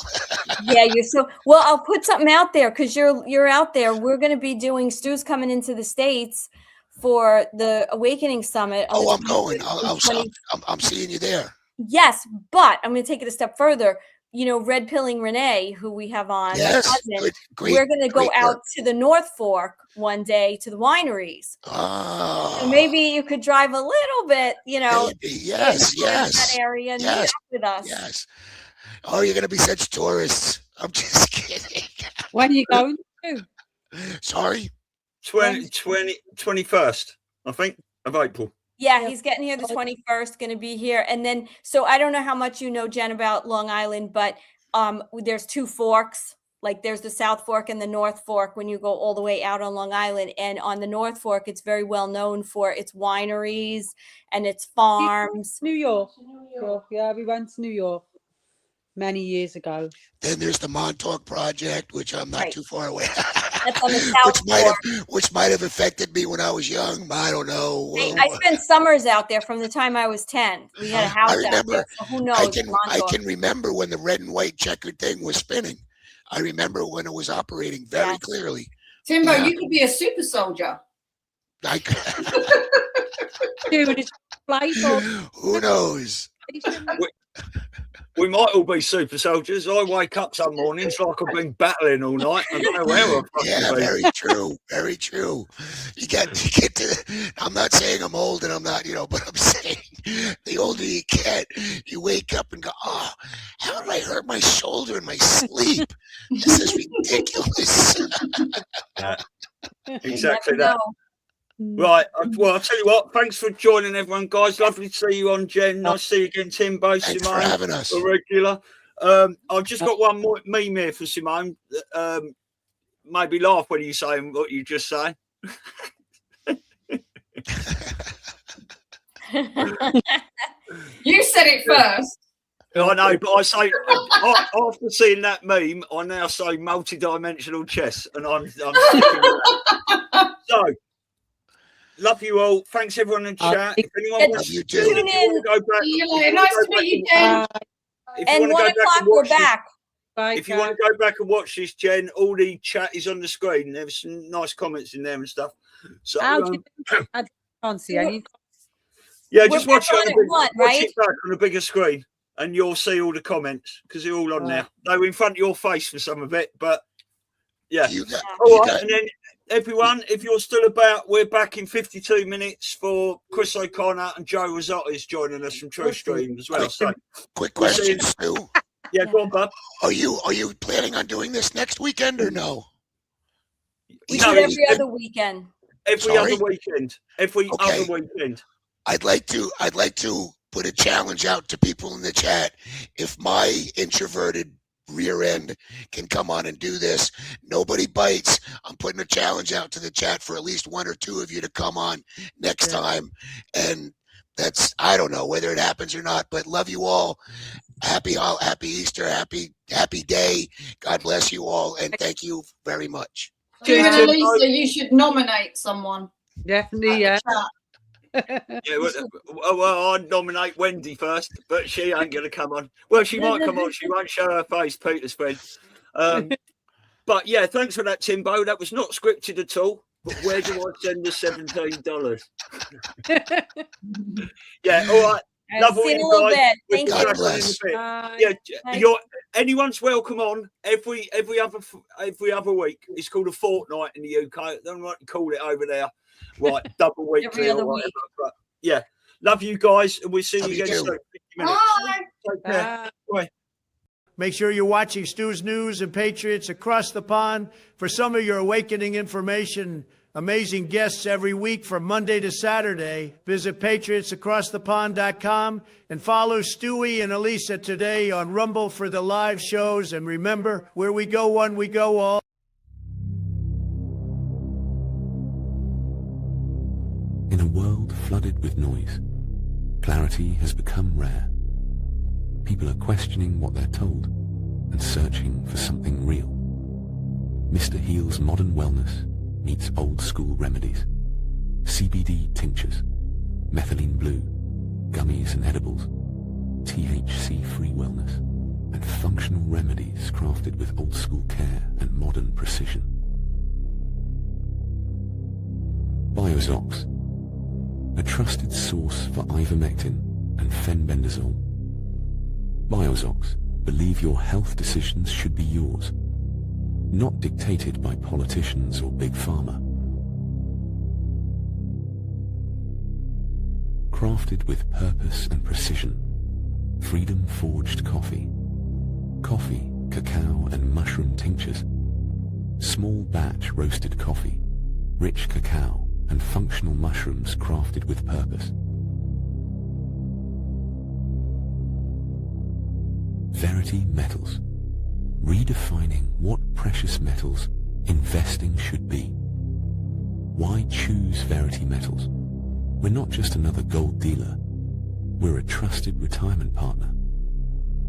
Yeah, you're so well. I'll put something out there because you're out there. We're going to be doing Stu's coming into the States for the Awakening Summit. Oh, I'm going. I'm seeing you there. Yes, but I'm going to take it a step further. You know, Red Pilling Renee, who we have on, cousin, we're going to go out to the North Fork one day to the wineries. Oh. So maybe you could drive a little bit, you know, yes, that area and meet up with us. Yes. Oh, you're going to be such tourists. I'm just kidding. When are you going to? Sorry? 21st, I think, of April. Yeah, he's getting here the 21st, going to be here. And then, so I don't know how much you know, Jen, about Long Island, but there's two forks. Like there's the South Fork and the North Fork when you go all the way out on Long Island. And on the North Fork, it's very well known for its wineries and its farms. New York. Yeah, we went to New York many years ago. Then there's the Montauk Project, which I'm not too far away. That's on the South which might have affected me when I was young. I don't know. I spent summers out there from the time I was 10. We had a house out there. So who knows? I can remember when the red and white checkered thing was spinning. I remember when it was operating very clearly. Timbo, you could be a super soldier. Who knows? We might all be super soldiers. I wake up some mornings like I've been battling all night. I don't know where I've been. Very true. Very true. You get to. I'm not saying I'm old and I'm not, but I'm saying the older you get, you wake up and go, oh, how did I hurt my shoulder in my sleep? This is ridiculous. Exactly that. Right. Well, I'll tell you what. Thanks for joining, everyone, guys. Lovely to see you on, Jen. Nice to see you again, Timbo. Thanks Simone, for having us. A regular. I've just got one more meme here for Simone. Maybe laugh when you say what you just say. You said it first. I know, but I say after seeing that meme, I now say multi-dimensional chess, and I'm sticking with that. So. Love you all. Thanks everyone in chat. If anyone wants to tune in, go back. Nice to meet you, Jen. And 1 o'clock we're back. If you want to go back and watch this, Jen, all the chat is on the screen. There's some nice comments in there and stuff. So I can't see any. Yeah, just watch it back on a bigger screen, and you'll see all the comments because they're all on there. They were in front of your face for some of it, but yeah. All right, and then. Everyone, if you're still about, we're back in 52 minutes for Chris O'Connor and Joe Rossotti is joining us from True Stream as well. So, quick question, Stu. Yeah, go on, bub. Are you planning on doing this next weekend or no? We do every other weekend. Every other weekend. Other weekend. I'd like to put a challenge out to people in the chat. If my introverted rear end can come on and do this, nobody bites. I'm putting a challenge out to the chat for at least one or two of you to come on next time, and that's, I don't know whether it happens or not, but love you all. Happy Easter, happy day. God bless you all, and thank you very much. Elisa, you should nominate someone. Definitely, yeah. Yeah, well, I'd nominate Wendy first, but she ain't going to come on. Well, she might come on. She won't show her face, Peter's friend. But yeah, thanks for that, Timbo. That was not scripted at all. But where do I send the $17? Yeah, all right. Love all you guys. Thank God bless. Yeah, anyone's welcome on every other week. It's called a fortnight in the UK. I don't know what to call it over there. Right, double week. Every other week. But yeah, love you guys, and we'll see you again soon. Bye. Take care. Bye. Make sure you're watching Stu's News and Patriots across the pond for some of your awakening information Amazing guests every week from Monday to Saturday. Visit patriotsacrossthepond.com and follow Stewie and Elisa today on Rumble for the live shows. And remember, where we go one, we go all. In a world flooded with noise, clarity has become rare. People are questioning what they're told and searching for something real. Mr. Heal's modern wellness meets old school remedies. CBD tinctures, methylene blue, gummies and edibles, THC-free wellness, and functional remedies crafted with old school care and modern precision. Biozox, a trusted source for ivermectin and fenbendazole. Biozox, believe your health decisions should be yours, not dictated by politicians or big pharma. Crafted with purpose and precision, Freedom Forged coffee, cacao and mushroom tinctures, small batch roasted coffee, rich cacao and functional mushrooms crafted with purpose. Verity Metals, redefining what precious metals investing should be. Why choose Verity Metals? We're not just another gold dealer. We're a trusted retirement partner.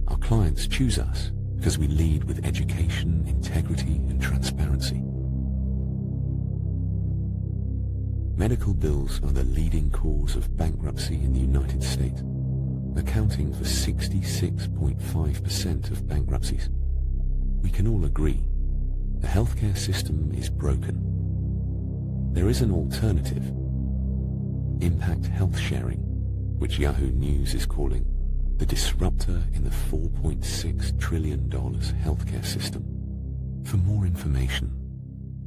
Our clients choose us because we lead with education, integrity, and transparency. Medical bills are the leading cause of bankruptcy in the United States, accounting for 66.5% of bankruptcies. We can all agree the healthcare system is broken. There is an alternative, impact health sharing, which Yahoo News is calling the disruptor in the $4.6 trillion healthcare system. For more information,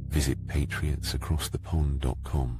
visit patriotsacrossthepond.com.